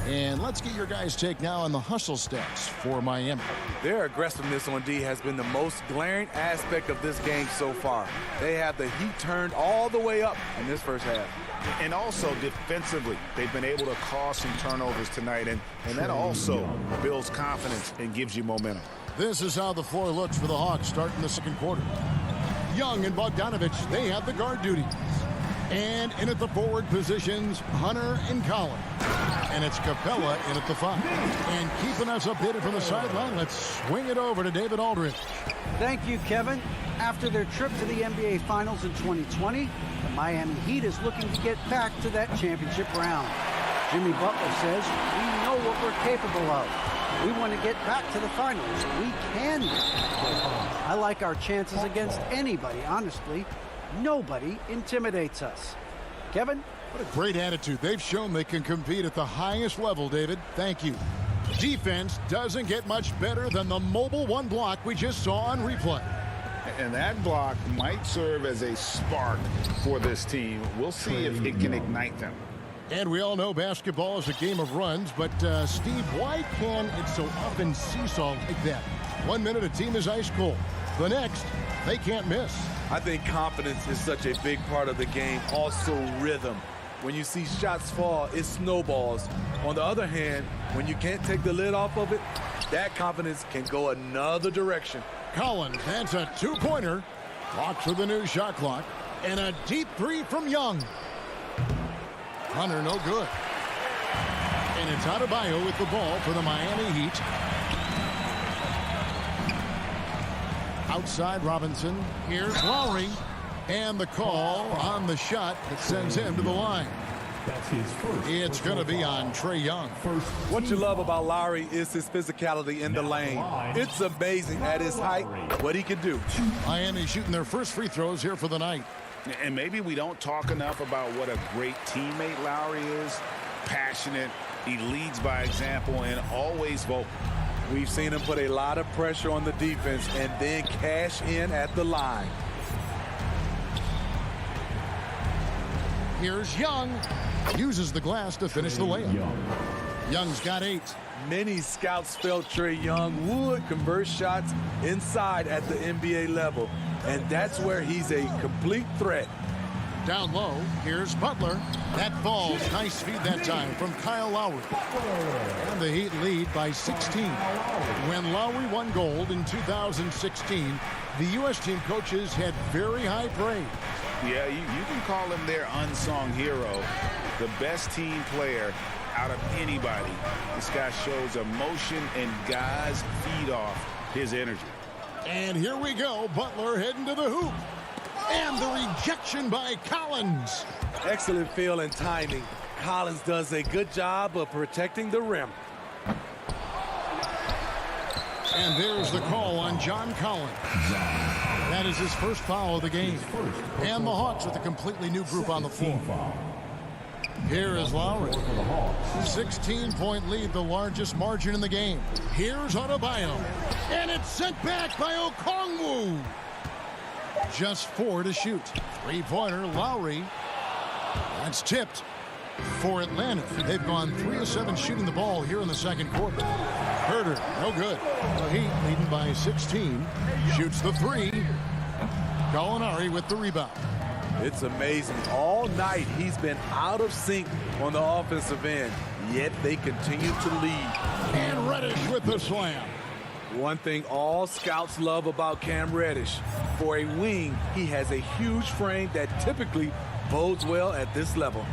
And let's get your guys' take now on the hustle stats for Miami. Their aggressiveness on D has been the most glaring aspect of this game so far. They have the heat turned all the way up in this first half. And also defensively, they've been able to cause some turnovers tonight, and that also builds confidence and gives you momentum. This is how the floor looks for the Hawks starting the second quarter. Young and Bogdanovich, they have the guard duties. And in at the forward positions, Hunter and Collins. And it's Capella in at the 5. And keeping us updated from the sideline, let's swing it over to David Aldridge. Thank you, Kevin. After their trip to the NBA Finals in 2020, the Miami Heat is looking to get back to that championship round. Jimmy Butler says, "We know what we're capable of. We want to get back to the finals. We can. I like our chances against anybody, honestly. Nobody intimidates us. Kevin? What a great attitude. They've shown they can compete at the highest level, David. Thank you. Defense doesn't get much better than the mobile one block we just saw on replay. And that block might serve as a spark for this team. We'll see if it can ignite them. And we all know basketball is a game of runs, but Steve, why can it so often seesaw like that? 1 minute a team is ice cold. The next, they can't miss. I think confidence is such a big part of the game. Also rhythm. When you see shots fall, it snowballs. On the other hand, when you can't take the lid off of it, that confidence can go another direction. Collins, that's a two-pointer. Walks with the new shot clock. And a deep three from Young. Hunter, no good. And it's Adebayo with the ball for the Miami Heat. Outside Robinson. Here's Lowry. And the call on the shot that sends him to the line. That's his first. It's going to be on Trae Young. What you love about Lowry is his physicality in the lane. It's amazing at his height what he can do. Miami shooting their first free throws here for the night. And maybe we don't talk enough about what a great teammate Lowry is. Passionate, he leads by example, and always vocal. We've seen him put a lot of pressure on the defense and then cash in at the line. Here's Young. Uses the glass to finish the layup. Young's got 8. Many scouts felt Trae Young would convert shots inside at the NBA level. And that's where he's a complete threat. Down low, here's Butler. That falls. Nice feed that time from Kyle Lowry. And the Heat lead by 16. When Lowry won gold in 2016, the U.S. team coaches had very high praise. Yeah, you can call him their unsung hero. The best team player out of anybody. This guy shows emotion, and guys feed off his energy. And here we go. Butler heading to the hoop. And the rejection by Collins. Excellent feel and timing. Collins does a good job of protecting the rim. And there's the call on John Collins. That is his first foul of the game. And the Hawks with a completely new group on the floor. Here is Lowry. 16-point lead, the largest margin in the game. Here's Adebayo. And it's sent back by Okongwu. Just 4 to shoot. Three-pointer, Lowry. That's tipped for Atlanta. They've gone 3 of 7 shooting the ball here in the second quarter. Herter, no good. The Heat leading by 16. Shoots the 3. Gallinari with the rebound. It's amazing. All night he's been out of sync on the offensive end, yet they continue to lead. And Reddish with the slam. One thing all scouts love about Cam Reddish, for a wing, he has a huge frame that typically bodes well at this level.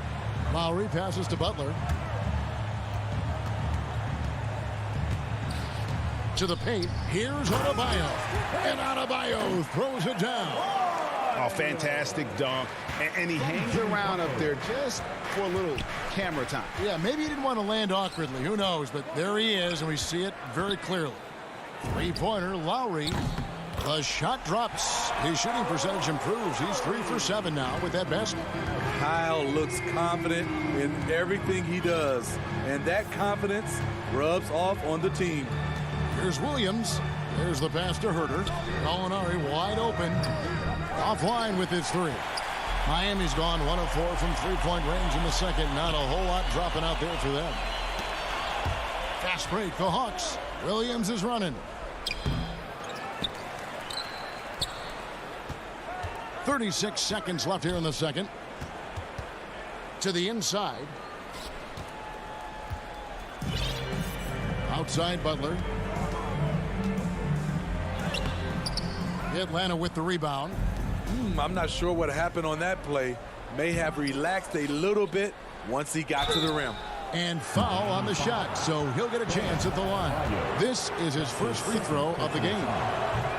Lowry passes to Butler. To the paint. Here's Adebayo. And Adebayo throws it down. Oh, fantastic dunk. And he hangs around up there just for a little camera time. Yeah, maybe he didn't want to land awkwardly. Who knows? But there he is, and we see it very clearly. Three-pointer, Lowry. The shot drops. His shooting percentage improves. He's 3 for 7 now with that basket. Kyle looks confident in everything he does, and that confidence rubs off on the team. Here's Williams. There's the pass to Herter. Gallinari wide open. Offline with his 3. Miami's gone 1 of 4 from three-point range in the second. Not a whole lot dropping out there for them. Fast break, the Hawks. Williams is running. 36 seconds left here in the second. To the inside. Outside Butler. Atlanta with the rebound. I'm not sure what happened on that play. May have relaxed a little bit once he got to the rim. And foul on the shot, so he'll get a chance at the line. This is his first free throw of the game.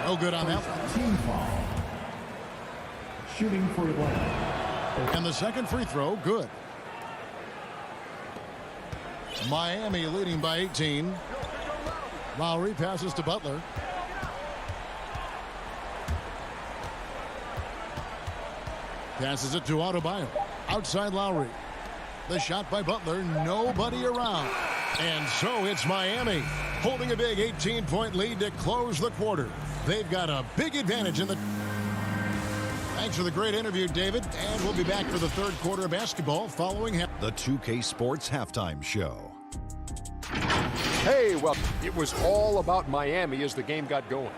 No good on that one. Team foul. Shooting for Atlanta. And the second free throw, good. Miami leading by 18. Lowry passes to Butler. Passes it to Adebayo. Outside Lowry. The shot by Butler. Nobody around. And so it's Miami holding a big 18-point lead to close the quarter. They've got a big advantage in the... Thanks for the great interview, David. And we'll be back for the third quarter of basketball following... The 2K Sports Halftime Show. Hey, well, it was all about Miami as the game got going.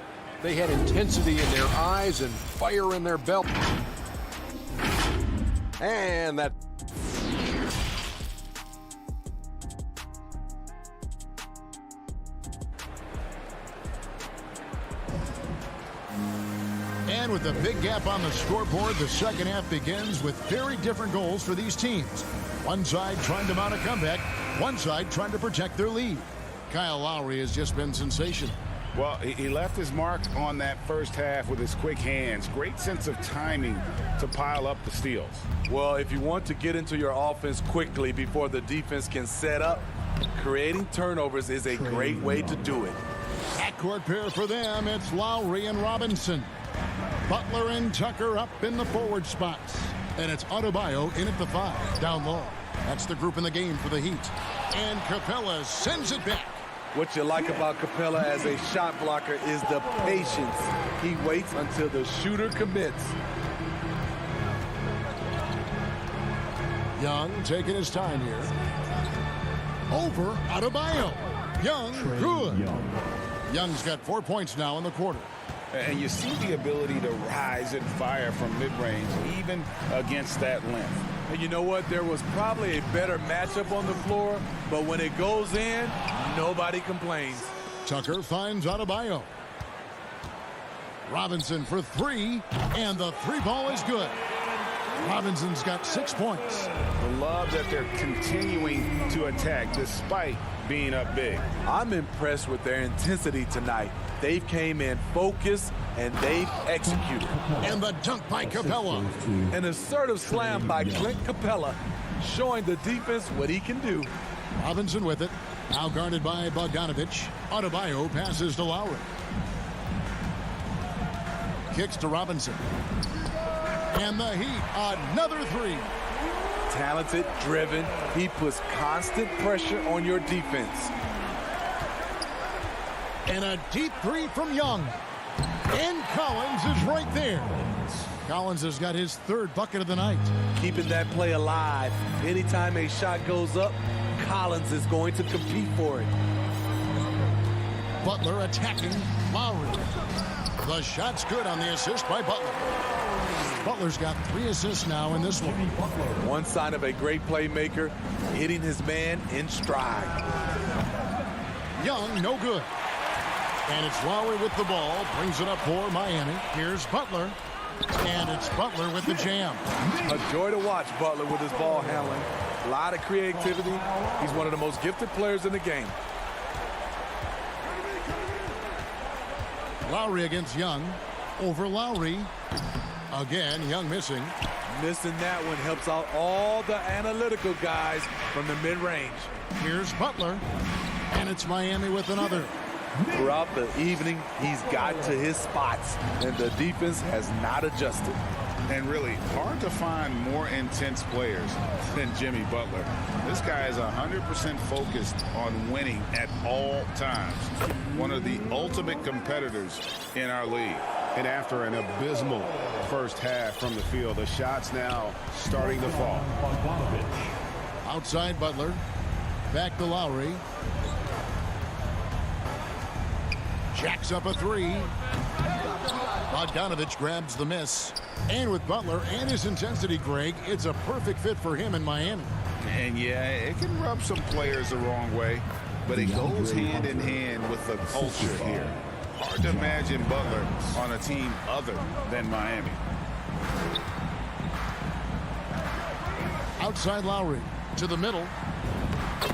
They had intensity in their eyes and fire in their belt. And that... And with a big gap on the scoreboard, the second half begins with very different goals for these teams. One side trying to mount a comeback, one side trying to protect their lead. Kyle Lowry has just been sensational. Well, he left his mark on that first half with his quick hands. Great sense of timing to pile up the steals. Well, if you want to get into your offense quickly before the defense can set up, creating turnovers is a great way to do it. Backcourt pair for them, it's Lowry and Robinson. Butler and Tucker up in the forward spots. And it's Adebayo in at the 5, down low. That's the group in the game for the Heat. And Capella sends it back. What you like about Capella as a shot blocker is the patience. He waits until the shooter commits. Young taking his time here. Over Adebayo. Young, good. Young's got 4 points now in the quarter. And you see the ability to rise and fire from mid-range, even against that length. And you know what? There was probably a better matchup on the floor, but when it goes in, nobody complains. Tucker finds Adebayo. Robinson for 3, and the 3 ball is good. Robinson's got 6 points. I love that they're continuing to attack despite being up big. I'm impressed with their intensity tonight. They've came in focused and they've executed. And the dunk by Capella. An assertive slam by Clint Capella, showing the defense what he can do. Robinson with it. Now guarded by Bogdanovich. Adebayo passes to Lowry. Kicks to Robinson. And the Heat, another 3. Talented, driven. He puts constant pressure on your defense. And a deep 3 from Young. And Collins is right there. Collins has got his 3rd bucket of the night. Keeping that play alive. Anytime a shot goes up, Collins is going to compete for it. Butler attacking Lowry. The shot's good on the assist by Butler. Butler's got 3 assists now in this one. One sign of a great playmaker, hitting his man in stride. Young, no good. And it's Lowry with the ball, brings it up for Miami. Here's Butler, and it's Butler with the jam. A joy to watch Butler with his ball handling. A lot of creativity. He's one of the most gifted players in the game. Lowry against Young. Over Lowry. Again, Young missing. Missing that one helps out all the analytical guys from the mid-range. Here's Butler, and it's Miami with another. Throughout the evening, he's got to his spots, and the defense has not adjusted. And really, hard to find more intense players than Jimmy Butler. This guy is 100% focused on winning at all times. One of the ultimate competitors in our league. And after an abysmal first half from the field, the shots now starting to fall. Outside Butler. Back to Lowry. Jacks up a 3. Bogdanovich grabs the miss. And with Butler and his intensity, Greg, it's a perfect fit for him in Miami. And yeah, it can rub some players the wrong way, but it goes hand in hand with the culture here. Hard to imagine Butler on a team other than Miami. Outside Lowry to the middle.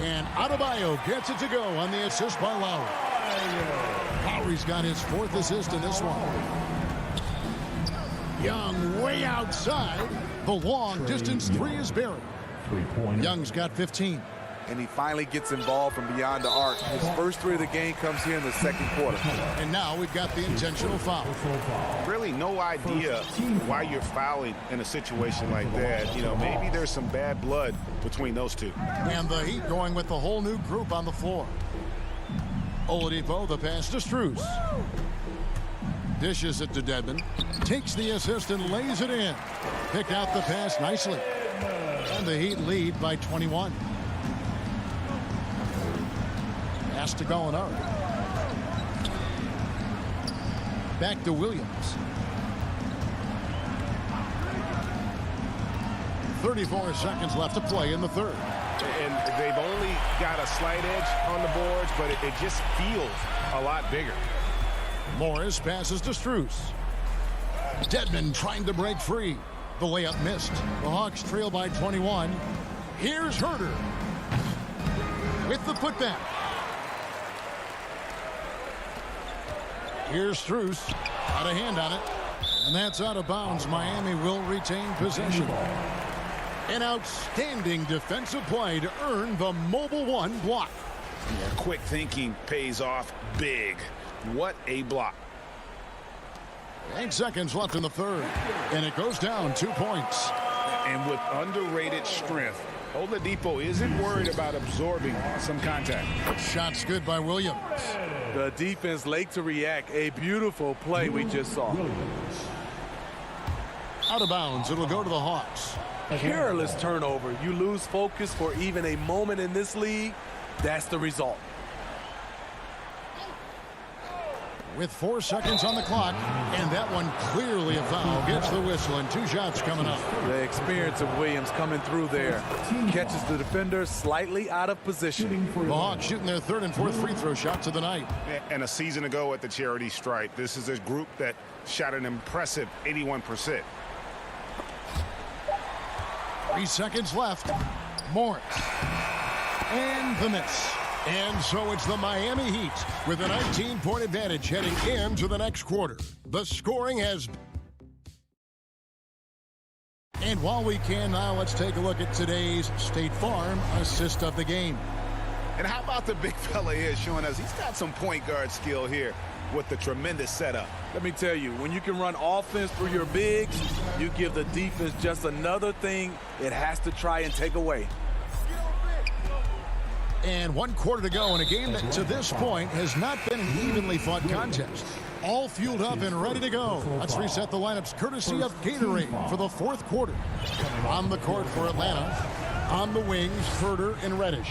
And Adebayo gets it to go on the assist by Lowry. Lowry's got his 4th assist in this one. Young way outside. The long distance 3 is buried. Young's got 15. and he finally gets involved from beyond the arc. His first 3 of the game comes here in the second quarter. And now we've got the intentional foul. Really no idea why you're fouling in a situation like that. You know, maybe there's some bad blood between those two. And the Heat going with the whole new group on the floor. Oladipo, the pass to Strus. Dishes it to Dedmon. Takes the assist and lays it in. Picked out the pass nicely. And the Heat lead by 21. Pass to Gallinari. Back to Williams. 34 seconds left to play in the third. And they've only got a slight edge on the boards, but it just feels a lot bigger. Morris passes to Strus. Dedmon trying to break free. The layup missed. The Hawks trail by 21. Here's Herter with the putback. Here's Strus. Got a hand on it. And that's out of bounds. Miami will retain possession. An outstanding defensive play to earn the Mobile One block. Yeah, quick thinking pays off big. What a block. 8 seconds left in the third. And it goes down 2 points. And with underrated strength, Oladipo isn't worried about absorbing some contact. Shots good by Williams. The defense late to react. A beautiful play we just saw. Out of bounds. It'll go to the Hawks. Careless turnover. You lose focus for even a moment in this league. That's the result. With 4 seconds on the clock, and that one clearly a foul. Gets the whistle, and 2 shots coming up. The experience of Williams coming through there. Catches the defender slightly out of position. The Hawks shooting their 3rd and 4th free throw shots of the night. And a season ago at the charity stripe, this is a group that shot an impressive 81%. 3 seconds left. Morris. And the miss. And so it's the Miami Heat with a 19-point advantage heading into the next quarter. The scoring has... And while we can now, let's take a look at today's State Farm assist of the game. And how about the big fella here showing us he's got some point guard skill here with the tremendous setup. Let me tell you, when you can run offense through your bigs, you give the defense just another thing it has to try and take away. And 1 quarter to go in a game that to this point has not been an evenly fought contest. All fueled up and ready to go. Let's reset the lineups courtesy of Gatorade for the 4th quarter. On the court for Atlanta. On the wings, Herter and Reddish.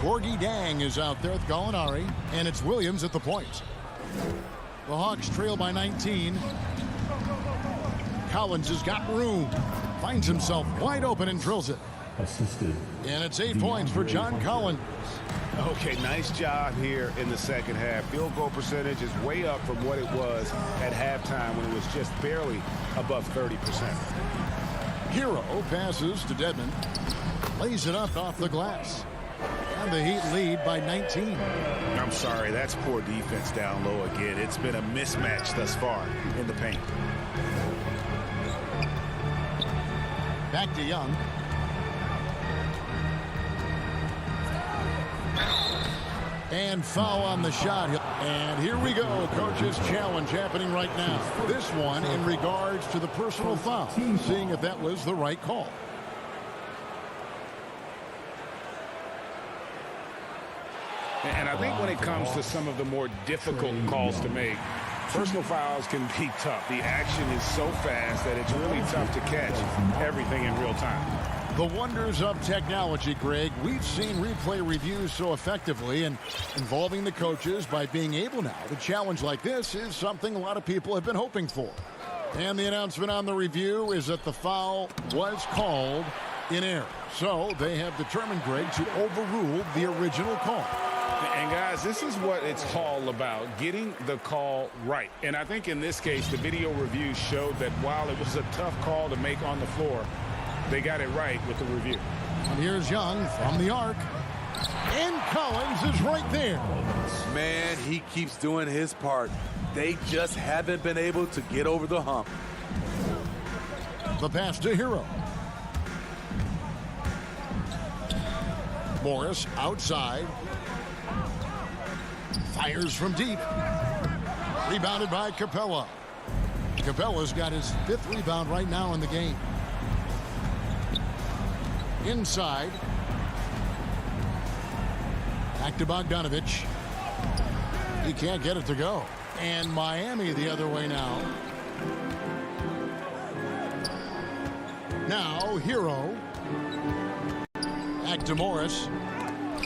Gorgie Dang is out there with Gallinari. And it's Williams at the point. The Hawks trail by 19. Collins has got room. Finds himself wide open and drills it. Assisted. And it's 8 points for John Collins. Okay, nice job here in the second half. Field goal percentage is way up from what it was at halftime when it was just barely above 30%. Hero passes to Dedmon. Lays it up off the glass. And the Heat lead by 19. I'm sorry, that's poor defense down low again. It's been a mismatch thus far in the paint. Back to Young. And foul on the shot. And here we go. Coach's challenge happening right now. This one in regards to the personal foul. Seeing if that was the right call. And I think when it comes to some of the more difficult calls to make, personal fouls can be tough. The action is so fast that it's really tough to catch everything in real time. The wonders of technology, Greg. We've seen replay reviews so effectively, and involving the coaches by being able now to challenge like this is something a lot of people have been hoping for. And the announcement on the review is that the foul was called in error. So they have determined, Greg, to overrule the original call. And guys, this is what it's all about, getting the call right. And I think in this case, the video review showed that while it was a tough call to make on the floor, they got it right with the review. And here's Young from the arc. And Collins is right there. Man, he keeps doing his part. They just haven't been able to get over the hump. The pass to Hero. Morris outside. Fires from deep. Rebounded by Capella. Capella's got his 5th rebound right now in the game. Inside. Back to Bogdanovich. He can't get it to go. And Miami the other way now. Now, Hero. Back to Morris.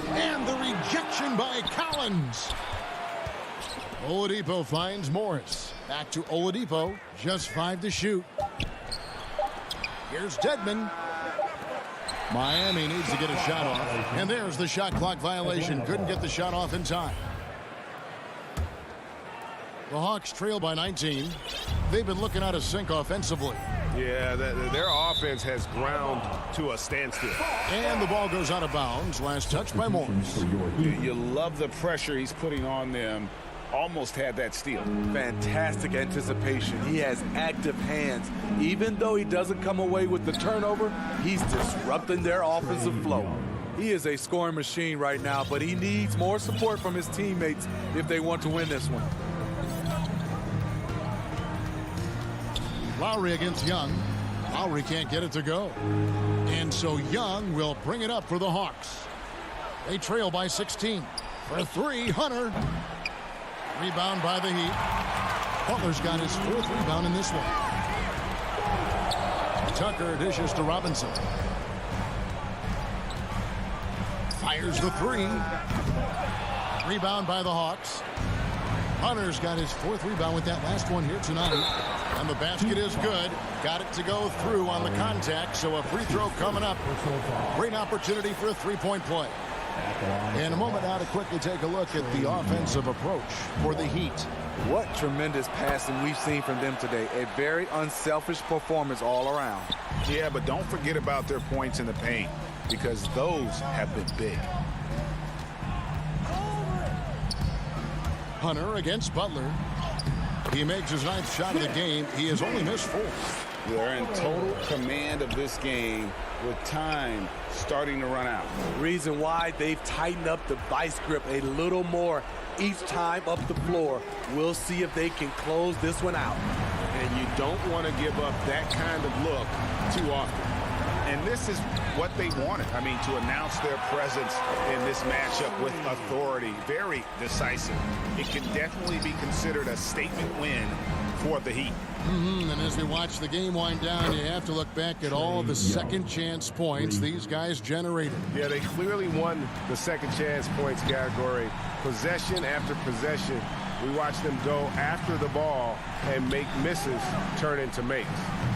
And the rejection by Collins. Oladipo finds Morris. Back to Oladipo. Just 5 to shoot. Here's Dedmon. Miami needs to get a shot off. And there's the shot clock violation. Couldn't get the shot off in time. The Hawks trail by 19. They've been looking out of sync offensively. Yeah, their offense has ground to a standstill. And the ball goes out of bounds. Last touch by Morris. You love the pressure he's putting on them. Almost had that steal. Fantastic anticipation. He has active hands. Even though he doesn't come away with the turnover, he's disrupting their offensive flow. He is a scoring machine right now, but he needs more support from his teammates if they want to win this one. Lowry against Young. Lowry can't get it to go. And so Young will bring it up for the Hawks. They trail by 16. For 3, Hunter. Rebound by the Heat. Butler's got his 4th rebound in this one. Tucker dishes to Robinson. Fires the 3. Rebound by the Hawks. Hunter's got his 4th rebound with that last one here tonight. And the basket is good. Got it to go through on the contact, so a free throw coming up. Great opportunity for a 3-point play. In a moment now to quickly take a look at the offensive approach for the Heat. What tremendous passing we've seen from them today. A very unselfish performance all around. Yeah, but don't forget about their points in the paint, because those have been big. Hunter against Butler. He makes his 9th shot of the game. He has only missed 4. They're in total command of this game with time starting to run out. Reason why they've tightened up the vice grip a little more each time up the floor. We'll see if they can close this one out. And you don't want to give up that kind of look too often. And this is what they wanted. I mean, to announce their presence in this matchup with authority. Very decisive. It can definitely be considered a statement win for the Heat. And as we watch the game wind down, you have to look back at all the second chance points these guys generated. Yeah, they clearly won the second chance points category. Possession after possession. We watch them go after the ball and make misses turn into makes.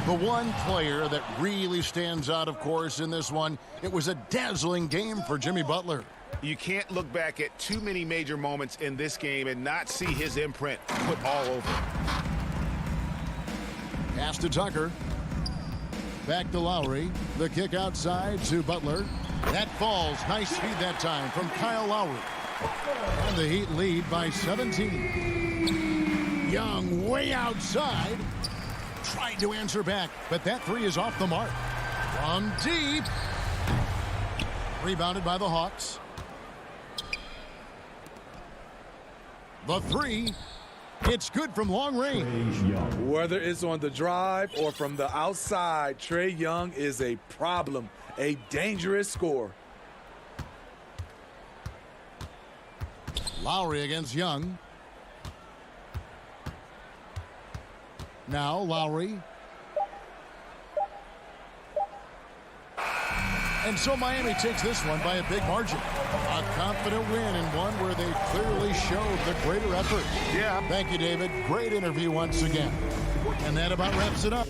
The one player that really stands out, of course, in this one, it was a dazzling game for Jimmy Butler. You can't look back at too many major moments in this game and not see his imprint put all over it. Pass to Tucker. Back to Lowry. The kick outside to Butler. That falls. Nice feed that time from Kyle Lowry. And the Heat lead by 17. Young way outside. Tried to answer back, but that 3 is off the mark. From deep. Rebounded by the Hawks. The 3. It's good from long range. Whether it's on the drive or from the outside, Trae Young is a problem, a dangerous scorer. Lowry against Young. Now Lowry. And so Miami takes this one by a big margin. A confident win and one where they clearly showed the greater effort. Yeah. Thank you, David. Great interview once again. And that about wraps it up.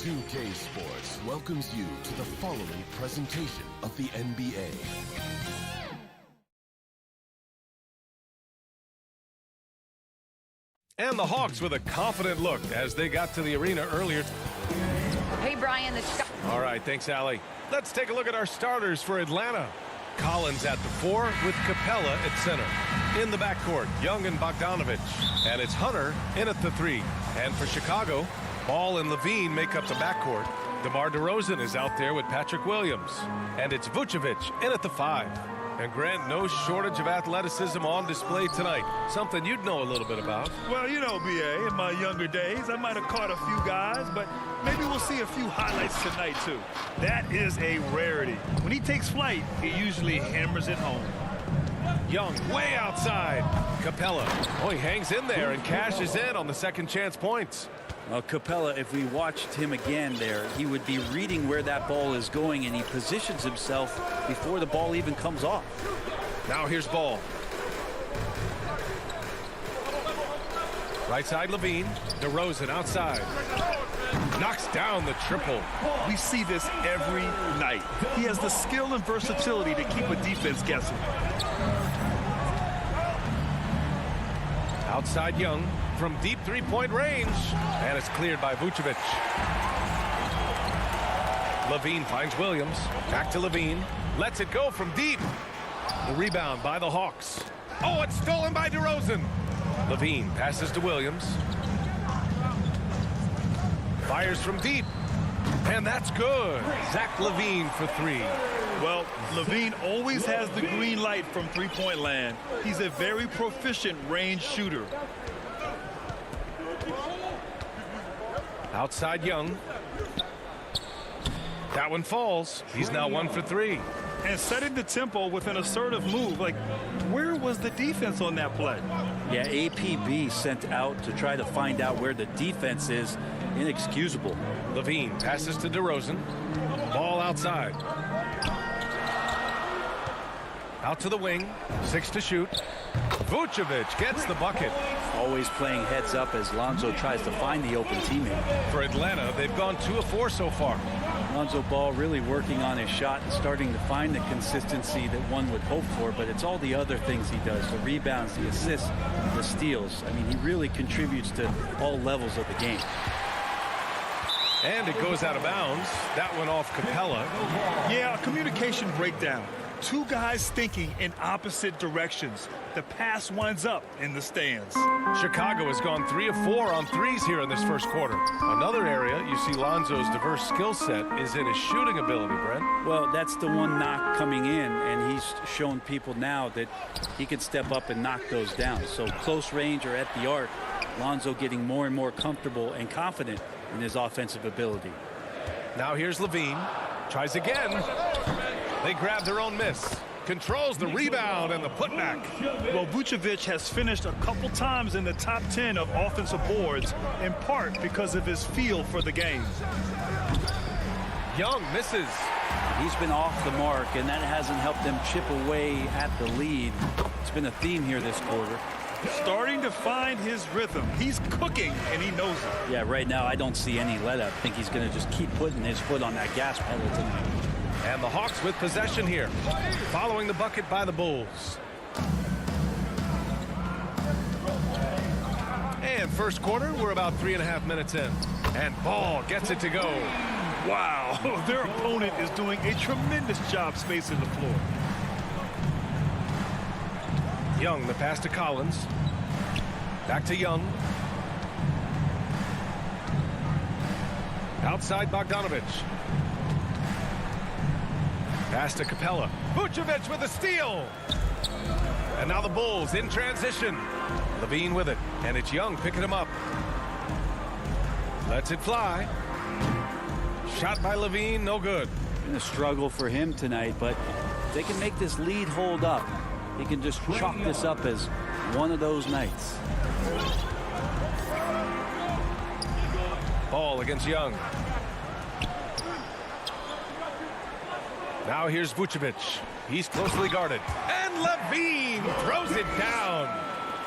2K Sports welcomes you to the following presentation of the NBA. And the Hawks with a confident look as they got to the arena earlier. Hey, Brian. All right, thanks, Allie. Let's take a look at our starters for Atlanta. Collins at the 4 with Capella at center. In the backcourt, Young and Bogdanovich. And it's Hunter in at the 3. And for Chicago, Ball and Levine make up the backcourt. DeMar DeRozan is out there with Patrick Williams. And it's Vucevic in at the 5. And Grant, no shortage of athleticism on display tonight. Something you'd know a little bit about. Well, you know, B.A., in my younger days, I might have caught a few guys, but maybe we'll see a few highlights tonight, too. That is a rarity. When he takes flight, he usually hammers it home. Young way outside. Capella. Oh, he hangs in there and cashes in on the second chance points. Well, Capella, if we watched him again there, he would be reading where that ball is going, and he positions himself before the ball even comes off. Now here's Ball. Right side, Levine. DeRozan outside. Knocks down the triple. We see this every night. He has the skill and versatility to keep a defense guessing. Outside Young from deep three-point range. And it's cleared by Vucevic. Levine finds Williams. Back to Levine. Lets it go from deep. The rebound by the Hawks. Oh, it's stolen by DeRozan. Levine passes to Williams. Fires from deep. And that's good. Zach Levine for 3. Well, Levine always has the green light from three-point land. He's a very proficient range shooter. Outside Young. That one falls. He's now 1 for 3. And setting the tempo with an assertive move. Like, where was the defense on that play? Yeah, APB sent out to try to find out where the defense is. Inexcusable. Levine passes to DeRozan. Ball outside. Out to the wing. 6 to shoot. Vucevic gets the bucket. Always playing heads up as Lonzo tries to find the open teammate. For Atlanta, they've gone 2 of 4 so far. Lonzo Ball really working on his shot and starting to find the consistency that one would hope for, but it's all the other things he does, the rebounds, the assists, the steals. I mean, he really contributes to all levels of the game. And it goes out of bounds. That went off Capella. Yeah, a communication breakdown. 2 guys thinking in opposite directions. The pass winds up in the stands. Chicago has gone 3 of 4 on threes here in this first quarter. Another area you see Lonzo's diverse skill set is in his shooting ability, Brent. Well, that's the one knock coming in, and he's shown people now that he can step up and knock those down. So close range or at the arc, Lonzo getting more and more comfortable and confident in his offensive ability. Now here's Levine. Tries again. They grab their own miss. Controls the rebound and the putback. Well, Vucevic has finished a couple times in the top 10 of offensive boards, in part because of his feel for the game. Young misses. He's been off the mark, and that hasn't helped them chip away at the lead. It's been a theme here this quarter. Starting to find his rhythm. He's cooking, and he knows it. Yeah, right now I don't see any let up. I think he's going to just keep putting his foot on that gas pedal tonight. And the Hawks with possession here, following the bucket by the Bulls. And first quarter, we're about 3.5 minutes in. And Ball gets it to go. Wow, their opponent is doing a tremendous job spacing the floor. Young, the pass to Collins. Back to Young. Outside Bogdanovich. Pass to Capella. Vucevic with a steal. And now the Bulls in transition. Levine with it. And it's Young picking him up. Lets it fly. Shot by Levine, no good. Been a struggle for him tonight, but if they can make this lead hold up, he can just chalk this up as one of those nights. Ball against Young. Now here's Vucevic. He's closely guarded. And Levine throws it down.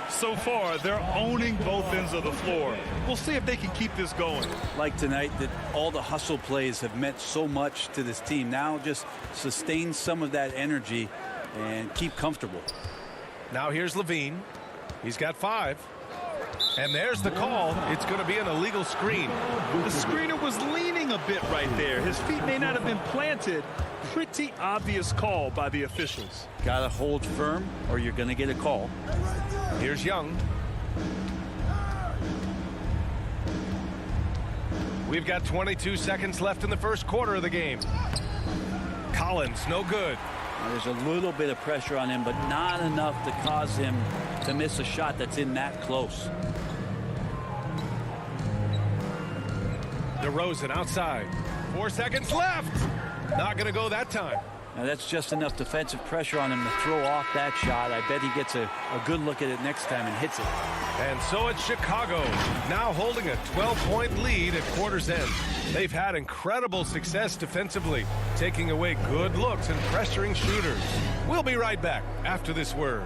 So far, they're owning both ends of the floor. We'll see if they can keep this going. Like tonight, that all the hustle plays have meant so much to this team. Now just sustain some of that energy and keep comfortable. Now here's Levine. He's got 5. And there's the call. It's going to be an illegal screen. The screener was leaning a bit right there. His feet may not have been planted. Pretty obvious call by the officials. Got to hold firm or you're going to get a call. Here's Young. We've got 22 seconds left in the first quarter of the game. Collins, no good. Now, there's a little bit of pressure on him, but not enough to cause him to miss a shot that's in that close. DeRozan outside. 4 seconds left. Not going to go that time. Now that's just enough defensive pressure on him to throw off that shot. I bet he gets a good look at it next time and hits it. And so it's Chicago, now holding a 12-point lead at quarter's end. They've had incredible success defensively, taking away good looks and pressuring shooters. We'll be right back after this word.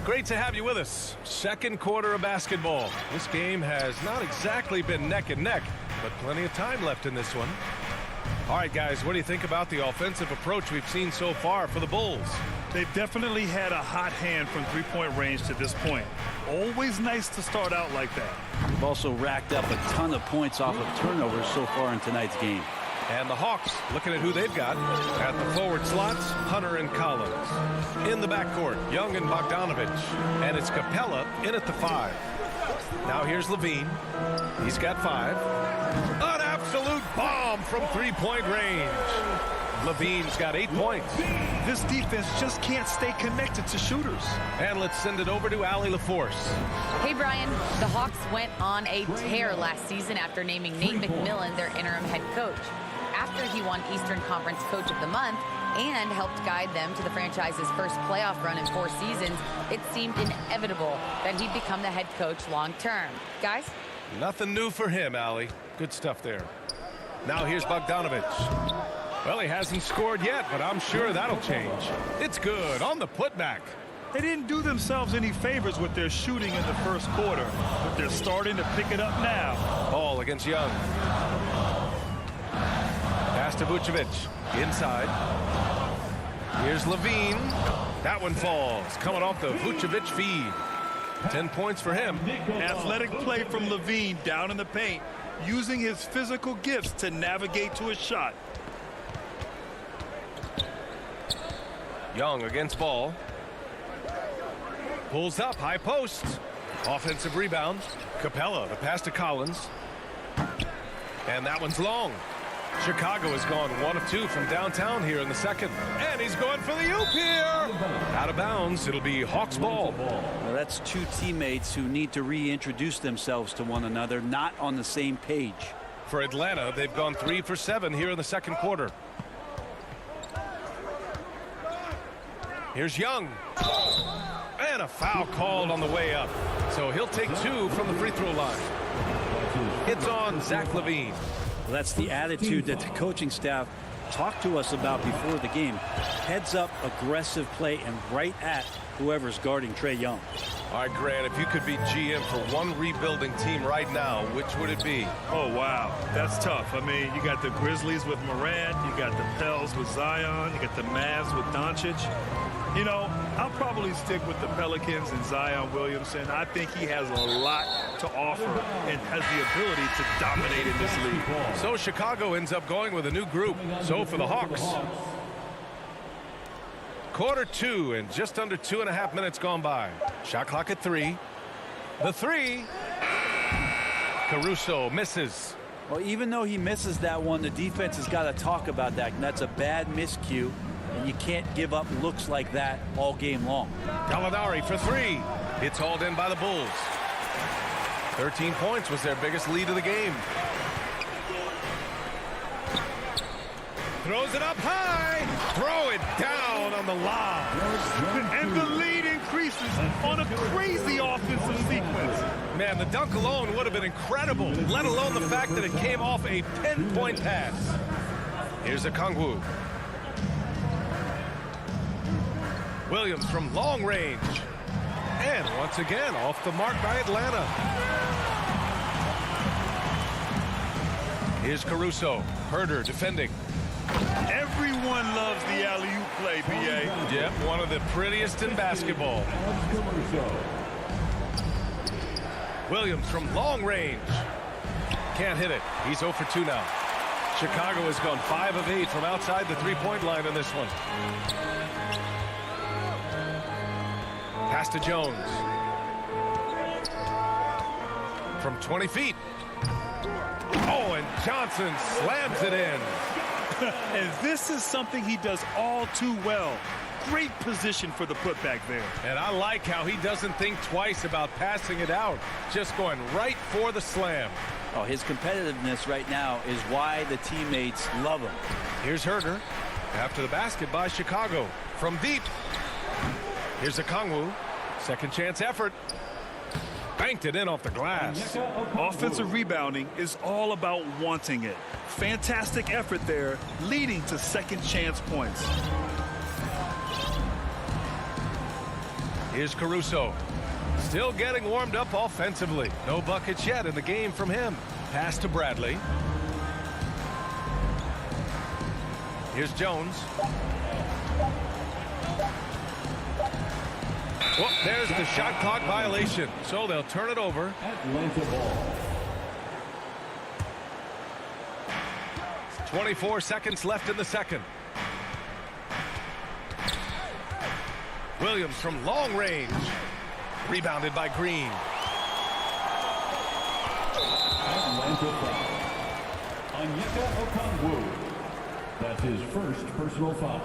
Great to have you with us. Second quarter of basketball. This game has not exactly been neck and neck, but plenty of time left in this one. All right, guys, what do you think about the offensive approach we've seen so far for the Bulls? They've definitely had a hot hand from three-point range to this point. Always nice to start out like that. They've also racked up a ton of points off of turnovers so far in tonight's game. And the Hawks, looking at who they've got. At the forward slots, Hunter and Collins. In the backcourt, Young and Bogdanovich. And it's Capella in at the 5. Now here's Levine. He's got 5. An absolute bomb from three-point range. Levine's got 8 points. This defense just can't stay connected to shooters. And let's send it over to Allie LaForce. Hey, Brian. The Hawks went on a tear last season after naming Nate McMillan their interim head coach. After he won Eastern Conference Coach of the Month and helped guide them to the franchise's first playoff run in 4 seasons, it seemed inevitable that he'd become the head coach long term. Guys? Nothing new for him, Allie. Good stuff there. Now here's Bogdanovich. Well, he hasn't scored yet, but I'm sure that'll change. It's good on the putback. They didn't do themselves any favors with their shooting in the first quarter, but they're starting to pick it up now. Ball against Young. Pass to Vucevic. Inside. Here's Levine. That one falls. Coming off the Vucevic feed. 10 points for him. Athletic play from Levine down in the paint, using his physical gifts to navigate to his shot. Young against Ball. Pulls up, high post. Offensive rebound. Capella, the pass to Collins. And that one's long. Chicago has gone 1 of 2 from downtown here in the second. And he's going for the oop here. Out of bounds. It'll be Hawks ball. Well, that's two teammates who need to reintroduce themselves to one another, not on the same page. For Atlanta, they've gone 3 for 7 here in the second quarter. Here's Young. And a foul called on the way up. So he'll take 2 from the free throw line. It's on Zach LaVine. Well, that's the attitude that the coaching staff talked to us about before the game. Heads up, aggressive play, and right at whoever's guarding Trae Young. All right, Grant, if you could be GM for one rebuilding team right now, which would it be? Oh, wow. That's tough. I mean, you got the Grizzlies with Morant. You got the Pels with Zion. You got the Mavs with Doncic. You know, I'll probably stick with the Pelicans and Zion Williamson. I think he has a lot to offer and has the ability to dominate in this league. So Chicago ends up going with a new group. So for the Hawks. Quarter 2 and just under 2.5 minutes gone by. Shot clock at 3. The 3. Caruso misses. Well, even though he misses that one, the defense has got to talk about that. And that's a bad miscue. And you can't give up looks like that all game long. Gallinari for 3. It's hauled in by the Bulls. 13 points was their biggest lead of the game. Throws it up high. Throw it down on the lob. And the lead increases on a crazy offensive sequence. Man, the dunk alone would have been incredible, let alone the fact that it came off a pinpoint pass. Here's a Okongwu. Williams from long range. And once again, off the mark by Atlanta. Here's Caruso. Herder defending. Everyone loves the alley-oop play, B.A. Yep, one of the prettiest in basketball. Williams from long range. Can't hit it. He's 0 for 2 now. Chicago has gone 5 of 8 from outside the three-point line in this one. Pass to Jones. From 20 feet. Oh, and Johnson slams it in. And this is something he does all too well. Great position for the putback there. And I like how he doesn't think twice about passing it out. Just going right for the slam. Oh, his competitiveness right now is why the teammates love him. Here's Herder. After the basket by Chicago. From deep. Here's Okongwu. Second chance effort. Banked it in off the glass. Offensive rebounding is all about wanting it. Fantastic effort there, leading to second chance points. Here's Caruso. Still getting warmed up offensively. No buckets yet in the game from him. Pass to Bradley. Here's Jones. Well, there's the shot clock violation. So they'll turn it over. Atlanta ball. 24 seconds left in the second. Williams from long range. Rebounded by Green. Atlanta foul. Onyeka Okongwu. That's his first personal foul.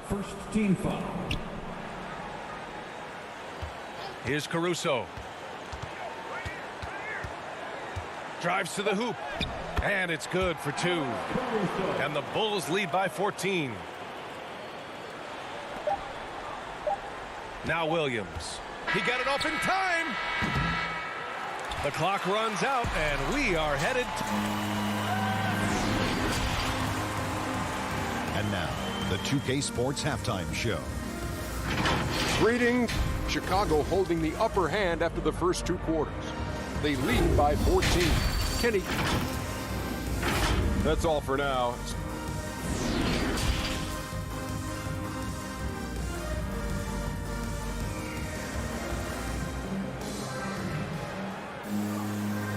First team foul. Here's Caruso. Drives to the hoop. And it's good for 2. And the Bulls lead by 14. Now Williams. He got it off in time. The clock runs out, and we are headed. And now, the 2K Sports Halftime Show. Greetings. Chicago holding the upper hand after the first 2 quarters. They lead by 14. Kenny. That's all for now.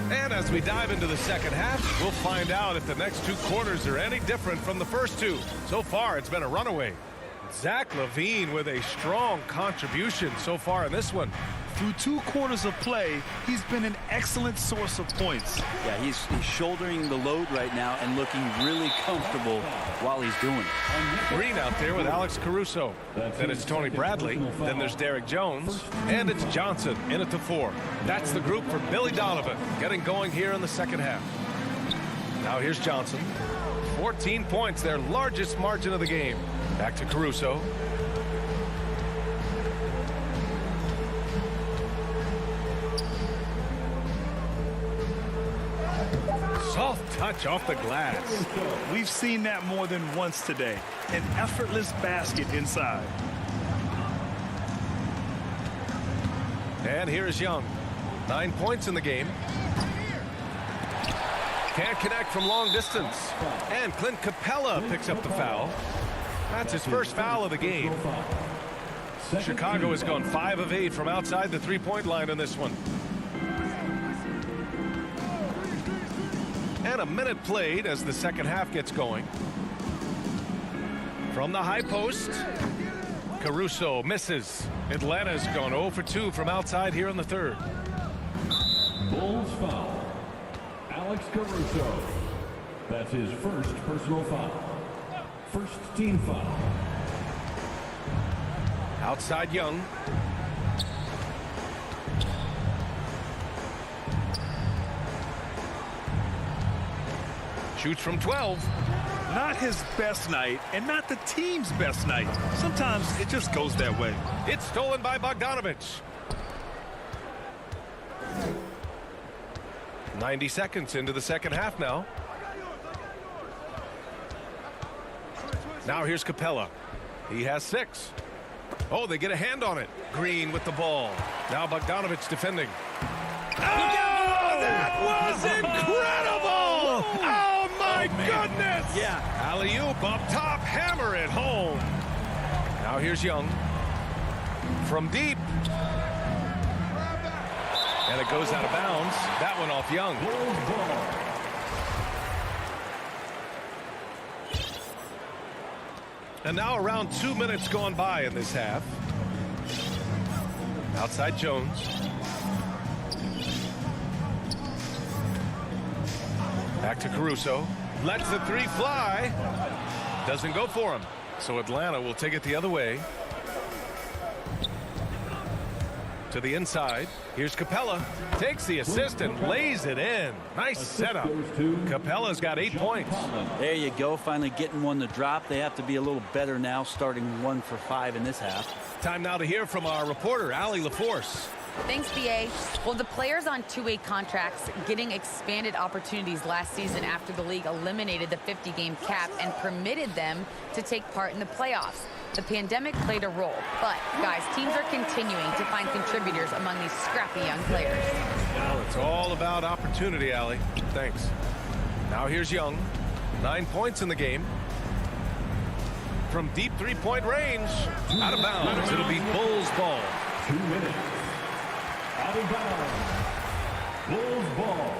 And as we dive into the second half, we'll find out if the next 2 quarters are any different from the first 2. So far, it's been a runaway. Zach LaVine with a strong contribution so far in this one. Through 2 quarters of play, he's been an excellent source of points. Yeah, he's shouldering the load right now and looking really comfortable while he's doing it. Green out there with Alex Caruso. Then it's Tony Bradley. Then there's Derek Jones. And it's Johnson in at the 4. That's the group for Billy Donovan getting going here in the second half. Now here's Johnson. 14 points, their largest margin of the game. Back to Caruso. Soft touch off the glass. We've seen that more than once today. An effortless basket inside. And here's Young. 9 points in the game. Can't connect from long distance. And Clint Capella picks up the foul. That's his first foul of the game. Chicago has gone 5 of 8 from outside the three-point line in this one. And a minute played as the second half gets going. From the high post, Caruso misses. Atlanta's gone 0 for 2 from outside here in the third. Bulls foul. Alex Caruso. That's his first personal foul. First team foul. Outside Young. Shoots from 12. Not his best night and not the team's best night. Sometimes it just goes that way. It's stolen by Bogdanovich. 90 seconds into the second half now. Now here's Capella. He has 6. Oh, they get a hand on it. Green with the ball. Now Bogdanovich defending. Oh, that was incredible! Oh, my goodness! Yeah. Alley-oop up top, hammer it home. Now here's Young. From deep. And it goes out of bounds. That one off Young. And now around 2 minutes gone by in this half. Outside Jones. Back to Caruso. Lets the 3 fly. Doesn't go for him. So Atlanta will take it the other way. To the inside. Here's Capella. Takes the assist and lays it in. Nice setup. Capella's got 8 points. There you go. Finally getting one to drop. They have to be a little better now, starting 1 for 5 in this half. Time now to hear from our reporter, Allie LaForce. Thanks, BA. Well, the players on two-way contracts getting expanded opportunities last season after the league eliminated the 50-game cap and permitted them to take part in the playoffs. The pandemic played a role, but, guys, teams are continuing to find contributors among these scrappy young players. Well, it's all about opportunity, Allie. Thanks. Now here's Young. 9 points in the game. From deep three-point range. Out of bounds. It'll be Bulls ball. 2 minutes. Out of bounds. Bulls ball.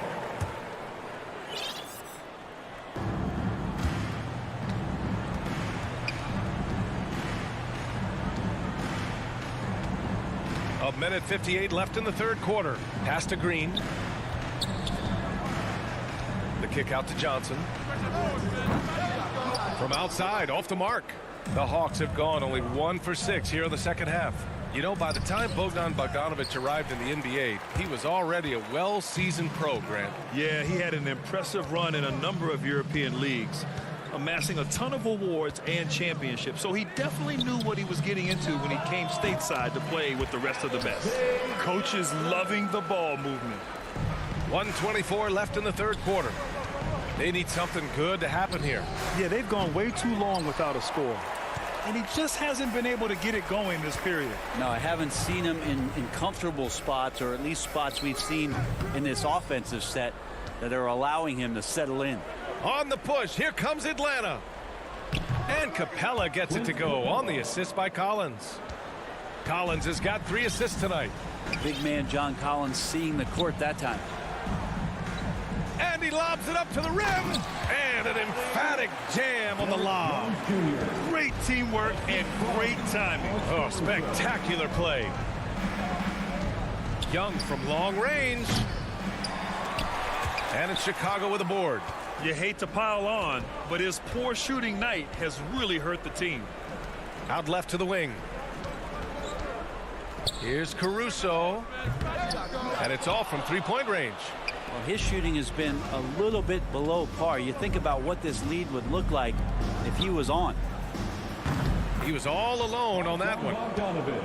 A minute 58 left in the third quarter. Pass to Green. The kick out to Johnson. From outside, off the mark. The Hawks have gone only 1 for 6 here in the second half. You know, by the time Bogdan Bogdanovich arrived in the NBA, he was already a well-seasoned pro, Grant. Yeah, he had an impressive run in a number of European leagues, amassing a ton of awards and championships. So he definitely knew what he was getting into when he came stateside to play with the rest of the best. Coaches loving the ball movement. 1:24 left in the third quarter. They need something good to happen here. Yeah, they've gone way too long without a score. And he just hasn't been able to get it going this period. No, I haven't seen him in comfortable spots, or at least spots we've seen in this offensive set that are allowing him to settle in. On the push, here comes Atlanta. And Capella gets it to go on the assist by Collins. Collins has got 3 assists tonight. Big man John Collins seeing the court that time. And he lobs it up to the rim. And an emphatic jam on the lob. Great teamwork and great timing. Oh, spectacular play. Young from long range. And it's Chicago with a board. You hate to pile on, but his poor shooting night has really hurt the team. Out left to the wing. Here's Caruso. And it's off from three-point range. Well, his shooting has been a little bit below par. You think about what this lead would look like if he was on. He was all alone on that one.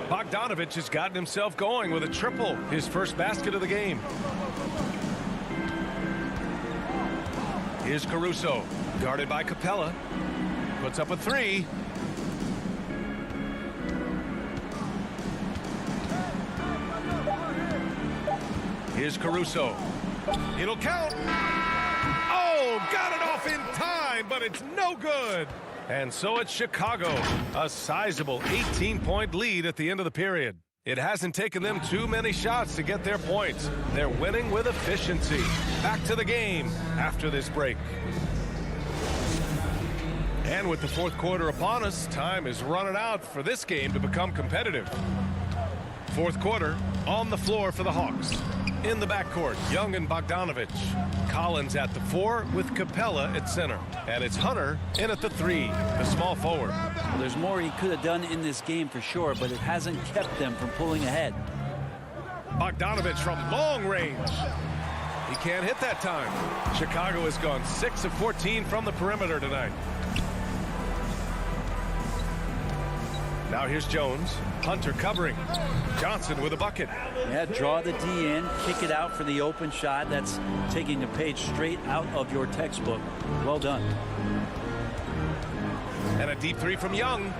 Bogdanovich has gotten himself going with a triple, his first basket of the game. Here's Caruso, guarded by Capella. Puts up a three. Here's Caruso. It'll count. Oh, got it off in time, but it's no good. And so it's Chicago, a sizable 18-point lead at the end of the period. It hasn't taken them too many shots to get their points. They're winning with efficiency. Back to the game after this break. And with the fourth quarter upon us, time is running out for this game to become competitive. Fourth quarter on the floor for the Hawks. In the backcourt, Young and Bogdanovich. Collins at the 4 with Capella at center. And it's Hunter in at the 3, the small forward. Well, there's more he could have done in this game for sure, but it hasn't kept them from pulling ahead. Bogdanovich from long range. He can't hit that time. Chicago has gone 6 of 14 from the perimeter tonight. Now here's Jones. Hunter covering. Johnson with a bucket. Yeah, draw the D in, kick it out for the open shot. That's taking a page straight out of your textbook. Well done. And a deep three from Young.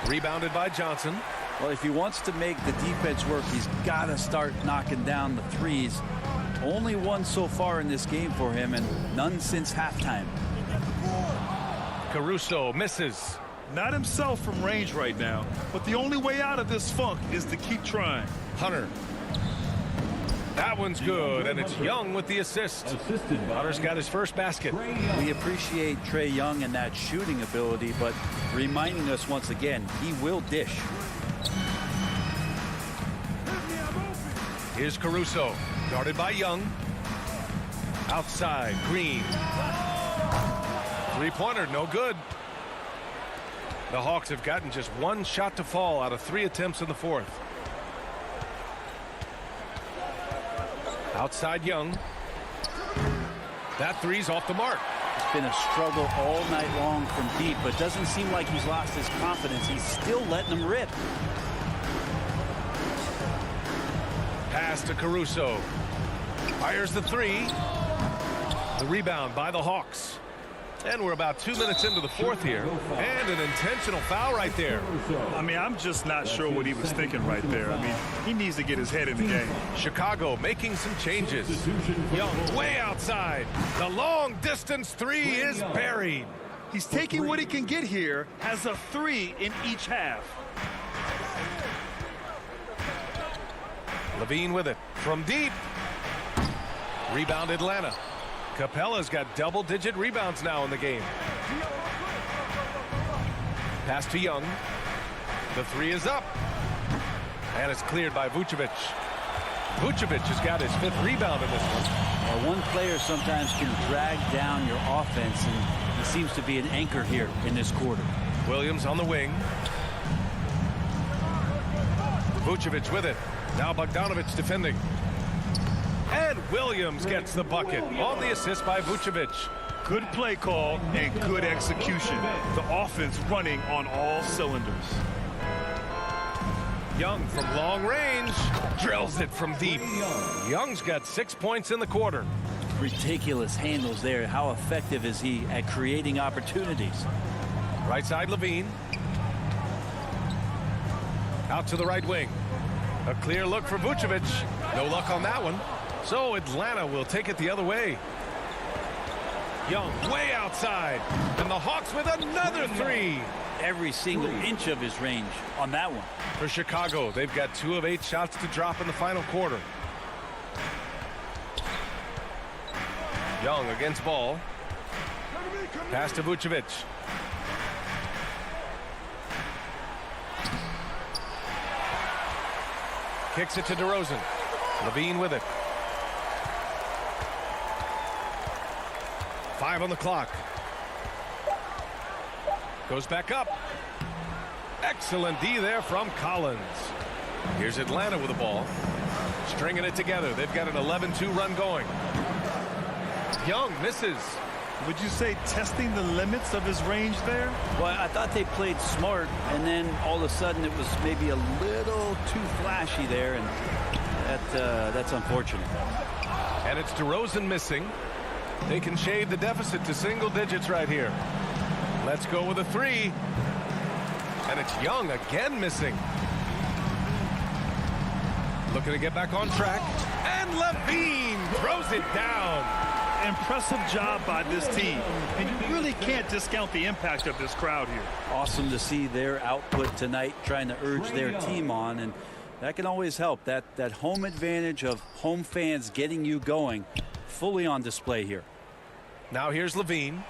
Rebounded by Johnson. Well, if he wants to make the defense work, he's got to start knocking down the threes. Only one so far in this game for him, and none since halftime. Caruso misses. Not himself from range right now, but the only way out of this funk is to keep trying. Hunter. That one's good, and it's Young with the assist. Hunter's got his first basket. We appreciate Trae Young and that shooting ability, but reminding us once again, he will dish. Here's Caruso, guarded by Young. Outside, Green. Three-pointer, no good. The Hawks have gotten just one shot to fall out of 3 attempts in the fourth. Outside Young. That three's off the mark. It's been a struggle all night long from deep, but doesn't seem like he's lost his confidence. He's still letting them rip. Pass to Caruso. Fires the three. The rebound by the Hawks. And we're about 2 minutes into the fourth here. And an intentional foul right there. I mean, I'm just not sure what he was thinking right there. I mean, he needs to get his head in the game. Chicago making some changes. Young way outside. The long distance three is buried. He's taking what he can get here, has a 3 in each half. Levine with it from deep. Rebound Atlanta. Capella's got double-digit rebounds now in the game. Pass to Young. The three is up. And it's cleared by Vucevic. Vucevic has got his 5th rebound in this one. Well, one player sometimes can drag down your offense, and he seems to be an anchor here in this quarter. Williams on the wing. Vucevic with it. Now Bogdanovich defending. And Williams gets the bucket on the assist by Vucevic. Good play call and good execution. The offense running on all cylinders. Young from long range drills it from deep. Young's got 6 points in the quarter. Ridiculous handles there. How effective is he at creating opportunities? Right side Levine. Out to the right wing. A clear look for Vucevic. No luck on that one. So Atlanta will take it the other way. Young way outside. And the Hawks with another three. Every single inch of his range on that one. For Chicago, they've got 2 of 8 shots to drop in the final quarter. Young against ball. Pass to Vucevic. Kicks it to DeRozan. Levine with it. 5 on the clock. Goes back up. Excellent D there from Collins. Here's Atlanta with the ball. Stringing it together. They've got an 11-2 run going. Young misses. Would you say testing the limits of his range there? Well, I thought they played smart, and then all of a sudden it was maybe a little too flashy there, and that's unfortunate. And it's DeRozan missing. They can shade the deficit to single digits right here. Let's go with a 3. And it's Young again missing. Looking to get back on track. And Levine throws it down. Impressive job by this team. And you really can't discount the impact of this crowd here. Awesome to see their output tonight, trying to urge their team on. And that can always help. That home advantage of home fans getting you going, fully on display here. Now here's Levine.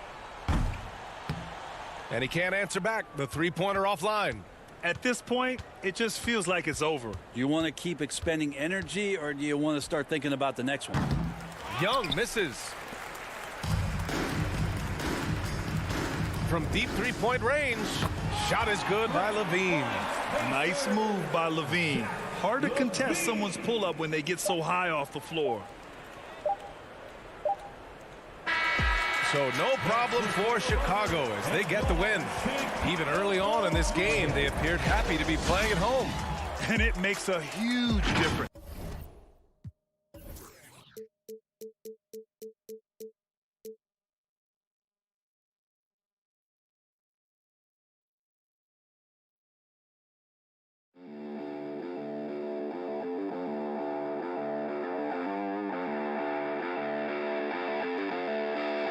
And he can't answer back. The three-pointer offline. At this point, it just feels like it's over. Do you want to keep expending energy, or do you want to start thinking about the next one? Young misses. From deep three-point range. Shot is good by Levine. Nice move by Levine. Hard to contest someone's pull-up when they get so high off the floor. So no problem for Chicago as they get the win. Even early on in this game, they appeared happy to be playing at home. And it makes a huge difference.